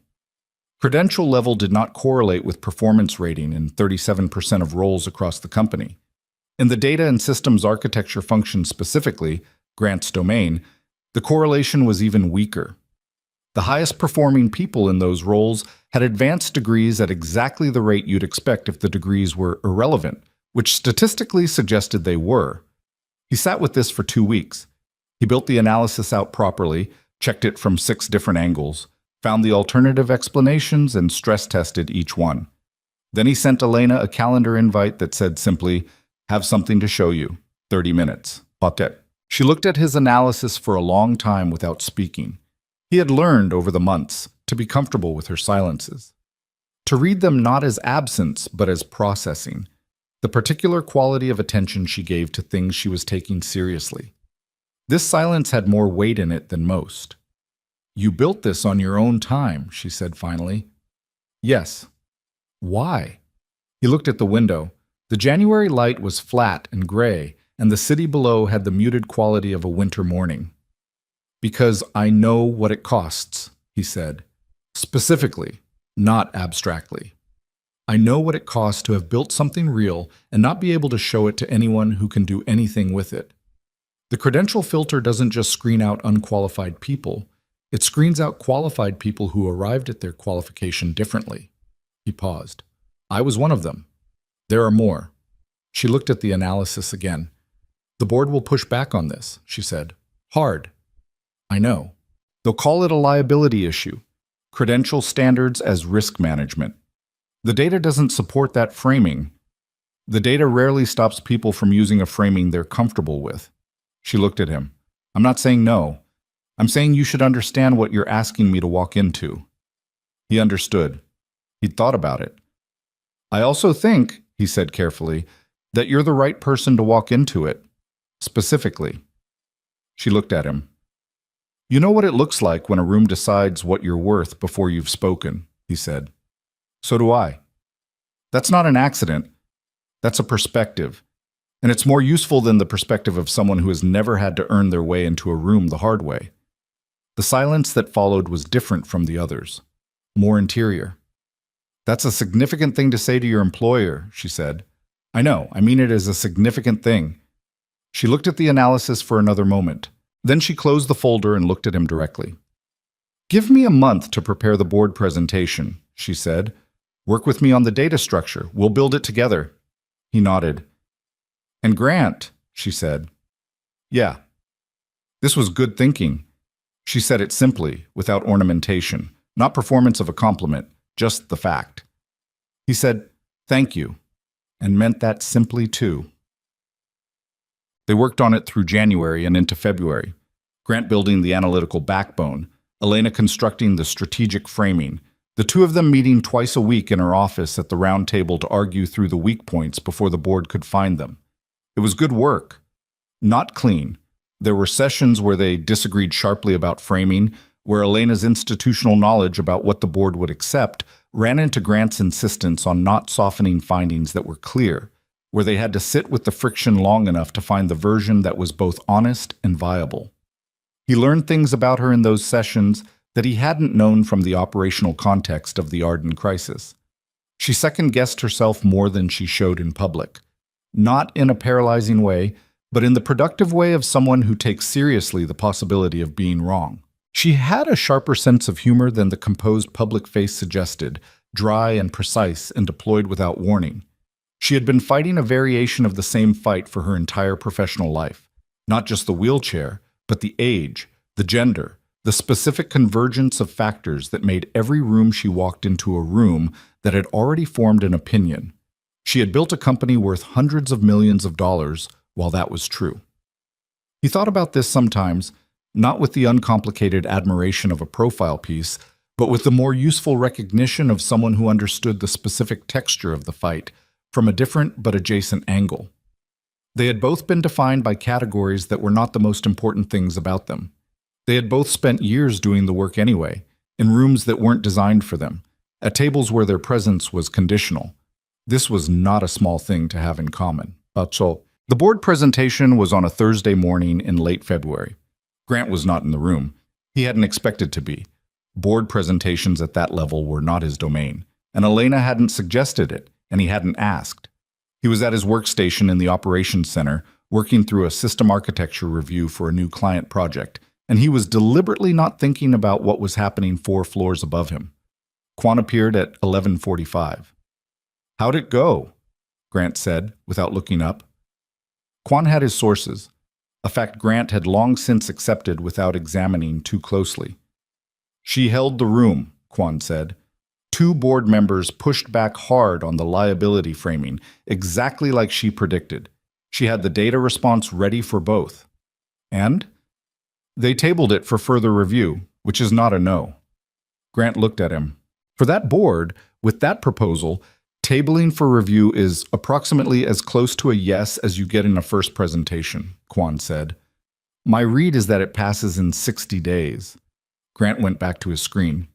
Credential level did not correlate with performance rating in 37% of roles across the company. In the data and systems architecture function specifically, Grant's domain, the correlation was even weaker. The highest performing people in those roles had advanced degrees at exactly the rate you'd expect if the degrees were irrelevant, which statistically suggested they were. He sat with this for 2 weeks. He built the analysis out properly, checked it from 6 different angles, found the alternative explanations, and stress-tested each one. Then he sent Elena a calendar invite that said simply, "Have something to show you. 30 minutes. Patet." She looked at his analysis for a long time without speaking. He had learned over the months to be comfortable with her silences, to read them not as absence but as processing, the particular quality of attention she gave to things she was taking seriously. This silence had more weight in it than most. "You built this on your own time," she said finally. "Yes." "Why?" He looked at the window. The January light was flat and gray, and the city below had the muted quality of a winter morning. "Because I know what it costs," he said. "Specifically, not abstractly. I know what it costs to have built something real and not be able to show it to anyone who can do anything with it. The credential filter doesn't just screen out unqualified people. It screens out qualified people who arrived at their qualification differently." He paused. "I was one of them. There are more." She looked at the analysis again. "The board will push back on this," she said. "Hard. I know. They'll call it a liability issue. Credential standards as risk management. The data doesn't support that framing. The data rarely stops people from using a framing they're comfortable with." She looked at him. "I'm not saying no. I'm saying you should understand what you're asking me to walk into." He understood. He'd thought about it. "I also think," he said carefully, "that you're the right person to walk into it. Specifically." She looked at him. "You know what it looks like when a room decides what you're worth before you've spoken," he said. "So do I. That's not an accident. That's a perspective. And it's more useful than the perspective of someone who has never had to earn their way into a room the hard way." The silence that followed was different from the others, more interior. "That's a significant thing to say to your employer," she said. "I know, I mean it as a significant thing." She looked at the analysis for another moment. Then she closed the folder and looked at him directly. "Give me a month to prepare the board presentation," she said. "Work with me on the data structure. We'll build it together." He nodded. "And Grant," she said. "Yeah." This was good thinking. She said it simply, without ornamentation, not performance of a compliment, just the fact. He said, "Thank you," and meant that simply too. They worked on it through January and into February. Grant building the analytical backbone, Elena constructing the strategic framing, the two of them meeting twice a week in her office at the round table to argue through the weak points before the board could find them. It was good work. Not clean. There were sessions where they disagreed sharply about framing, where Elena's institutional knowledge about what the board would accept ran into Grant's insistence on not softening findings that were clear, where they had to sit with the friction long enough to find the version that was both honest and viable. He learned things about her in those sessions that he hadn't known from the operational context of the Arden crisis. She second-guessed herself more than she showed in public. Not in a paralyzing way, but in the productive way of someone who takes seriously the possibility of being wrong. She had a sharper sense of humor than the composed public face suggested, dry and precise and deployed without warning. She had been fighting a variation of the same fight for her entire professional life. Not just the wheelchair, but the age, the gender, the specific convergence of factors that made every room she walked into a room that had already formed an opinion. She had built a company worth hundreds of millions of dollars while that was true. He thought about this sometimes, not with the uncomplicated admiration of a profile piece, but with the more useful recognition of someone who understood the specific texture of the fight from a different but adjacent angle. They had both been defined by categories that were not the most important things about them. They had both spent years doing the work anyway, in rooms that weren't designed for them, at tables where their presence was conditional. This was not a small thing to have in common. The board presentation was on a Thursday morning in late February. Grant was not in the room. He hadn't expected to be. Board presentations at that level were not his domain, and Elena hadn't suggested it, and he hadn't asked. He was at his workstation in the operations center, working through a system architecture review for a new client project, and he was deliberately not thinking about what was happening 4 floors above him. Quan appeared at 11:45. "How'd it go?" Grant said, without looking up. Quan had his sources, a fact Grant had long since accepted without examining too closely. "She held the room," Quan said. 2 board members pushed back hard on the liability framing, exactly like she predicted. She had the data response ready for both. And? They tabled it for further review, which is not a no. Grant looked at him. For that board, with that proposal, tabling for review is approximately as close to a yes as you get in a first presentation, Quan said. My read is that it passes in 60 days. Grant went back to his screen.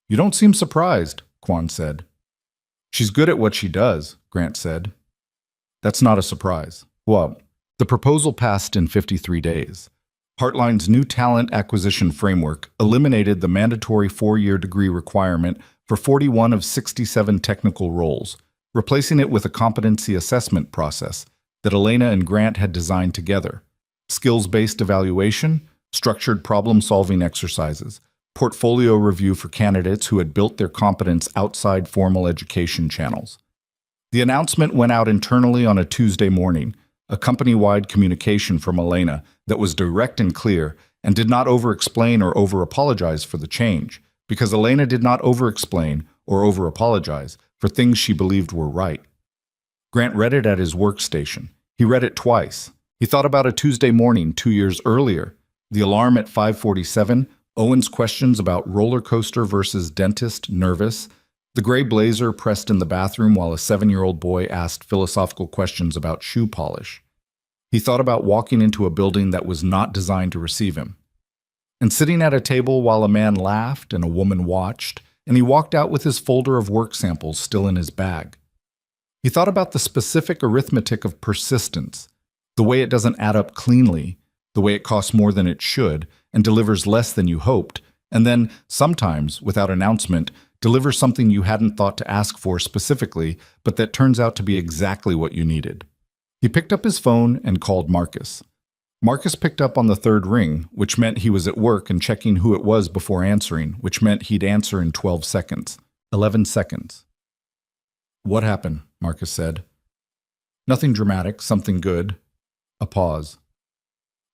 You don't seem surprised, Quan said. She's good at what she does, Grant said. That's not a surprise. Well, the proposal passed in 53 days. Heartline's new talent acquisition framework eliminated the mandatory 4-year degree requirement for 41 of 67 technical roles, replacing it with a competency assessment process that Elena and Grant had designed together. Skills-based evaluation, structured problem-solving exercises, portfolio review for candidates who had built their competence outside formal education channels. The announcement went out internally on a Tuesday morning, a company-wide communication from Elena that was direct and clear and did not over-explain or over-apologize for the change, because Elena did not over-explain or over-apologize for things she believed were right. Grant read it at his workstation. He read it twice. He thought about a Tuesday morning 2 years earlier, the alarm at 5:47, Owen's questions about roller coaster versus dentist nervous, the gray blazer pressed in the bathroom while a 7-year-old boy asked philosophical questions about shoe polish. He thought about walking into a building that was not designed to receive him, and sitting at a table while a man laughed and a woman watched, and he walked out with his folder of work samples still in his bag. He thought about the specific arithmetic of persistence, the way it doesn't add up cleanly, the way it costs more than it should and delivers less than you hoped, and then, sometimes, without announcement, delivers something you hadn't thought to ask for specifically, but that turns out to be exactly what you needed. He picked up his phone and called Marcus. Marcus picked up on the 3rd ring, which meant he was at work and checking who it was before answering, which meant he'd answer in 12 seconds. 11 seconds. What happened? Marcus said. Nothing dramatic, something good. A pause.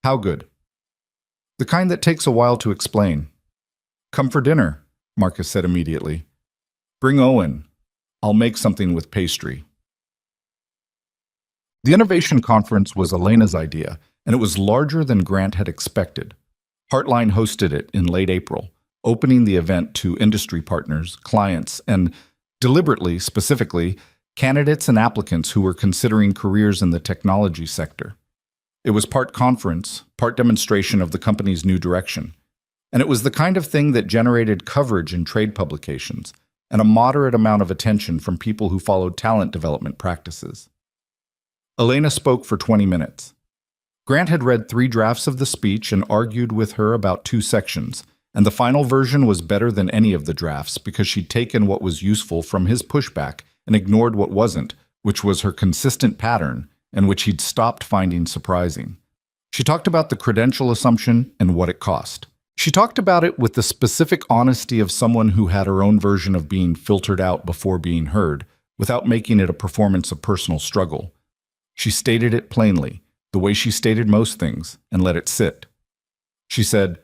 How good? The kind that takes a while to explain. Come for dinner, Marcus said immediately. Bring Owen. I'll make something with pastry. The innovation conference was Elena's idea, and it was larger than Grant had expected. Heartline hosted it in late April, opening the event to industry partners, clients, and deliberately, specifically, candidates and applicants who were considering careers in the technology sector. It was part conference, part demonstration of the company's new direction. And it was the kind of thing that generated coverage in trade publications and a moderate amount of attention from people who followed talent development practices. Elena spoke for 20 minutes. Grant had read 3 drafts of the speech and argued with her about 2 sections, and the final version was better than any of the drafts because she'd taken what was useful from his pushback and ignored what wasn't, which was her consistent pattern and which he'd stopped finding surprising. She talked about the credential assumption and what it cost. She talked about it with the specific honesty of someone who had her own version of being filtered out before being heard, without making it a performance of personal struggle. She stated it plainly, the way she stated most things, and let it sit. She said,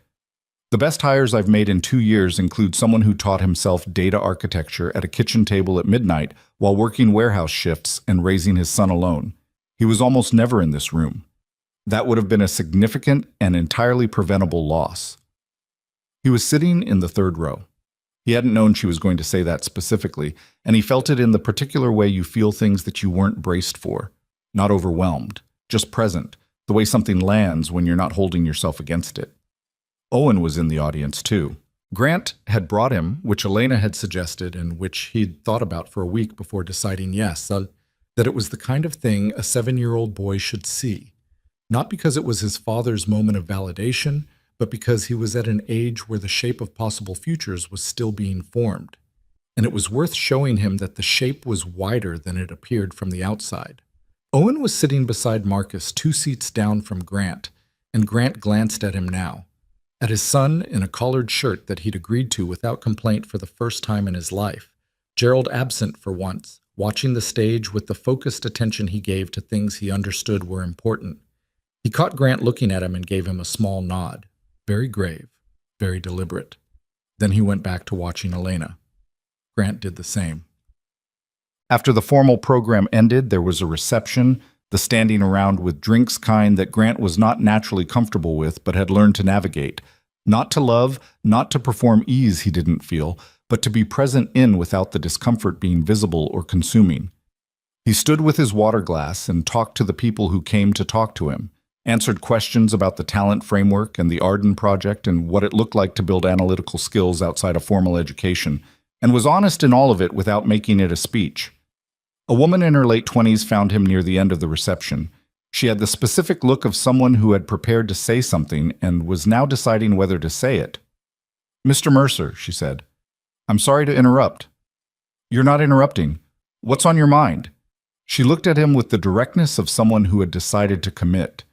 "The best hires I've made in 2 years include someone who taught himself data architecture at a kitchen table at midnight while working warehouse shifts and raising his son alone. He was almost never in this room. That would have been a significant and entirely preventable loss." He was sitting in the 3rd row. He hadn't known she was going to say that specifically, and he felt it in the particular way you feel things that you weren't braced for, not overwhelmed, just present, the way something lands when you're not holding yourself against it. Owen was in the audience too. Grant had brought him, which Elena had suggested and which he'd thought about for a week before deciding yes, that it was the kind of thing a 7-year-old boy should see. Not because it was his father's moment of validation, but because he was at an age where the shape of possible futures was still being formed. And it was worth showing him that the shape was wider than it appeared from the outside. Owen was sitting beside Marcus 2 seats down from Grant, and Grant glanced at him now. At his son in a collared shirt that he'd agreed to without complaint for the first time in his life, Gerald absent for once, watching the stage with the focused attention he gave to things he understood were important. He caught Grant looking at him and gave him a small nod, very grave, very deliberate. Then he went back to watching Elena. Grant did the same. After the formal program ended, there was a reception, the standing around with drinks kind that Grant was not naturally comfortable with but had learned to navigate. Not to love, not to perform ease he didn't feel, but to be present in without the discomfort being visible or consuming. He stood with his water glass and talked to the people who came to talk to him, answered questions about the talent framework and the Arden project and what it looked like to build analytical skills outside of formal education, and was honest in all of it without making it a speech. A woman in her late 20s found him near the end of the reception. She had the specific look of someone who had prepared to say something and was now deciding whether to say it. "Mr. Mercer," she said, "I'm sorry to interrupt." "You're not interrupting. What's on your mind?" She looked at him with the directness of someone who had decided to commit.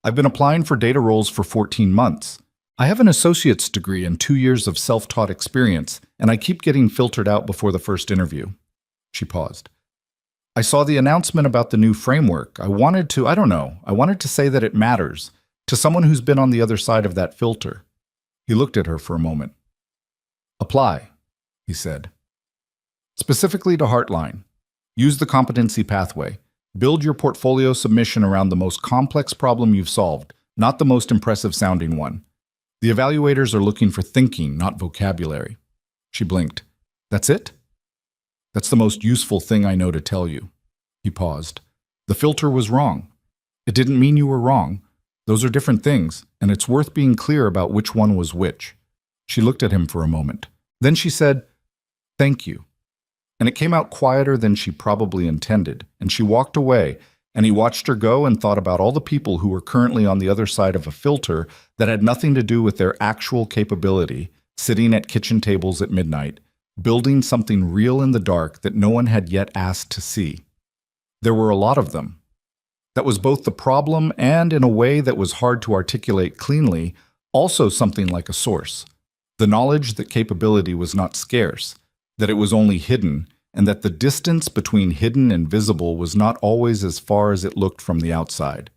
"I've been applying for data roles for 14 months. I have an associate's degree and 2 years of self-taught experience, and I keep getting filtered out before the first interview." She paused. "I saw the announcement about the new framework. I wanted to say that it matters, to someone who's been on the other side of that filter." He looked at her for a moment. "Apply," he said. "Specifically to Heartline. Use the competency pathway. Build your portfolio submission around the most complex problem you've solved, not the most impressive sounding one. The evaluators are looking for thinking, not vocabulary." She blinked. "That's it?" "That's the most useful thing I know to tell you." He paused. "The filter was wrong. It didn't mean you were wrong. Those are different things, and it's worth being clear about which one was which." She looked at him for a moment. Then she said, "Thank you." And it came out quieter than she probably intended, and she walked away, and he watched her go and thought about all the people who were currently on the other side of a filter that had nothing to do with their actual capability, sitting at kitchen tables at midnight, building something real in the dark that no one had yet asked to see. There were a lot of them. That was both the problem and, in a way that was hard to articulate cleanly, also something like a source. The knowledge that capability was not scarce, that it was only hidden, and that the distance between hidden and visible was not always as far as it looked from the outside.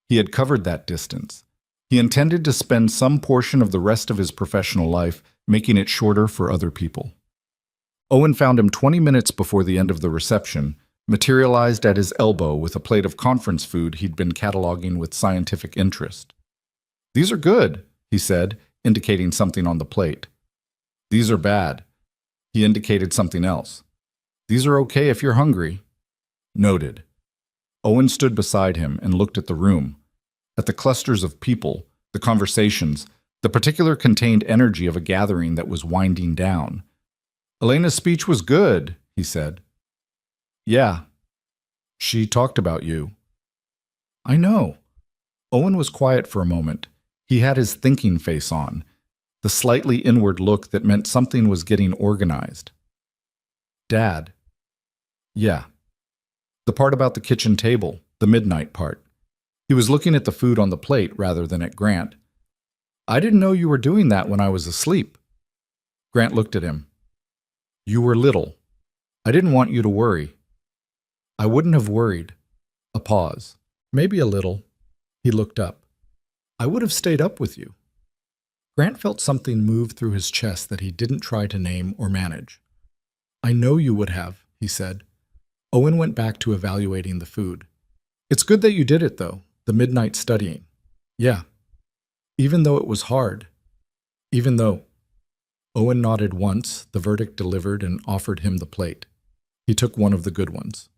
He had covered that distance. He intended to spend some portion of the rest of his professional life making it shorter for other people. Owen found him 20 minutes before the end of the reception, materialized at his elbow with a plate of conference food he'd been cataloging with scientific interest. "These are good," he said, indicating something on the plate. "These are bad." He indicated something else. "These are okay if you're hungry." Noted. Owen stood beside him and looked at the room, at the clusters of people, the conversations, the particular contained energy of a gathering that was winding down. "Elena's speech was good," he said. "Yeah. She talked about you." "I know." Owen was quiet for a moment. He had his thinking face on, the slightly inward look that meant something was getting organized. "Dad." "Yeah." "The part about the kitchen table, the midnight part." He was looking at the food on the plate rather than at Grant. "I didn't know you were doing that when I was asleep." Grant looked at him. "You were little. I didn't want you to worry." "I wouldn't have worried." A pause. "Maybe a little." He looked up. "I would have stayed up with you." Grant felt something move through his chest that he didn't try to name or manage. "I know you would have," he said. Owen went back to evaluating the food. "It's good that you did it, though, the midnight studying." "Yeah. Even though it was hard. Even though—" Owen nodded once, the verdict delivered, and offered him the plate. He took one of the good ones.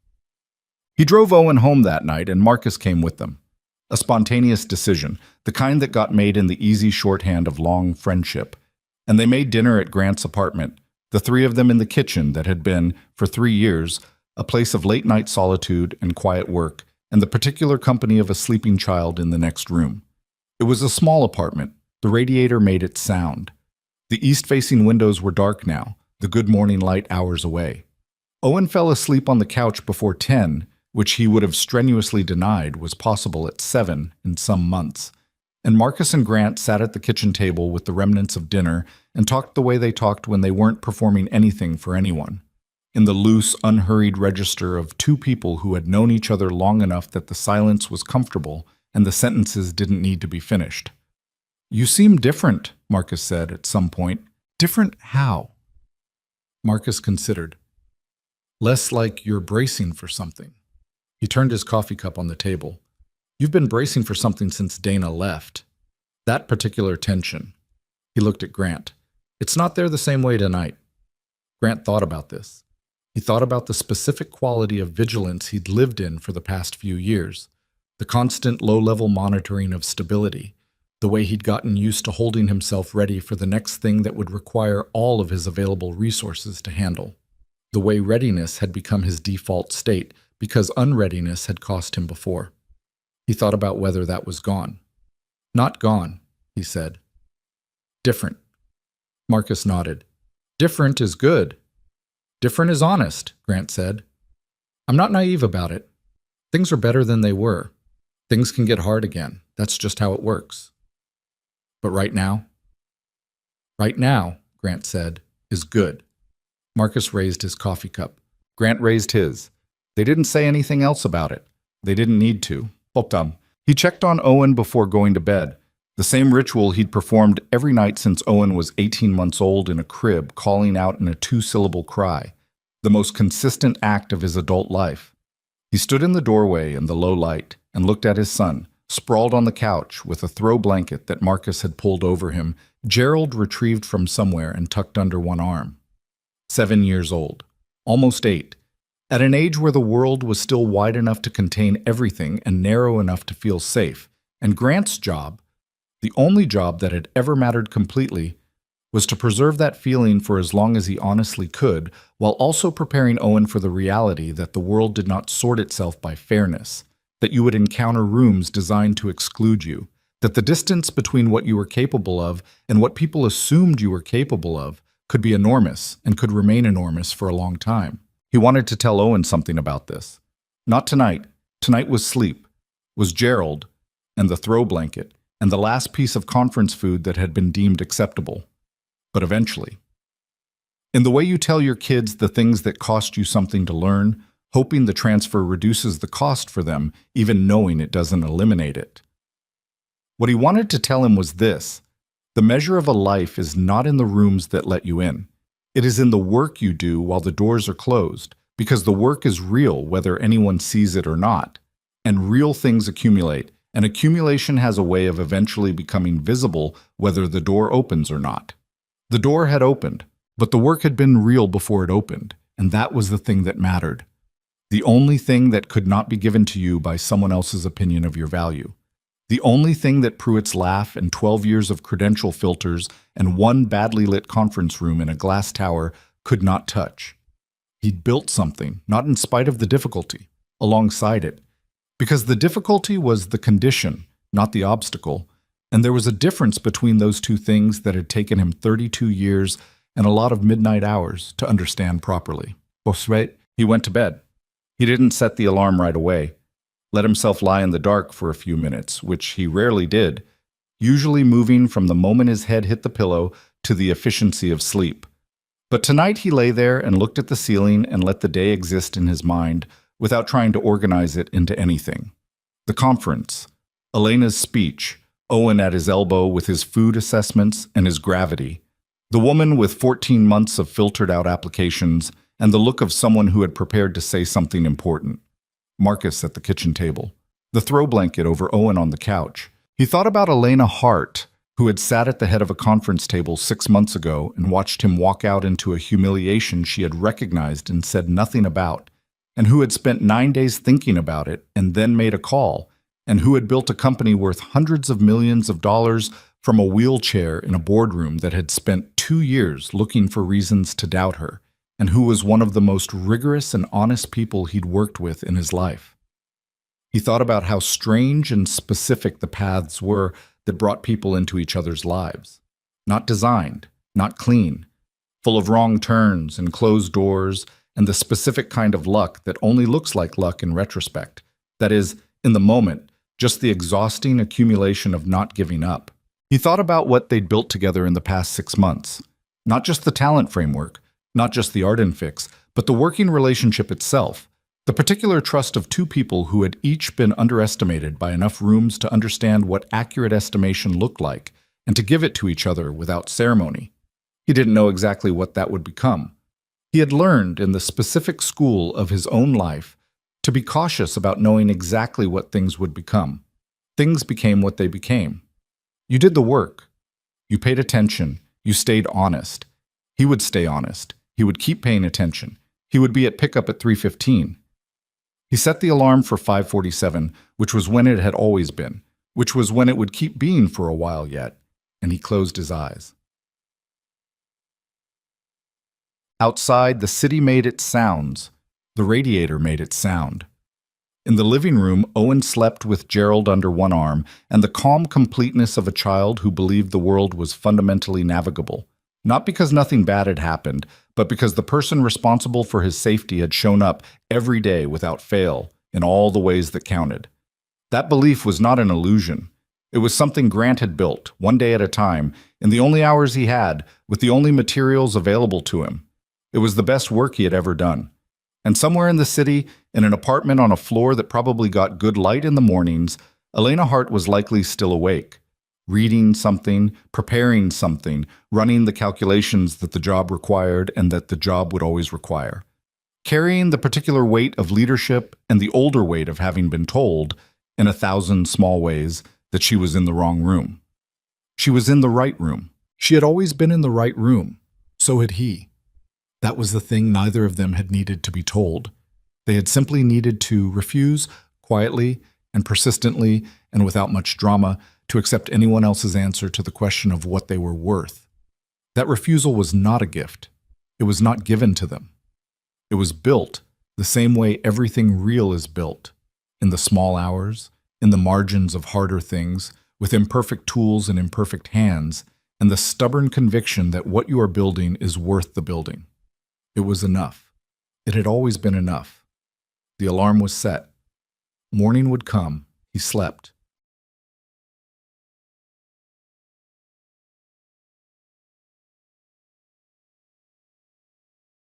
He drove Owen home that night, and Marcus came with them. A spontaneous decision, the kind that got made in the easy shorthand of long friendship. And they made dinner at Grant's apartment, the three of them in the kitchen that had been, for 3 years, a place of late-night solitude and quiet work, and the particular company of a sleeping child in the next room. It was a small apartment. The radiator made it sound. The east-facing windows were dark now, the good morning light hours away. Owen fell asleep on the couch before 10, which he would have strenuously denied was possible at 7 in some months. And Marcus and Grant sat at the kitchen table with the remnants of dinner and talked the way they talked when they weren't performing anything for anyone, in the loose, unhurried register of two people who had known each other long enough that the silence was comfortable and the sentences didn't need to be finished. "You seem different," Marcus said at some point. "Different how?" Marcus considered. "Less like you're bracing for something." He turned his coffee cup on the table. "You've been bracing for something since Dana left. That particular tension." He looked at Grant. "It's not there the same way tonight." Grant thought about this. He thought about the specific quality of vigilance he'd lived in for the past few years, the constant low-level monitoring of stability, the way he'd gotten used to holding himself ready for the next thing that would require all of his available resources to handle, the way readiness had become his default state because unreadiness had cost him before. He thought about whether that was gone. "Not gone," he said. "Different." Marcus nodded. "Different is good." "Different is honest," Grant said. "I'm not naive about it. Things are better than they were. Things can get hard again. That's just how it works." "But right now?" "Right now," Grant said, "is good." Marcus raised his coffee cup. Grant raised his. They didn't say anything else about it. They didn't need to. He checked on Owen before going to bed, the same ritual he'd performed every night since Owen was 18 months old in a crib, calling out in a 2-syllable cry, the most consistent act of his adult life. He stood in the doorway in the low light and looked at his son, sprawled on the couch with a throw blanket that Marcus had pulled over him, Gerald retrieved from somewhere and tucked under one arm. 7 years old, almost 8, at an age where the world was still wide enough to contain everything and narrow enough to feel safe, and Grant's job, the only job that had ever mattered completely, was to preserve that feeling for as long as he honestly could, while also preparing Owen for the reality that the world did not sort itself by fairness, that you would encounter rooms designed to exclude you, that the distance between what you were capable of and what people assumed you were capable of could be enormous and could remain enormous for a long time. He wanted to tell Owen something about this. Not tonight. Tonight was sleep, was Gerald, and the throw blanket, and the last piece of conference food that had been deemed acceptable. But eventually. In the way you tell your kids the things that cost you something to learn, hoping the transfer reduces the cost for them, even knowing it doesn't eliminate it. What he wanted to tell him was this: the measure of a life is not in the rooms that let you in. It is in the work you do while the doors are closed, because the work is real whether anyone sees it or not. And real things accumulate, and accumulation has a way of eventually becoming visible whether the door opens or not. The door had opened, but the work had been real before it opened, and that was the thing that mattered. The only thing that could not be given to you by someone else's opinion of your value. The only thing that Pruitt's laugh and 12 years of credential filters and one badly lit conference room in a glass tower could not touch. He'd built something, not in spite of the difficulty, alongside it. Because the difficulty was the condition, not the obstacle, and there was a difference between those two things that had taken him 32 years and a lot of midnight hours to understand properly. He went to bed. He didn't set the alarm right away. Let himself lie in the dark for a few minutes, which he rarely did, usually moving from the moment his head hit the pillow to the efficiency of sleep. But tonight he lay there and looked at the ceiling and let the day exist in his mind without trying to organize it into anything. The conference, Elena's speech, Owen at his elbow with his food assessments and his gravity, the woman with 14 months of filtered-out applications and the look of someone who had prepared to say something important. Marcus at the kitchen table, the throw blanket over Owen on the couch. He thought about Elena Hart, who had sat at the head of a conference table 6 months ago and watched him walk out into a humiliation she had recognized and said nothing about, and who had spent 9 days thinking about it and then made a call, and who had built a company worth hundreds of millions of dollars from a wheelchair in a boardroom that had spent 2 years looking for reasons to doubt her, and who was one of the most rigorous and honest people he'd worked with in his life. He thought about how strange and specific the paths were that brought people into each other's lives. Not designed, not clean, full of wrong turns and closed doors, and the specific kind of luck that only looks like luck in retrospect. That is, in the moment, just the exhausting accumulation of not giving up. He thought about what they'd built together in the past 6 months. Not just the talent framework, not just the art and fix, but the working relationship itself. The particular trust of two people who had each been underestimated by enough rooms to understand what accurate estimation looked like and to give it to each other without ceremony. He didn't know exactly what that would become. He had learned in the specific school of his own life to be cautious about knowing exactly what things would become. Things became what they became. You did the work. You paid attention. You stayed honest. He would stay honest. He would keep paying attention. He would be at pickup at 3:15. He set the alarm for 5:47, which was when it had always been, which was when it would keep being for a while yet, and he closed his eyes. Outside, the city made its sounds. The radiator made its sound. In the living room, Owen slept with Gerald under one arm and the calm completeness of a child who believed the world was fundamentally navigable. Not because nothing bad had happened, but because the person responsible for his safety had shown up every day without fail in all the ways that counted. That belief was not an illusion. It was something Grant had built, one day at a time, in the only hours he had, with the only materials available to him. It was the best work he had ever done. And somewhere in the city, in an apartment on a floor that probably got good light in the mornings, Elena Hart was likely still awake, reading something, preparing something, running the calculations that the job required and that the job would always require. Carrying the particular weight of leadership and the older weight of having been told, in 1,000 small ways, that she was in the wrong room. She was in the right room. She had always been in the right room. So had he. That was the thing neither of them had needed to be told. They had simply needed to refuse, quietly and persistently and without much drama, to accept anyone else's answer to the question of what they were worth. That refusal was not a gift. It was not given to them. It was built the same way everything real is built, in the small hours, in the margins of harder things, with imperfect tools and imperfect hands, and the stubborn conviction that what you are building is worth the building. It was enough. It had always been enough. The alarm was set. Morning would come. He slept.